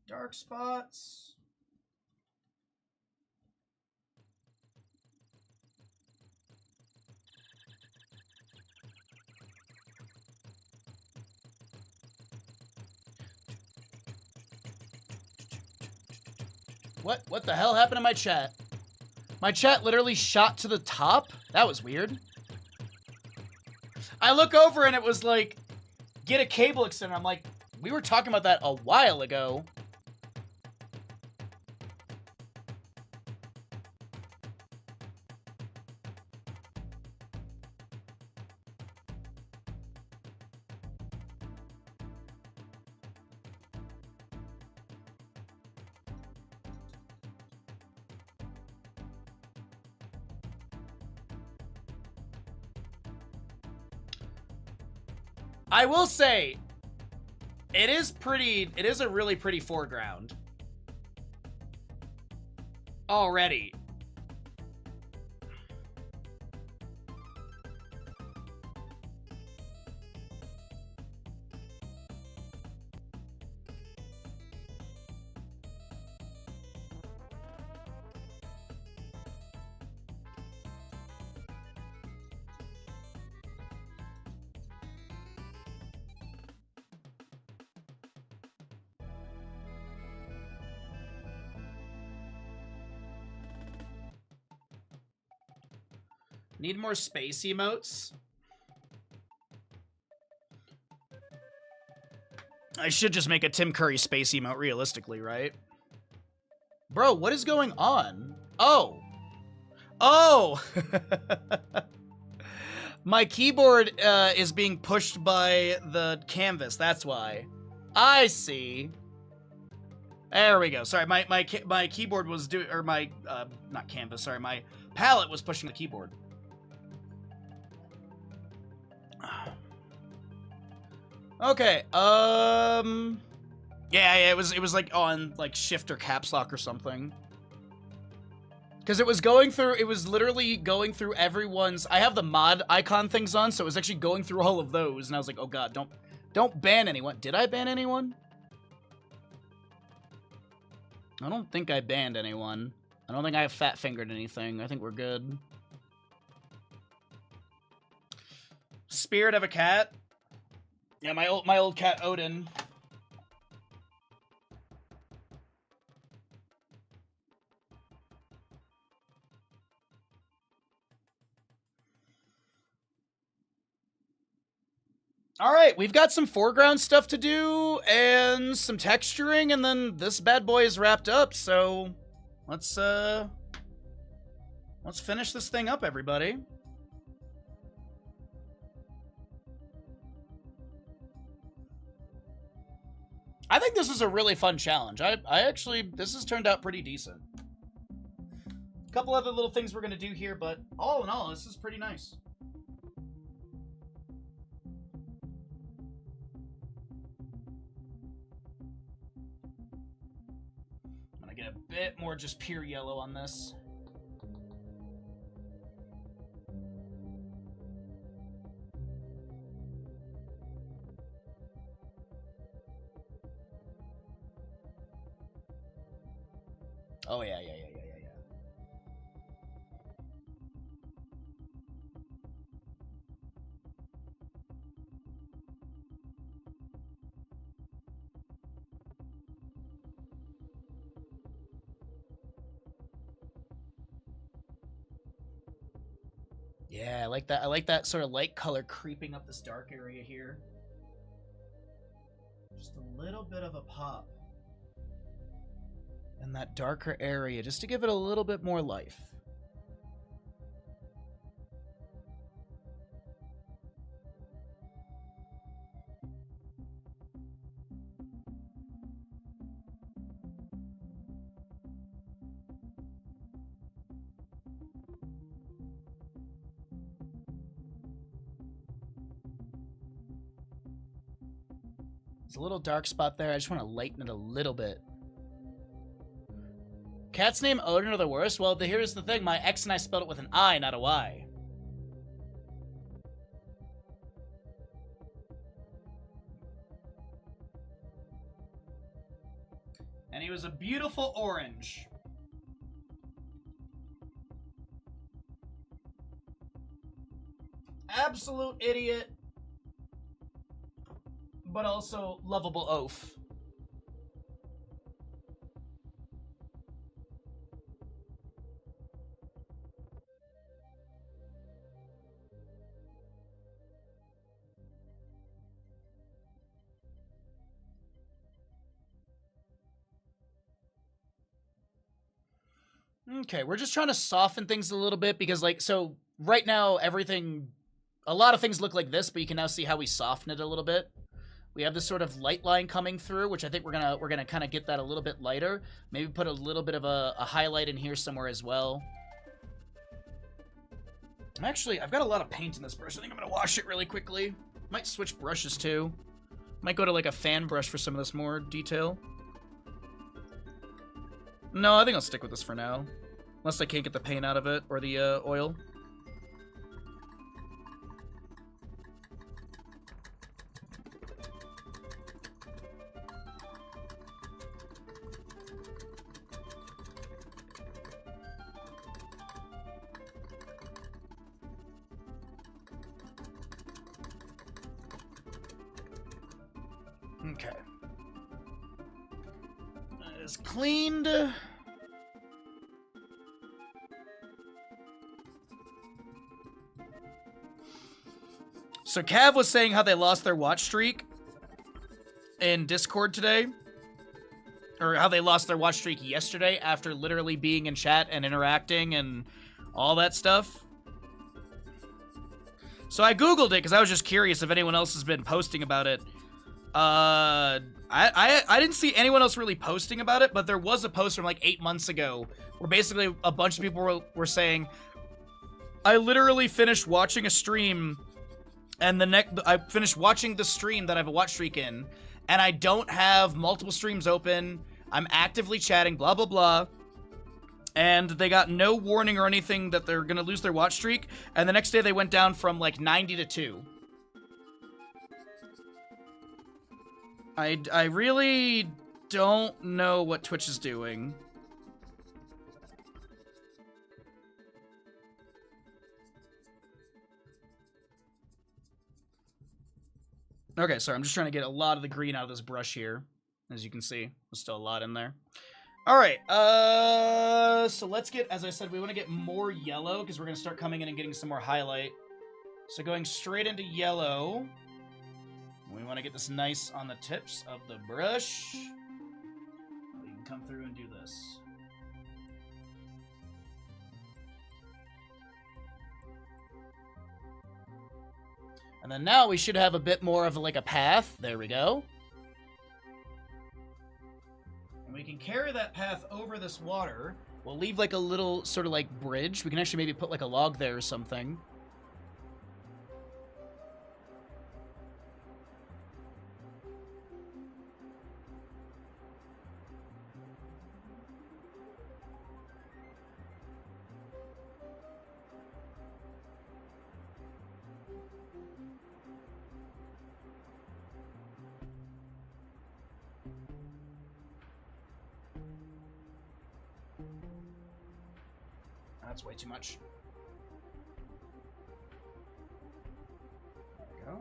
Dark spots. What the hell happened to my chat? My chat literally shot to the top? That was weird. I look over and it was like, get a cable extender. I'm like, we were talking about that a while ago. I will say, it is a really pretty foreground. Already. Need more space emotes? I should just make a Tim Curry space emote realistically, right? Bro, what is going on? Oh. Oh! My keyboard is being pushed by the canvas, that's why. I see. There we go. Sorry, my keyboard was doing, or my, not canvas, sorry, my palette was pushing the keyboard. Okay, yeah, it was like on like shift or caps lock or something. Because it was literally going through everyone's, I have the mod icon things on, so it was actually going through all of those, and I was like, oh god, don't ban anyone. Did I ban anyone? I don't think I banned anyone. I don't think I have fat-fingered anything. I think we're good. Spirit of a cat? Yeah, my old cat Odin. All right, we've got some foreground stuff to do and some texturing, and then this bad boy is wrapped up. So let's finish this thing up, everybody. I think this is a really fun challenge. I actually, this has turned out pretty decent. A couple other little things we're going to do here, but all in all, this is pretty nice. I'm going to get a bit more just pure yellow on this. Oh, yeah. Yeah, I like that. I like that sort of light color creeping up this dark area here. Just a little bit of a pop. In that darker area, just to give it a little bit more life. There's a little dark spot there. I just want to lighten it a little bit. Cat's name Odin are the worst? Well, here's the thing. My ex and I spelled it with an I, not a Y. And he was a beautiful orange. Absolute idiot. But also lovable oaf. Okay, we're just trying to soften things a little bit because, like, so right now a lot of things look like this, but you can now see how we soften it a little bit. We have this sort of light line coming through, which I think we're gonna kind of get that a little bit lighter. Maybe put a little bit of a highlight in here somewhere as well. I've got a lot of paint in this brush. I think I'm gonna wash it really quickly. Might switch brushes too. Might go to like a fan brush for some of this more detail. No, I think I'll stick with this for now. Unless I can't get the paint out of it, or the oil. Okay. That is cleaned. So Cav was saying how they lost their watch streak in Discord today. Or how they lost their watch streak yesterday after literally being in chat and interacting and all that stuff. So I Googled it because I was just curious if anyone else has been posting about it. I didn't see anyone else really posting about it, but there was a post from like 8 months ago where basically a bunch of people were saying, I literally finished watching a stream, and I finished watching the stream that I have a watch streak in, and I don't have multiple streams open. I'm actively chatting, blah, blah, blah. And they got no warning or anything that they're gonna lose their watch streak, and the next day they went down from like 90 to 2. I really don't know what Twitch is doing. Okay, sorry, I'm just trying to get a lot of the green out of this brush here. As you can see, there's still a lot in there. Alright, so let's get, as I said, we want to get more yellow, because we're going to start coming in and getting some more highlight. So going straight into yellow. We want to get this nice on the tips of the brush. We can come through and do this. And then now we should have a bit more of like a path. There we go. And we can carry that path over this water. We'll leave like a little sort of like bridge. We can actually maybe put like a log there or something. That's way too much. There we go.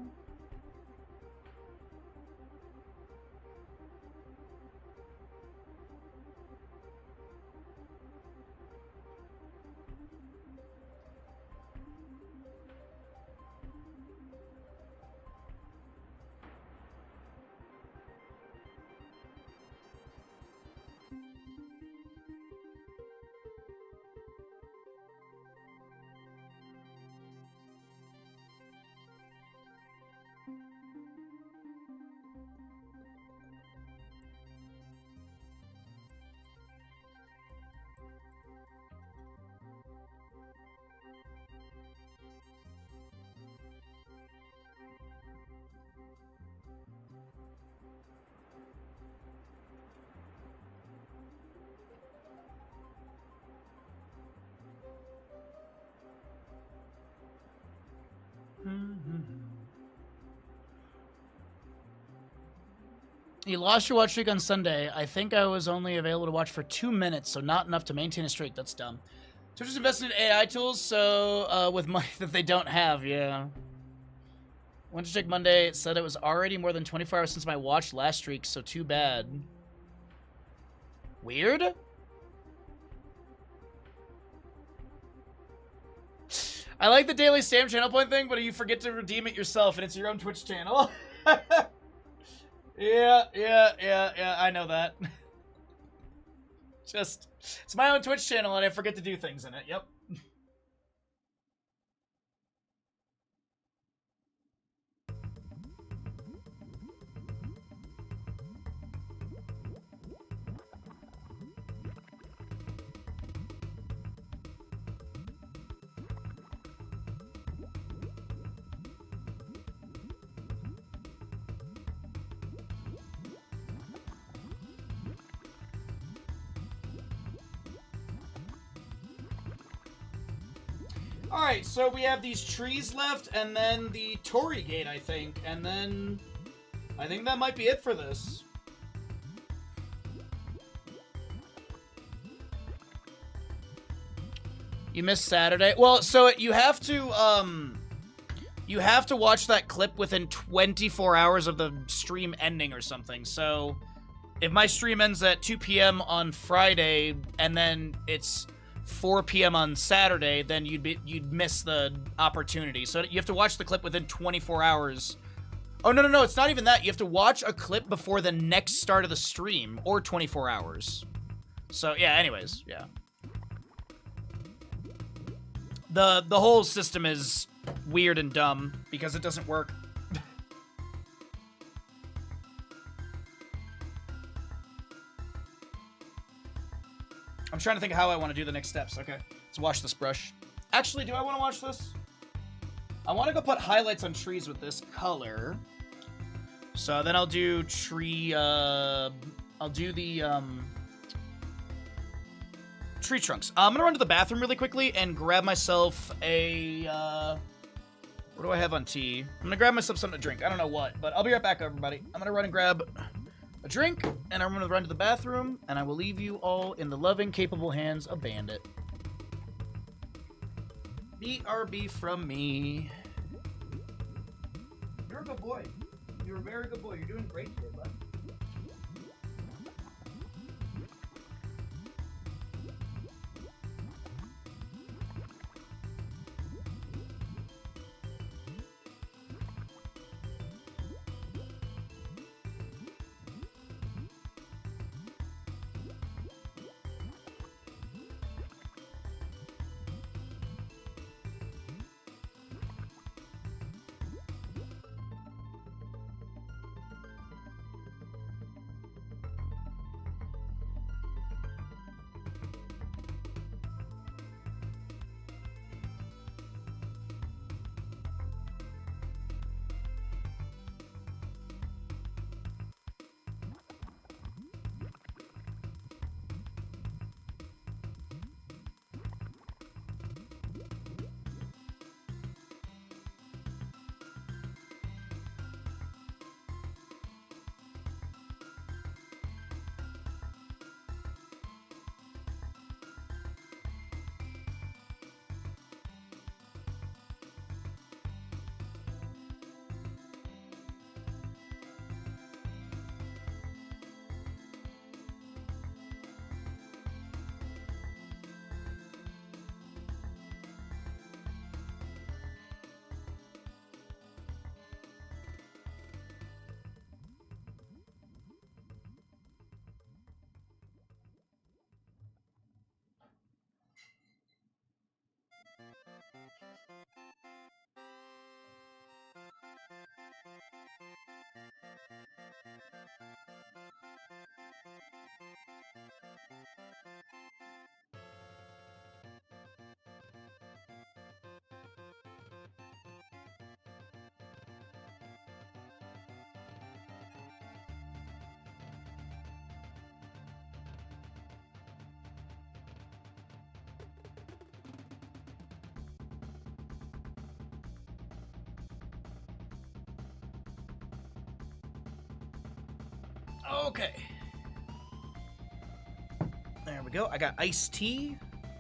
You lost your watch streak on Sunday. I think I was only available to watch for 2 minutes, so not enough to maintain a streak. That's dumb. Twitch is invested in AI tools, so with money that they don't have, yeah. Went to check Monday. It said it was already more than 24 hours since my watch last streak, so too bad. Weird? I like the daily stamp channel point thing, but you forget to redeem it yourself, and it's your own Twitch channel. Yeah, I know that. Just, it's my own Twitch channel and I forget to do things in it. Yep. Alright, so we have these trees left, and then the Torii Gate, I think. And then I think that might be it for this. You missed Saturday? Well, so you have to watch that clip within 24 hours of the stream ending or something. So if my stream ends at 2 p.m. on Friday, and then it's 4 p.m. on Saturday, then you'd miss the opportunity. So you have to watch the clip within 24 hours. Oh, no, it's not even that. You have to watch a clip before the next start of the stream, or 24 hours. So, yeah, anyways, yeah. The whole system is weird and dumb, because it doesn't work. I'm trying to think of how I want to do the next steps. Okay, let's wash this brush. Actually, do I want to wash this? I want to go put highlights on trees with this color. So then I'll do tree, I'll do the, tree trunks. I'm gonna run to the bathroom really quickly and grab myself a, what do I have on tea? I'm gonna grab myself something to drink. I don't know what, but I'll be right back, everybody. I'm gonna run and grab a drink, and I'm gonna run to the bathroom, and I will leave you all in the loving, capable hands of Bandit. BRB from me. You're a good boy. You're a very good boy. You're doing great today, bud. Okay. There we go. I got iced tea.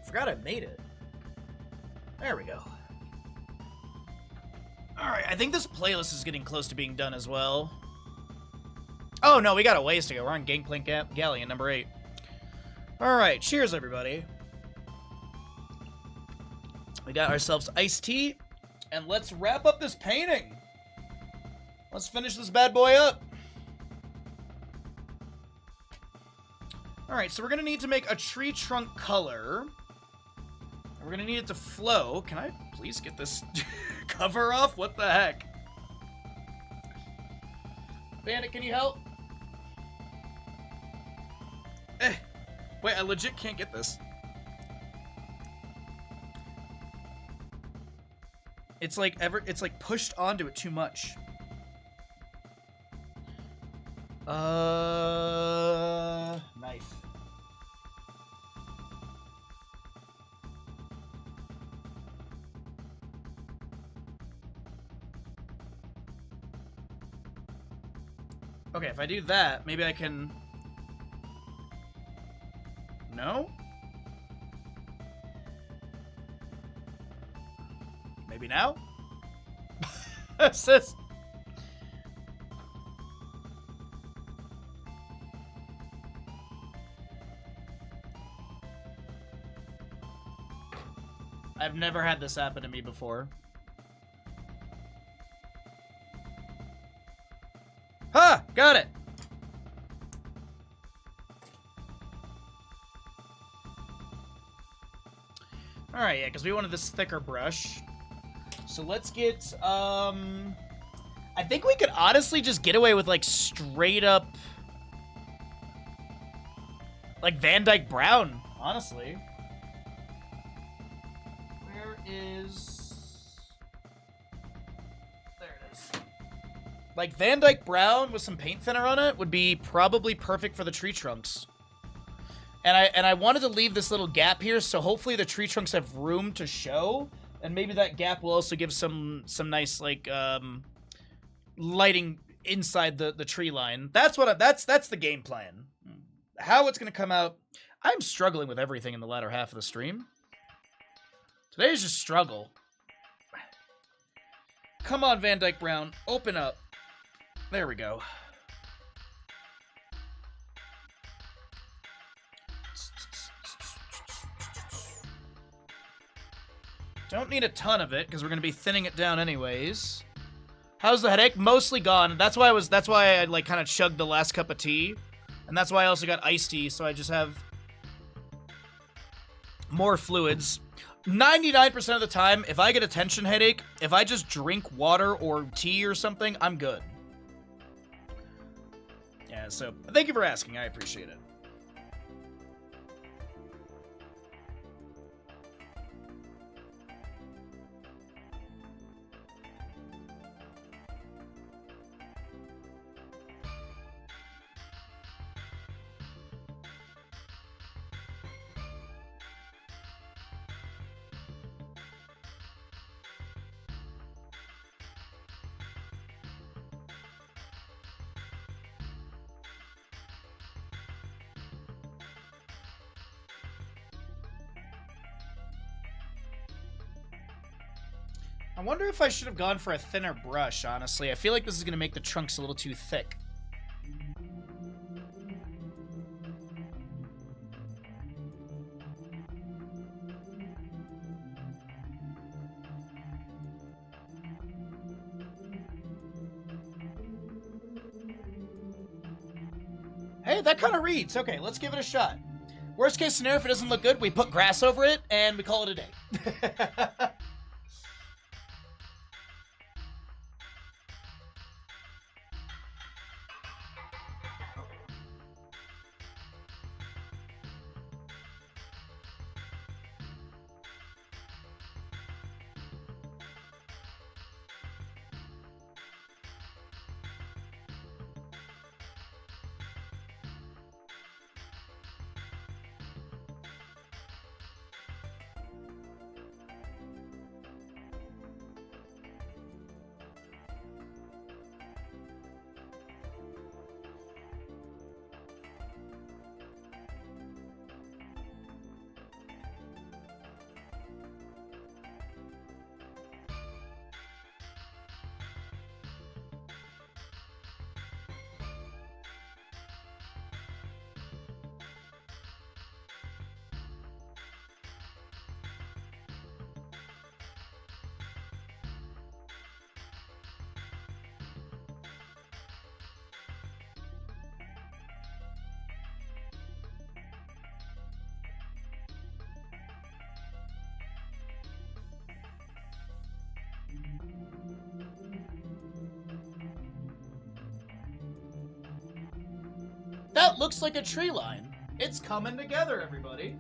Forgot I made it. There we go. Alright, I think this playlist is getting close to being done as well. Oh, no, we got a ways to go. We're on Gangplank Galleon number 8. Alright, cheers, everybody. We got ourselves iced tea, and let's wrap up this painting. Let's finish this bad boy up. Alright, so we're gonna need to make a tree trunk color. We're gonna need it to flow. Can I please get this cover off? What the heck? Bandit, can you help? Wait, I legit can't get this. It's like pushed onto it too much. Knife. Okay, if I do that, maybe I can... No? Maybe now? What's this? I've never had this happen to me before. Ha! Got it! Alright, yeah, because we wanted this thicker brush. So let's get, I think we could honestly just get away with, like, straight up... like, Van Dyke Brown, honestly. Where is... there it is. Like, Van Dyke Brown with some paint thinner on it would be probably perfect for the tree trunks. And I wanted to leave this little gap here, so hopefully the tree trunks have room to show, and maybe that gap will also give some nice, like, lighting inside the tree line. That's what that's the game plan. How it's gonna come out, I'm struggling with everything in the latter half of the stream. Today's just struggle. Come on, Van Dyke Brown, open up. There we go. Don't need a ton of it, because we're going to be thinning it down anyways. How's the headache? Mostly gone. That's why I like kind of chugged the last cup of tea. And that's why I also got iced tea, so I just have more fluids. 99% of the time, if I get a tension headache, if I just drink water or tea or something, I'm good. Yeah, so thank you for asking. I appreciate it. I wonder if I should have gone for a thinner brush, honestly. I feel like this is going to make the trunks a little too thick. Hey, that kind of reads. Okay, let's give it a shot. Worst case scenario, if it doesn't look good, we put grass over it, and we call it a day. That looks like a tree line. It's coming together, everybody.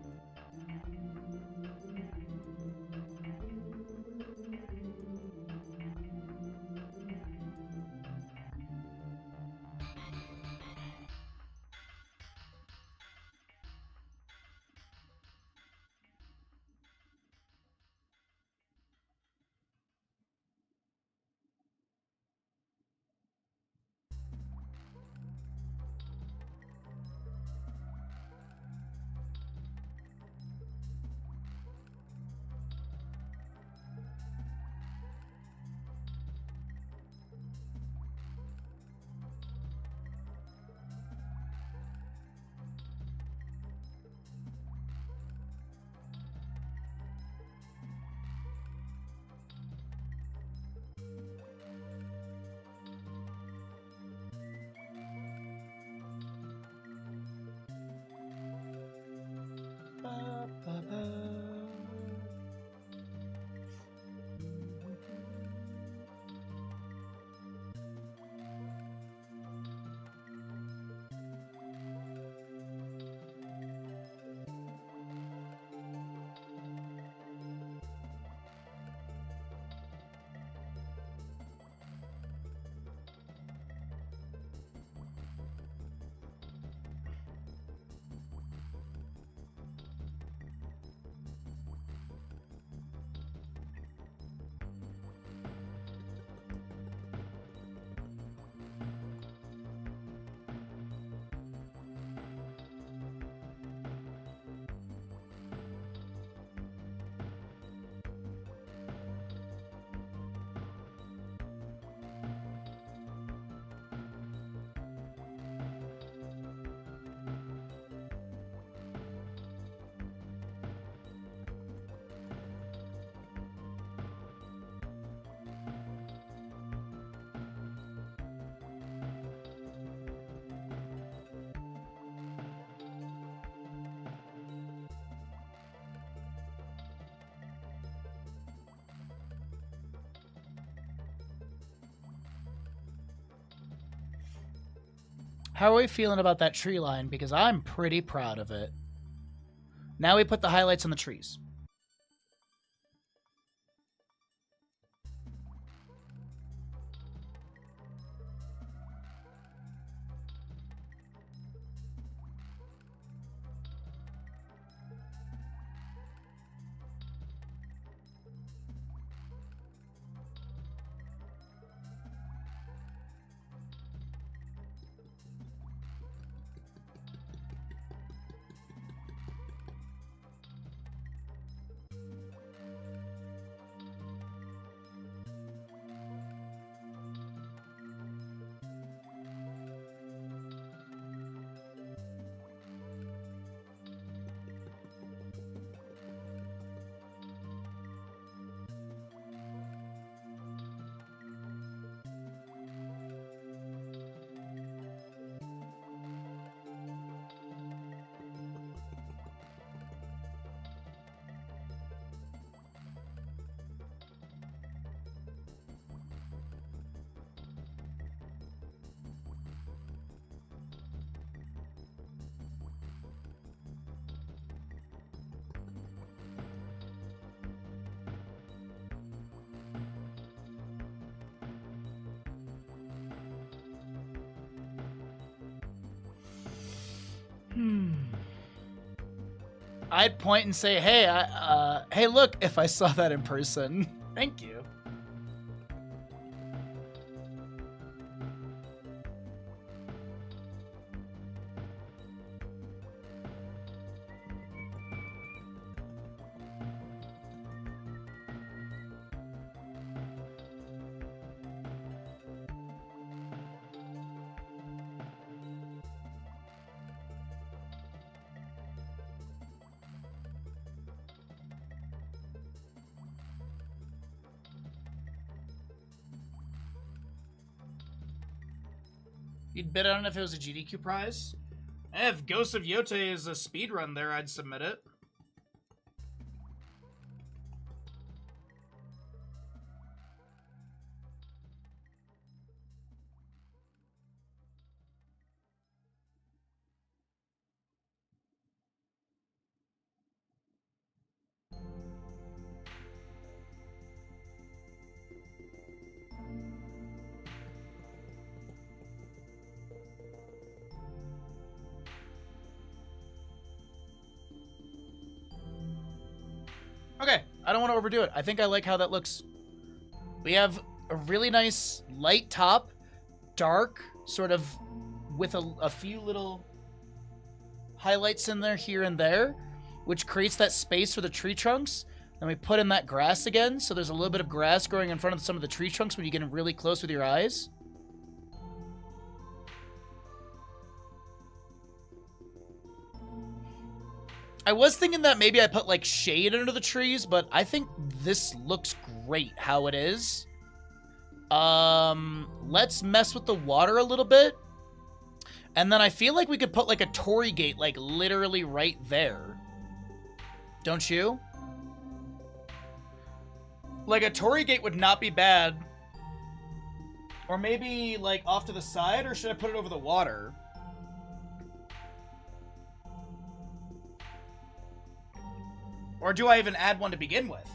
How are we feeling about that tree line? Because I'm pretty proud of it. Now we put the highlights on the trees. I'd point and say, "Hey, hey, look! If I saw that in person, thank you." You'd bid on it if it was a GDQ prize? If Ghost of Yōtei is a speedrun there, I'd submit it. Okay, I don't want to overdo it. I think I like how that looks. We have a really nice light top, dark, sort of with a few little highlights in there here and there, which creates that space for the tree trunks. Then we put in that grass again, so there's a little bit of grass growing in front of some of the tree trunks when you get in really close with your eyes. I was thinking that maybe I put like shade under the trees, but I think this looks great how it is. Let's mess with the water a little bit. And then I feel like we could put like a torii gate like literally right there. Don't you? Like a torii gate would not be bad. Or maybe like off to the side, or should I put it over the water? Or do I even add one to begin with?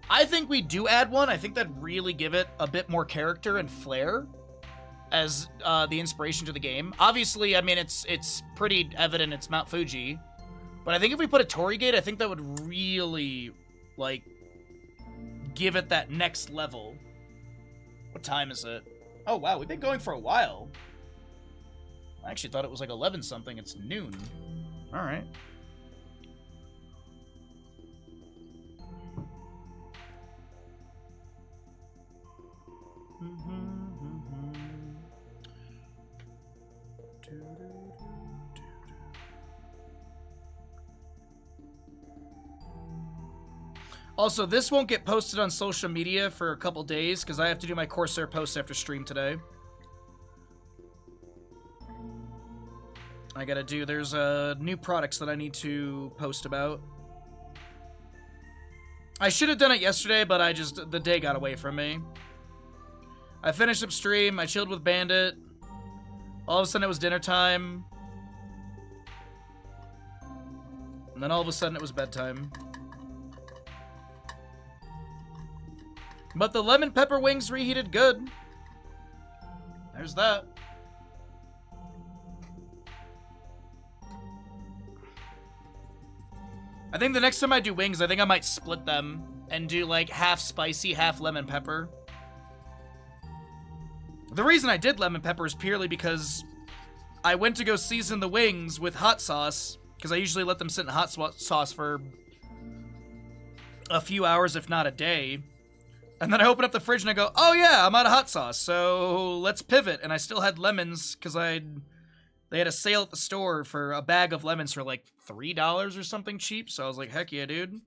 I think we do add one. I think that'd really give it a bit more character and flair as the inspiration to the game. Obviously, I mean, it's pretty evident it's Mount Fuji. But I think if we put a torii gate, I think that would really, like, give it that next level. What time is it? Oh, wow, we've been going for a while. I actually thought it was like 11 something. It's noon. All right. Also, this won't get posted on social media for a couple days because I have to do my Corsair post after stream today. There's new products that I need to post about. I should have done it yesterday, but the day got away from me. I finished up stream, I chilled with Bandit. All of a sudden it was dinner time. And then all of a sudden it was bedtime. But the lemon pepper wings reheated good. There's that. I think the next time I do wings, I think I might split them and do like half spicy, half lemon pepper. The reason I did lemon pepper is purely because I went to go season the wings with hot sauce, because I usually let them sit in hot sauce for a few hours, if not a day. And then I open up the fridge and I go, oh yeah, I'm out of hot sauce, so let's pivot. And I still had lemons, because they had a sale at the store for a bag of lemons for like $3 or something cheap, so I was like, heck yeah, dude.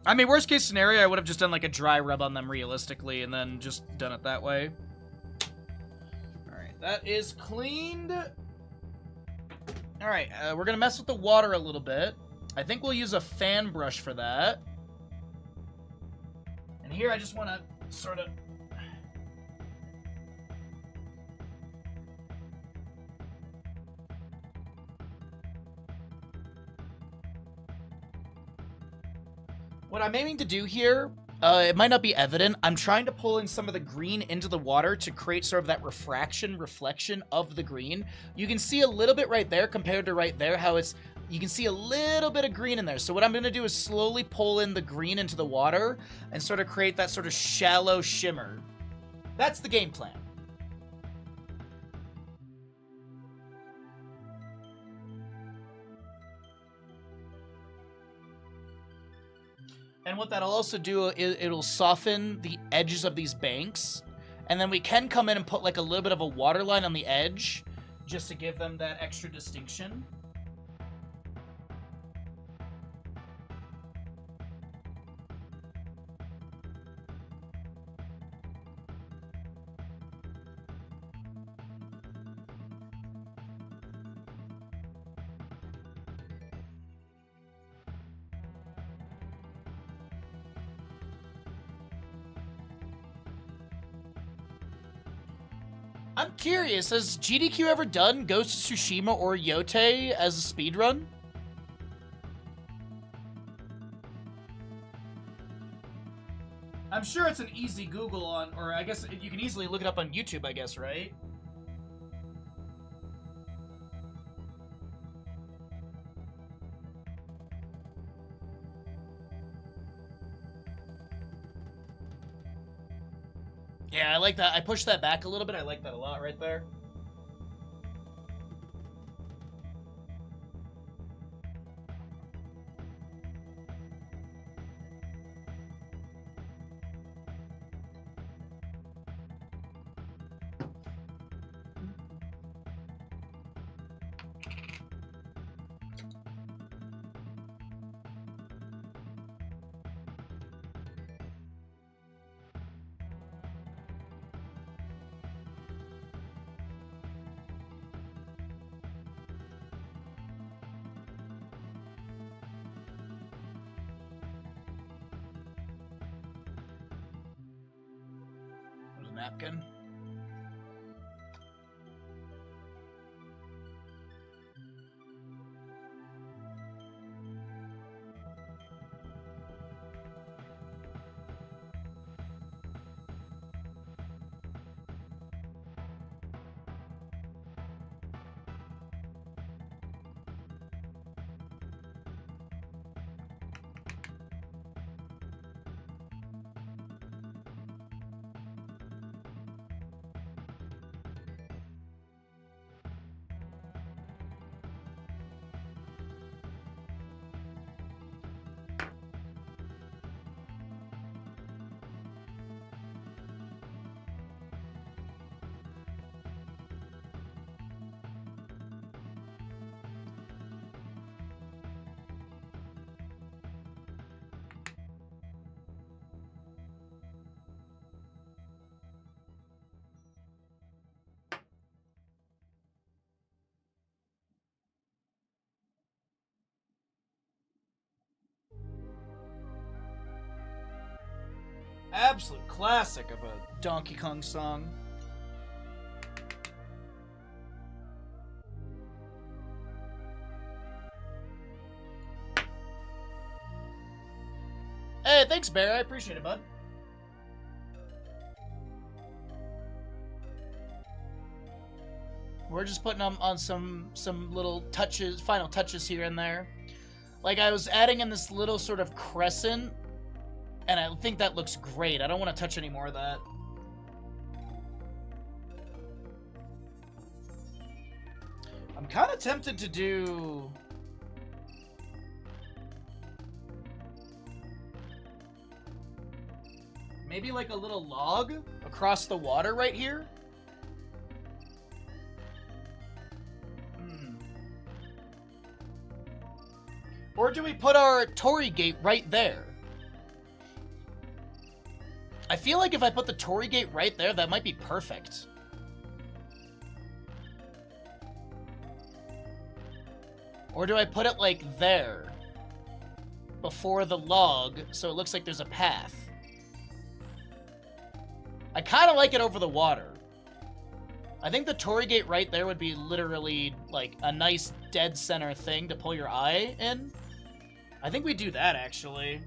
I mean, worst case scenario, I would have just done like a dry rub on them realistically and then just done it that way. Alright, that is cleaned. Alright, we're going to mess with the water a little bit. I think we'll use a fan brush for that. And here I just want to sort of... What I'm aiming to do here, it might not be evident, I'm trying to pull in some of the green into the water to create sort of that reflection of the green. You can see a little bit right there compared to right there, how you can see a little bit of green in there. So what I'm going to do is slowly pull in the green into the water and sort of create that sort of shallow shimmer. That's the game plan. And what that'll also do is it'll soften the edges of these banks. And then we can come in and put like a little bit of a water line on the edge just to give them that extra distinction. I'm curious, has GDQ ever done Ghost of Tsushima or Yōtei as a speedrun? I'm sure it's an easy Google on, or I guess you can easily look it up on YouTube, I guess, right? Yeah, I like that. I pushed that back a little bit. I like that a lot right there. Napkin. Absolute classic of a Donkey Kong song. Hey, thanks, Bear. I appreciate it, bud. We're just putting on some little touches, final touches here and there. Like, I was adding in this little sort of crescent, and I think that looks great. I don't want to touch any more of that. I'm kind of tempted to do... maybe like a little log across the water right here. Or do we put our Torii gate right there? I feel like if I put the Torii gate right there, that might be perfect. Or do I put it like there? Before the log, so it looks like there's a path. I kind of like it over the water. I think the Torii gate right there would be literally like a nice dead center thing to pull your eye in. I think we do that, actually.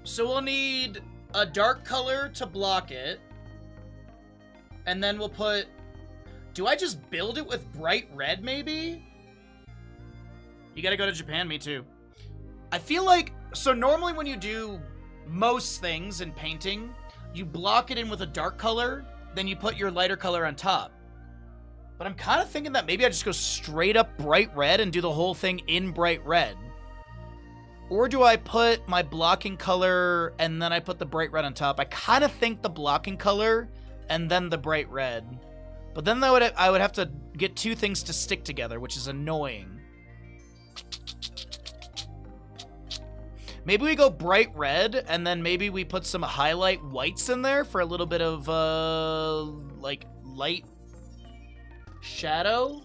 So we'll need a dark color to block it. And then we'll put... do I just build it with bright red, maybe? You gotta go to Japan, me too. I feel like... so normally when you do most things in painting, you block it in with a dark color, then you put your lighter color on top. But I'm kind of thinking that maybe I just go straight up bright red and do the whole thing in bright red. Or do I put my blocking color and then I put the bright red on top? I kind of think the blocking color and then the bright red. But then I would have to get two things to stick together, which is annoying. Maybe we go bright red and then maybe we put some highlight whites in there for a little bit of, like, light shadow.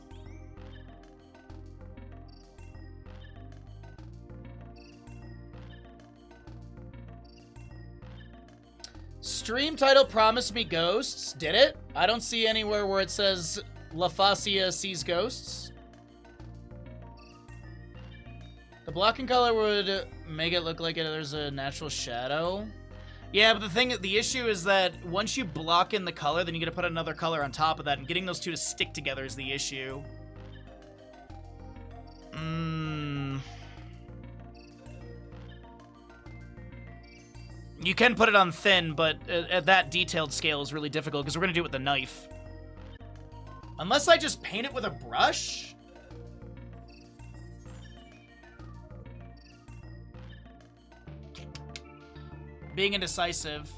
Stream title Promise Me Ghosts. Did it? I don't see anywhere where it says La Fascia sees ghosts. The blocking color would make it look like there's a natural shadow. Yeah, but the issue is that once you block in the color, then you gotta put another color on top of that, and getting those two to stick together is the issue. You can put it on thin, but at that detailed scale is really difficult, because we're gonna do it with the knife. Unless I just paint it with a brush? Being indecisive.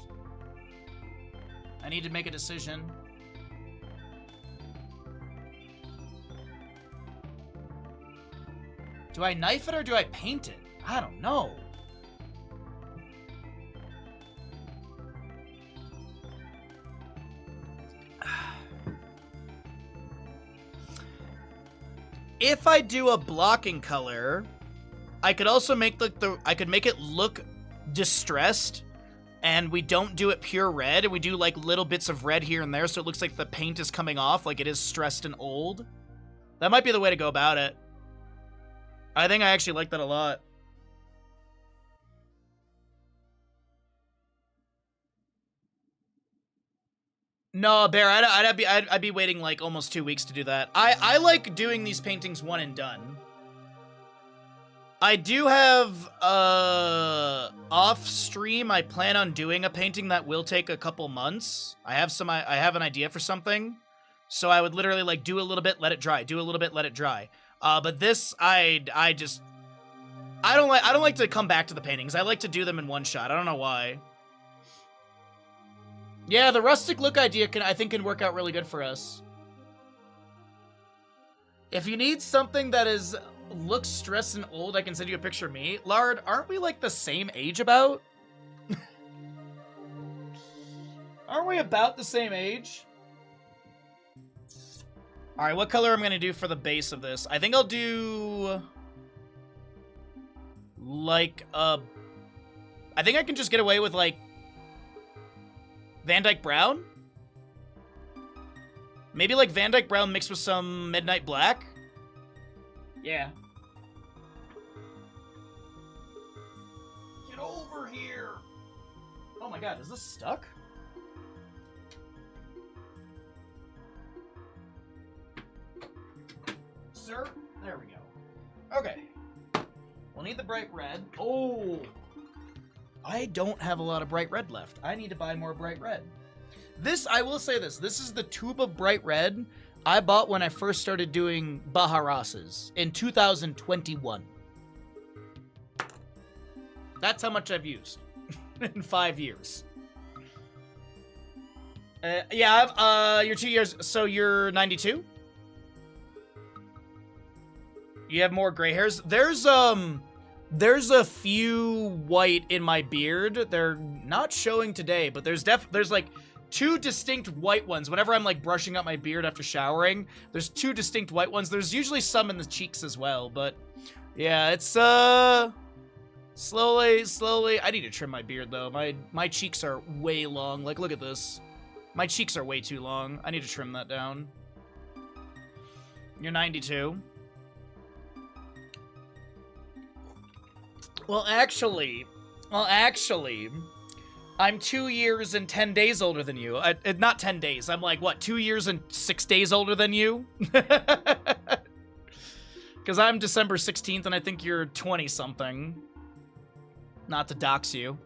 I need to make a decision. Do I knife it or do I paint it? I don't know. If I do a blocking color, I could also make I could make it look distressed, and we don't do it pure red, and we do like little bits of red here and there, so it looks like the paint is coming off, like it is stressed and old. That might be the way to go about it. I think I actually like that a lot. No, Bear, I'd be waiting like almost 2 weeks to do that. I like doing these paintings one and done. I do have, off stream, I plan on doing a painting that will take a couple months. I have an idea for something. So I would literally, like, do a little bit, let it dry. Do a little bit, let it dry. But this, I don't like to come back to the paintings. I like to do them in one shot. I don't know why. Yeah, the rustic look idea I think can work out really good for us. If you need something that looks stressed and old, I can send you a picture of me. Lard, aren't we like the same age about? Aren't we about the same age? Alright, what color I'm gonna do for the base of this? I think I'll do like I think I can just get away with like Van Dyke Brown? Maybe like Van Dyke Brown mixed with some Midnight Black? Yeah. Get over here! Oh my god, is this stuck? Sir? There we go. Okay. We'll need the bright red. Oh! I don't have a lot of bright red left. I need to buy more bright red. This, I will say this. This is the tube of bright red I bought when I first started doing BahaRosses in 2021. That's how much I've used in 5 years. Yeah, you're 2 years, so you're 92? You have more gray hairs? There's a few white in my beard. They're not showing today, but there's like 2 distinct white ones. Whenever I'm like brushing up my beard after showering, there's 2 distinct white ones. There's usually some in the cheeks as well, but yeah, it's slowly. I need to trim my beard though. My cheeks are way long. Like, look at this. My cheeks are way too long. I need to trim that down. You're 92. Well, actually, I'm 2 years and 10 days older than you. Not 10 days. I'm like, what, 2 years and 6 days older than you? Because I'm December 16th, and I think you're 20-something. Not to dox you.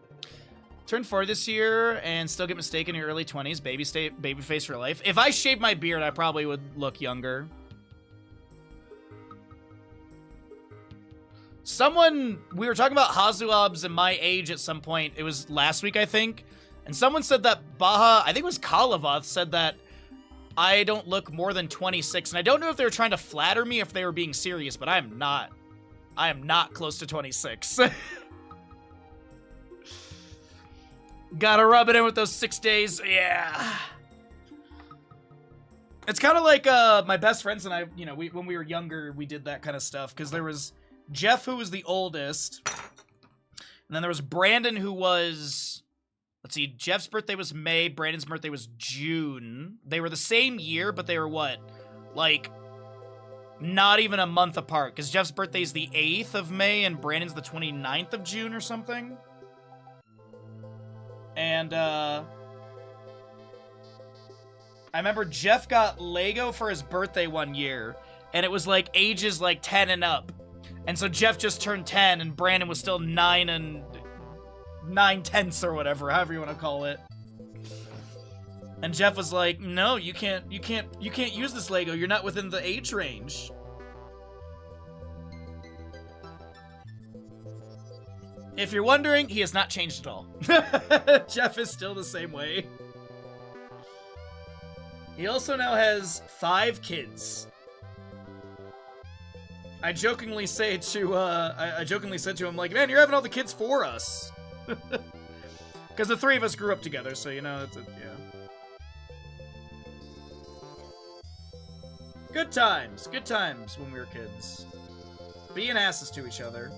Turned 4 this year, and still get mistaken in your early 20s. Baby face for life. If I shaved my beard, I probably would look younger. We were talking about Hazuabs and my age at some point. It was last week, I think. And someone said that I think it was Kalavoth, said that I don't look more than 26. And I don't know if they were trying to flatter me, if they were being serious, but I am not close to 26. Gotta rub it in with those 6 days. Yeah. It's kind of like my best friends and I, you know, when we were younger, we did that kind of stuff. Because there was Jeff, who was the oldest. And then there was Brandon, who was Let's see, Jeff's birthday was May, Brandon's birthday was June. They were the same year, but they were what? Like, not even a month apart, because Jeff's birthday is the 8th of May and Brandon's the 29th of June or something. And, I remember Jeff got Lego for his birthday one year, and it was like ages like 10 and up. And so Jeff just turned 10, and Brandon was still 9 and 9/10 or whatever, however you want to call it. And Jeff was like, "No, you can't use this Lego. You're not within the age range." If you're wondering, he has not changed at all. Jeff is still the same way. He also now has 5 kids. I jokingly said to him, like, "Man, you're having all the kids for us." Because the 3 of us grew up together, so, you know, yeah. Good times when we were kids. Being asses to each other.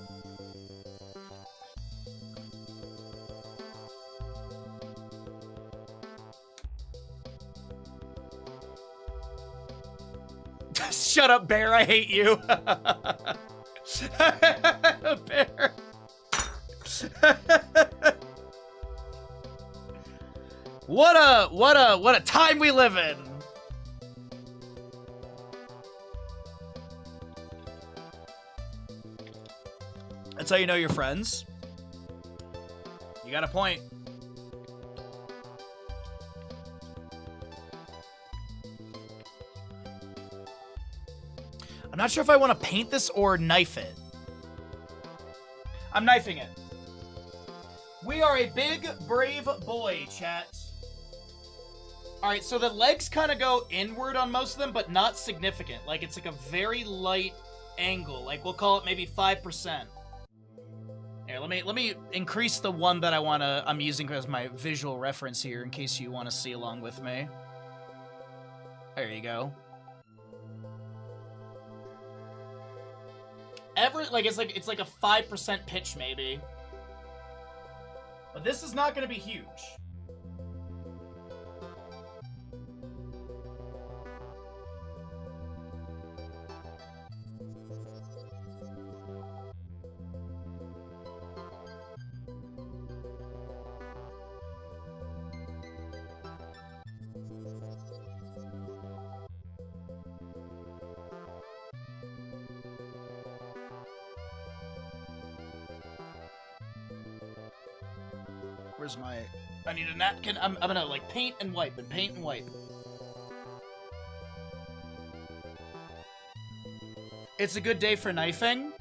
Shut up, Bear, I hate you. Bear. What a time we live in. That's how you know you're friends. You got a point. I'm not sure if I want to paint this or knife it. I'm knifing it. We are a big, brave boy, chat. Alright, so the legs kind of go inward on most of them, but not significant. Like, it's like a very light angle. Like, we'll call it maybe 5%. Here, let me increase the one that I'm using as my visual reference here, in case you want to see along with me. There you go. It's like a 5% pitch, maybe. But this is not going to be huge. Where's my... I need a napkin. I'm gonna, like, paint and wipe and paint and wipe. It's a good day for knifing.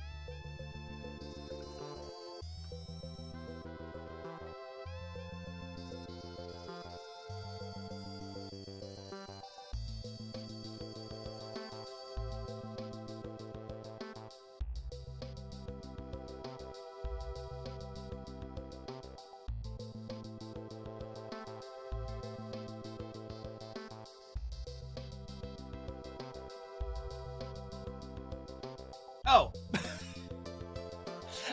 Oh.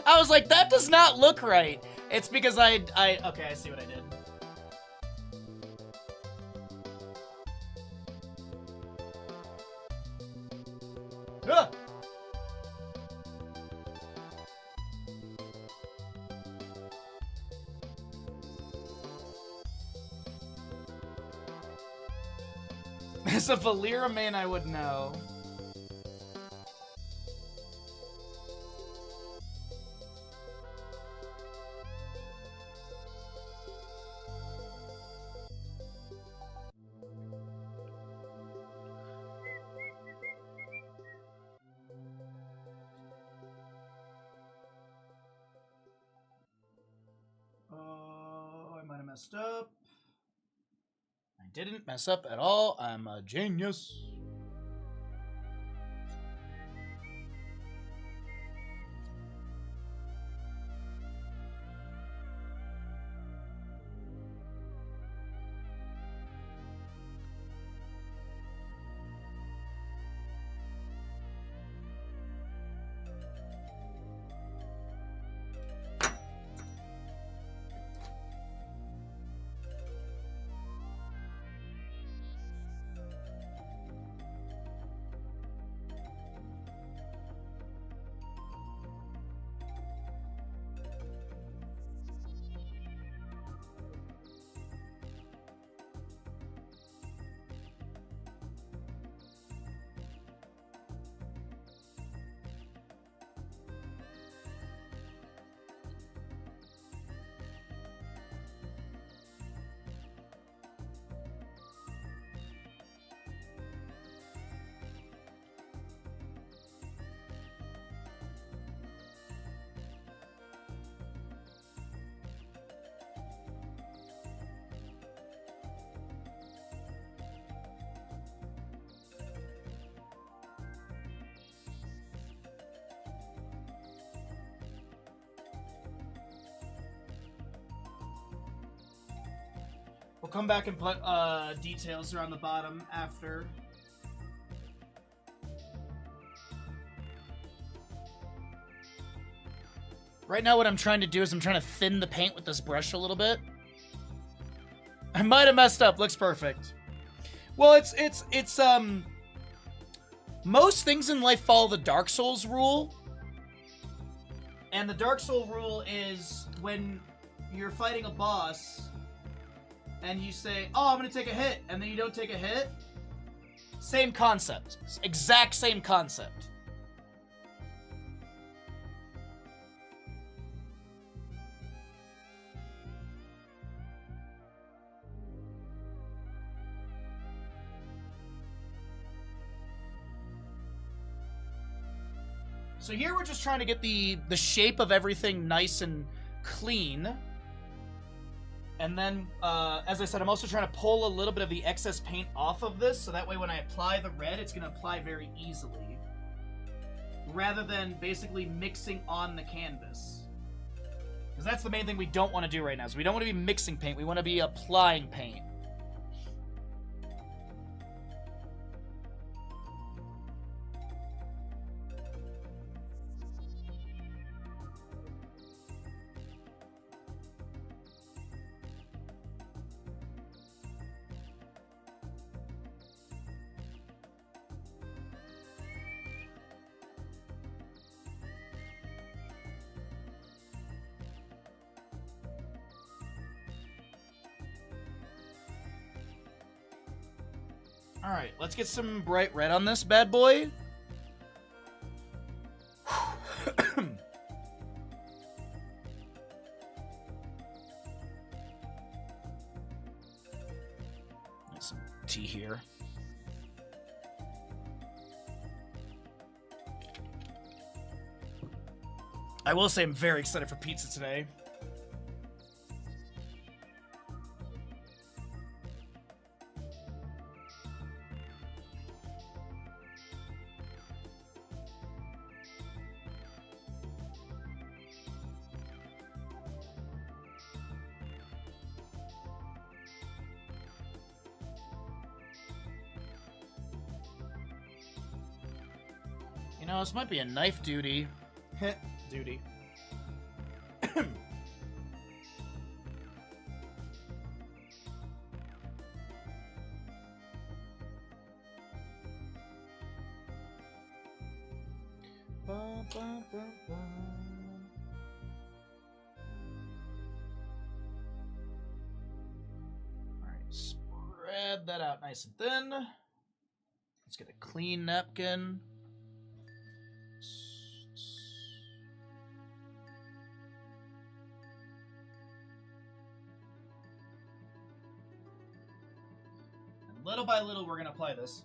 I was like, that does not look right. It's because okay, I see what I did. Ah! As a Valera man, I would know. I might have messed up. I didn't mess up at all. I'm a genius. We'll come back and put details around the bottom after. Right now what I'm trying to do is I'm trying to thin the paint with this brush a little bit. I might have messed up. Looks perfect. Well, it's most things in life follow the Dark Souls rule. And the Dark Soul rule is when you're fighting a boss and you say, "Oh, I'm going to take a hit," and then you don't take a hit. Same concept. Exact same concept. So here we're just trying to get the shape of everything nice and clean. And then, as I said, I'm also trying to pull a little bit of the excess paint off of this, so that way when I apply the red, it's going to apply very easily. Rather than basically mixing on the canvas. Because that's the main thing we don't want to do right now. So we don't want to be mixing paint, we want to be applying paint. Alright, let's get some bright red on this bad boy. Some tea here. I will say I'm very excited for pizza today. You know, this might be a knife duty. Duty. Alright, spread that out nice and thin. Let's get a clean napkin. And little by little, we're going to apply this.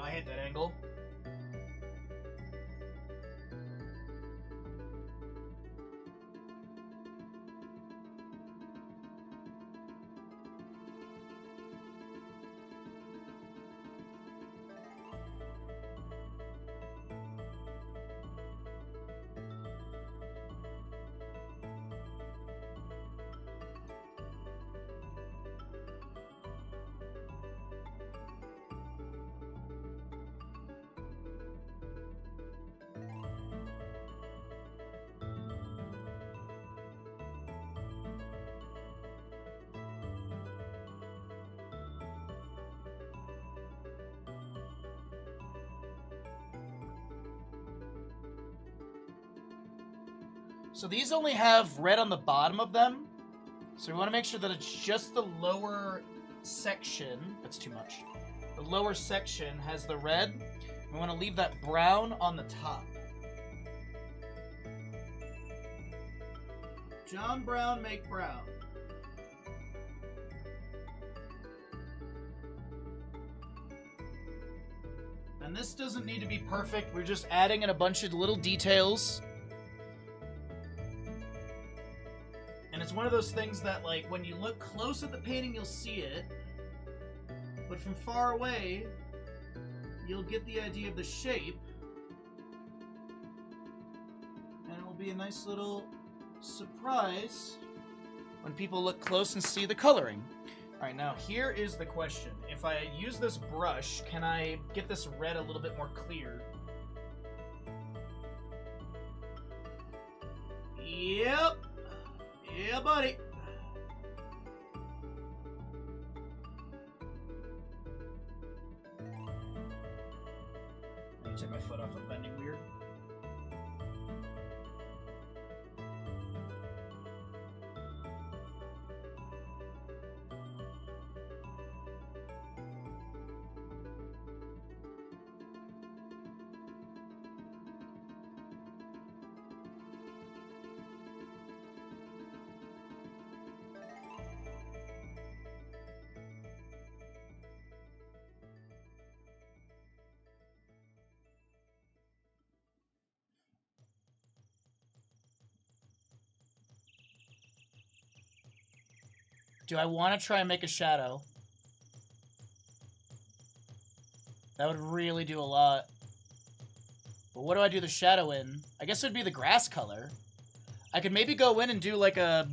I hate that angle. So these only have red on the bottom of them. So we want to make sure that it's just the lower section. That's too much. The lower section has the red. We want to leave that brown on the top. John Brown, make brown. And this doesn't need to be perfect. We're just adding in a bunch of little details. And it's one of those things that, like, when you look close at the painting, you'll see it. But from far away, you'll get the idea of the shape. And it will be a nice little surprise when people look close and see the coloring. Alright, now here is the question. If I use this brush, can I get this red a little bit more clear? Yep. Yeah, buddy. Let me take my foot off of bending weird. Do I want to try and make a shadow? That would really do a lot. But what do I do the shadow in? I guess it would be the grass color. I could maybe go in and do like a...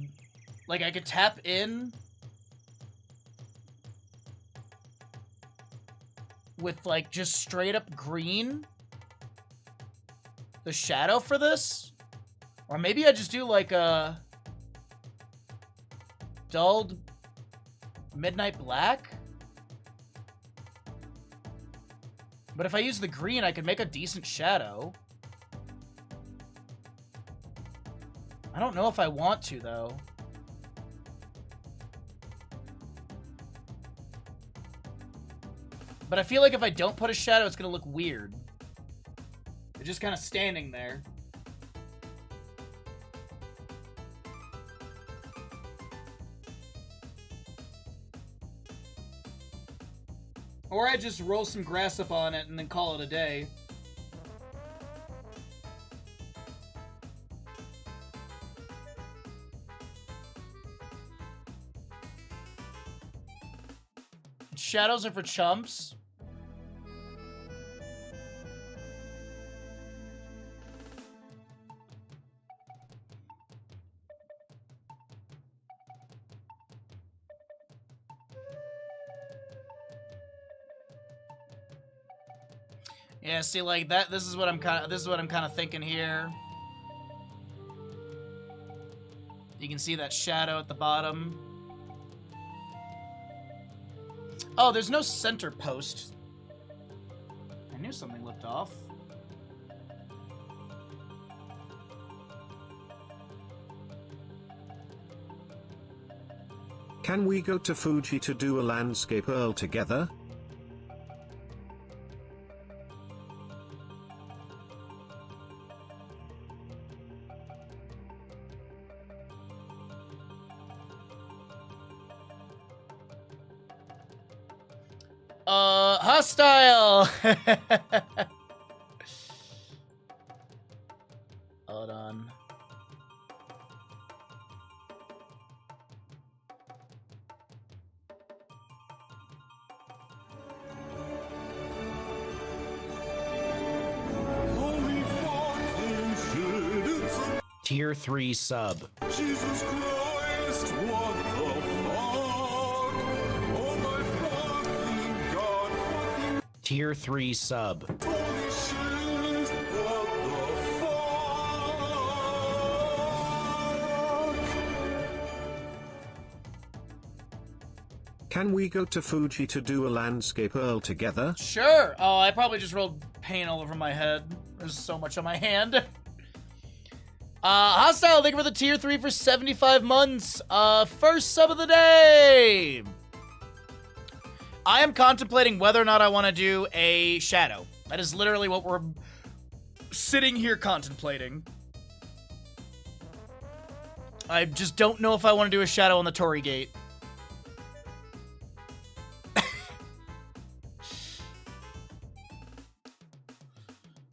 Like I could tap in with like just straight up green. The shadow for this? Or maybe I just do like a... dulled midnight black? But if I use the green, I could make a decent shadow. I don't know if I want to, though. But I feel like if I don't put a shadow, it's gonna look weird. They're just kind of standing there. Or I just roll some grass up on it and then call it a day. Shadows are for chumps. Yeah, see, like that. This is what I'm kind of thinking here. You can see that shadow at the bottom. Oh, there's no center post. I knew something looked off. Can we go to Fuji to do a landscape Earl together? Hostile! Hold on. Tier 3 sub. Jesus Christ, what the fuck? Oh my fucking god, fucking Tier 3 sub. holy shit, what the fuck? Can we go to Fuji to do a landscape Earl together? Sure. Oh, I probably just rolled paint all over my head. There's so much on my hand. Hostile, thank you for the tier 3 for 75 months. First sub of the day. I am contemplating whether or not I want to do a shadow. That is literally what we're sitting here contemplating. I just don't know if I want to do a shadow on the Torii Gate.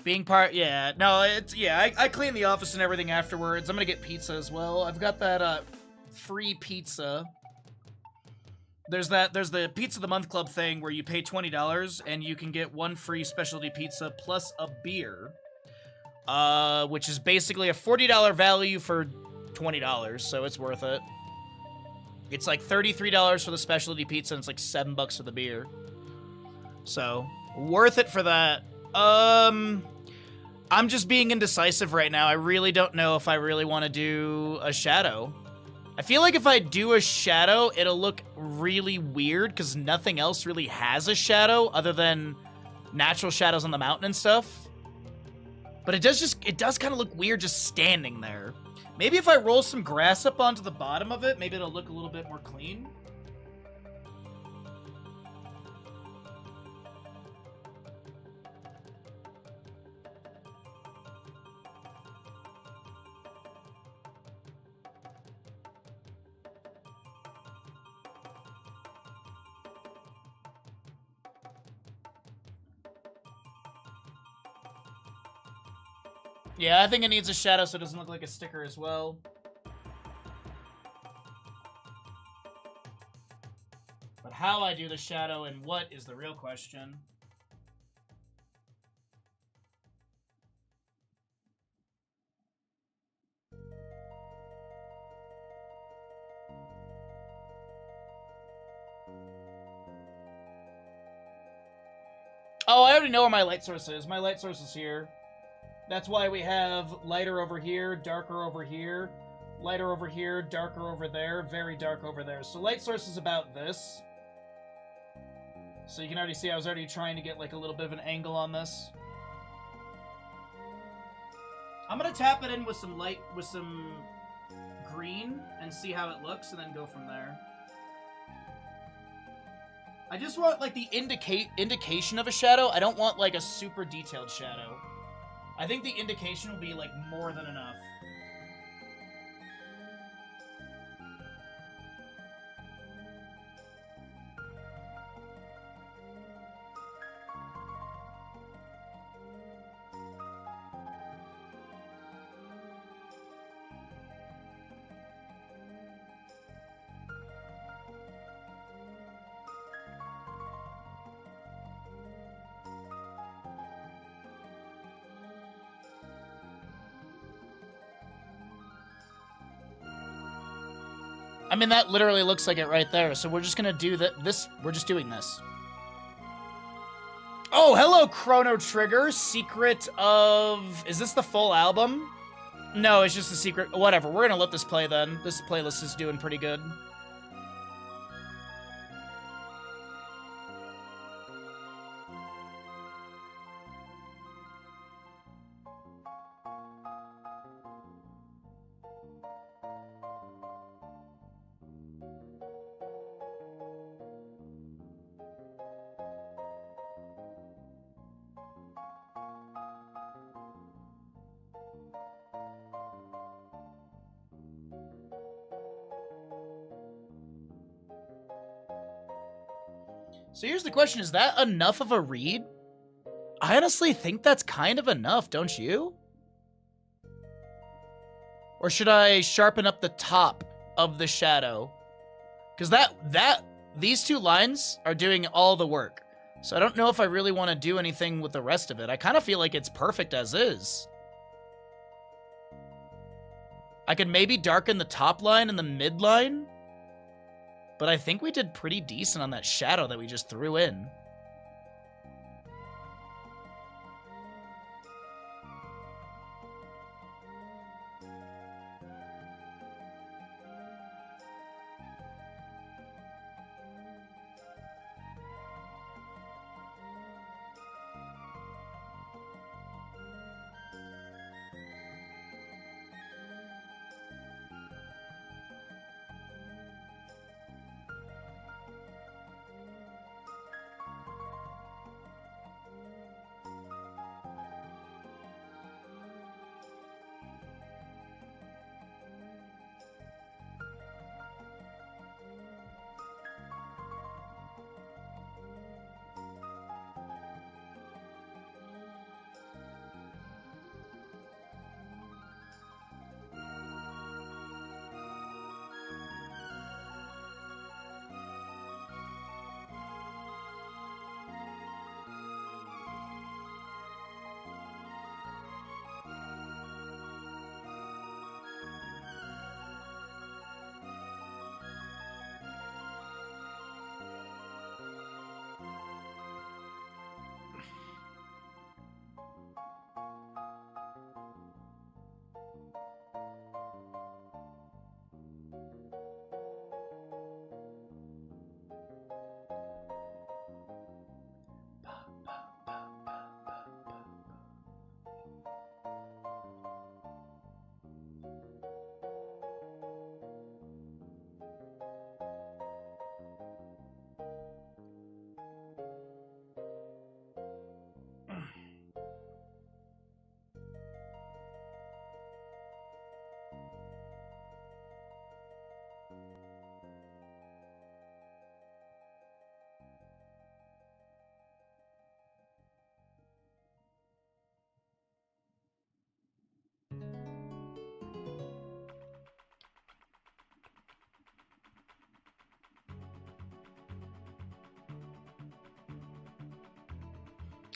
Being part, yeah, no, it's, yeah, I clean the office and everything afterwards. I'm gonna get pizza as well. I've got that, free pizza. There's the Pizza of the Month Club thing where you pay $20 and you can get one free specialty pizza plus a beer. Which is basically a $40 value for $20, so it's worth it. It's like $33 for the specialty pizza and it's like $7 for the beer. So, worth it for that. I'm just being indecisive right now. I really don't know if I really want to do a shadow. I feel like if I do a shadow, it'll look really weird because nothing else really has a shadow other than natural shadows on the mountain and stuff. But it does kind of look weird just standing there. Maybe if I roll some grass up onto the bottom of it, maybe it'll look a little bit more clean. Yeah, I think it needs a shadow so it doesn't look like a sticker as well. But how I do the shadow and what is the real question. Oh, I already know where my light source is. My light source is here. That's why we have lighter over here, darker over here, lighter over here, darker over there, very dark over there. So light source is about this. So you can already see I was already trying to get like a little bit of an angle on this. I'm gonna tap it in with some light, with some green and see how it looks and then go from there. I just want like the indication of a shadow. I don't want like a super detailed shadow. I think the indication will be, like, more than enough. I mean, that literally looks like it right there. So we're just gonna do this. We're just doing this. Oh, hello, Chrono Trigger. Secret of... Is this the full album? No, it's just the secret. Whatever. We're gonna let this play then. This playlist is doing pretty good. So here's the question, is that enough of a read? I honestly think that's kind of enough, don't you? Or should I sharpen up the top of the shadow? Because these two lines are doing all the work. So I don't know if I really want to do anything with the rest of it. I kind of feel like it's perfect as is. I could maybe darken the top line and the mid line. But I think we did pretty decent on that shadow that we just threw in.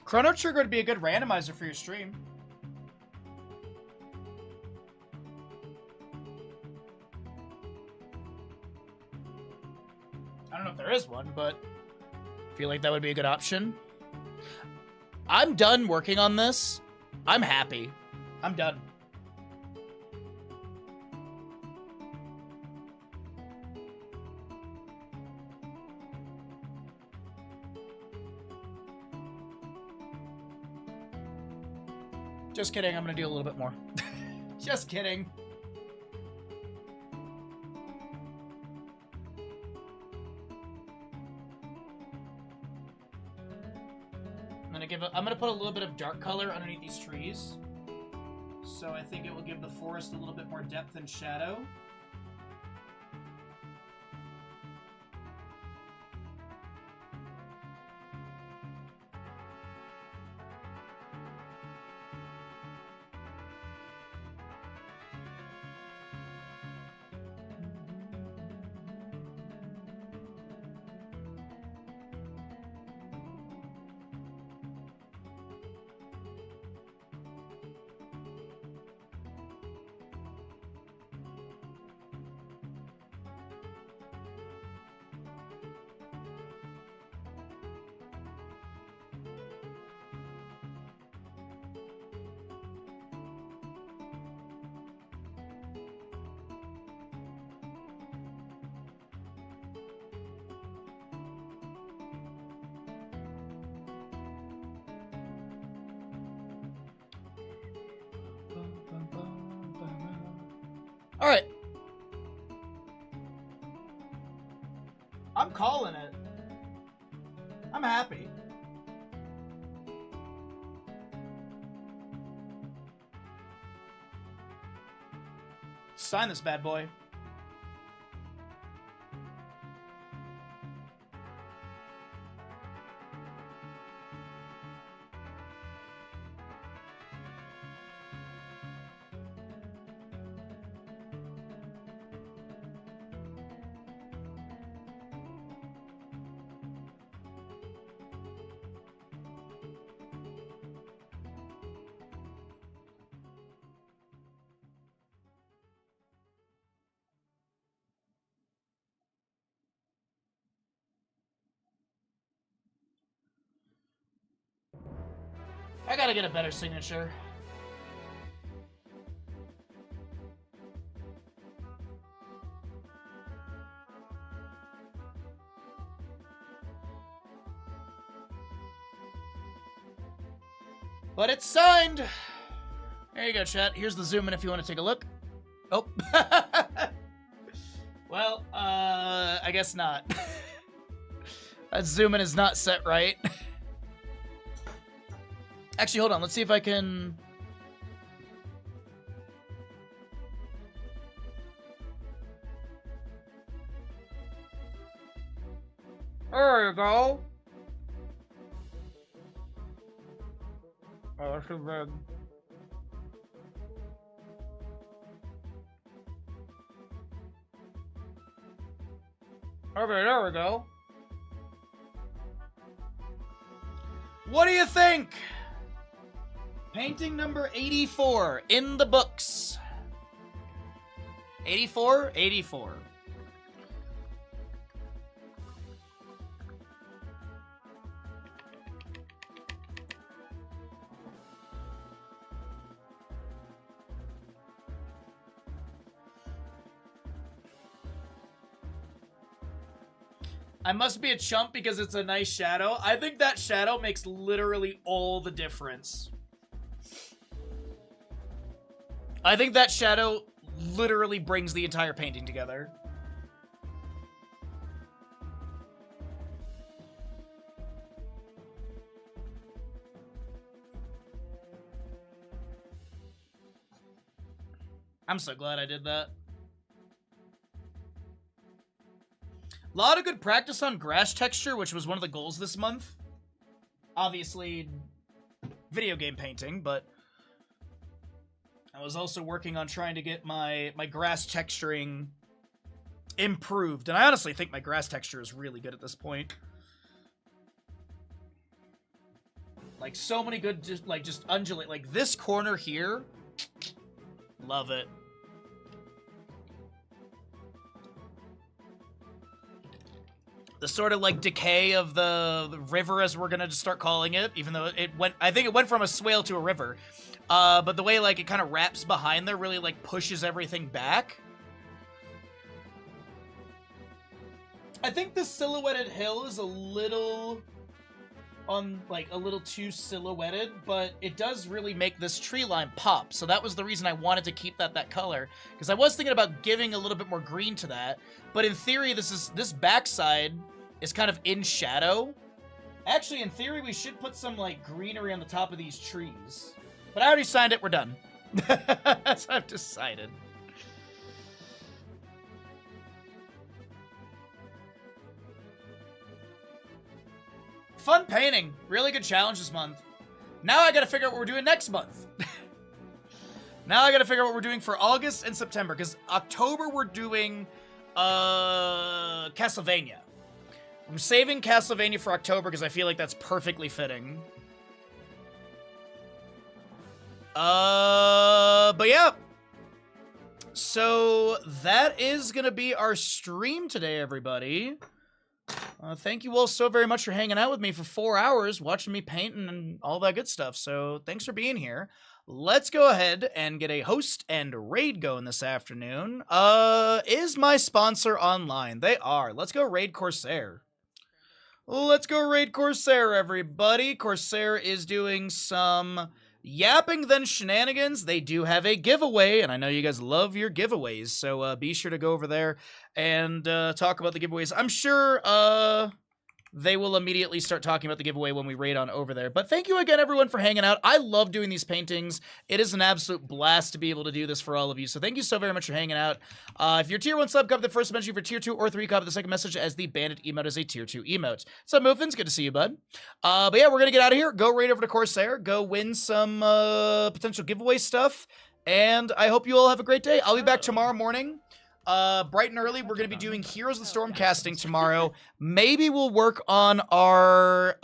Chrono Trigger would be a good randomizer for your stream. I don't know if there is one, but I feel like that would be a good option. I'm done working on this. I'm happy. I'm done. Just kidding, I'm gonna do a little bit more. Just kidding. I'm gonna put a little bit of dark color underneath these trees. So I think it will give the forest a little bit more depth and shadow. All right. I'm calling it. I'm happy. Sign this bad boy. I gotta get a better signature. But it's signed! There you go, chat. Here's the zoom in if you want to take a look. Oh. Well, I guess not. That zoom in is not set right. Actually, hold on. Let's see if I can... There you go. Oh, that's too big. Okay, there we go. What do you think? Painting number 84 in the books. 84? 84. I must be a chump because it's a nice shadow. I think that shadow makes literally all the difference. I think that shadow literally brings the entire painting together. I'm so glad I did that. A lot of good practice on grass texture, which was one of the goals this month. Obviously, video game painting, but I was also working on trying to get my grass texturing improved. And I honestly think my grass texture is really good at this point. Like, so many good, just undulate. Like, this corner here, love it. The sort of, like, decay of the river, as we're gonna just start calling it, even though I think it went from a swale to a river. But the way, like, it kind of wraps behind there really, like, pushes everything back. I think the silhouetted hill is a little a little too silhouetted, but it does really make this tree line pop. So that was the reason I wanted to keep that color, because I was thinking about giving a little bit more green to that. But in theory, this backside is kind of in shadow. Actually, in theory, we should put some like greenery on the top of these trees. But I already signed it. We're done. That's what I've decided. Fun painting. Really good challenge this month. Now I gotta figure out what we're doing next month. Now I gotta figure out what we're doing for August and September, because October we're doing Castlevania. I'm saving Castlevania for October because I feel like that's perfectly fitting. But yeah. So that is gonna be our stream today, everybody. Thank you all so very much for hanging out with me for 4 hours, watching me paint and all that good stuff. So thanks for being here. Let's go ahead and get a host and raid going this afternoon. Is my sponsor online? They are. Let's go raid Corsair. Let's go raid Corsair, everybody. Corsair is doing some yapping then shenanigans. They do have a giveaway, and I know you guys love your giveaways, so be sure to go over there and talk about the giveaways. I'm sure they will immediately start talking about the giveaway when we raid on over there. But thank you again, everyone, for hanging out. I love doing these paintings. It is an absolute blast to be able to do this for all of you. So thank you so very much for hanging out. If you're tier 1 sub, copy the first message. If you're tier 2 or 3, copy the second message, as the bandit emote is a tier 2 emote. What's up, Muffins? Good to see you, bud. But yeah, we're going to get out of here. Go raid over to Corsair. Go win some potential giveaway stuff. And I hope you all have a great day. I'll be back tomorrow morning. Bright and early, we're going to be doing Heroes of the Storm casting tomorrow. Maybe we'll work on our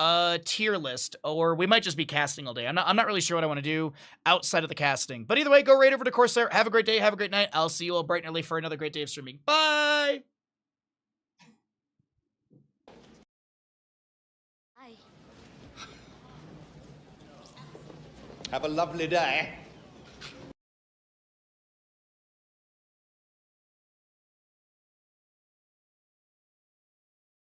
tier list, or we might just be casting all day. I'm not really sure what I want to do outside of the casting. But either way, go right over to Corsair. Have a great day. Have a great night. I'll see you all bright and early for another great day of streaming. Bye! Have a lovely day.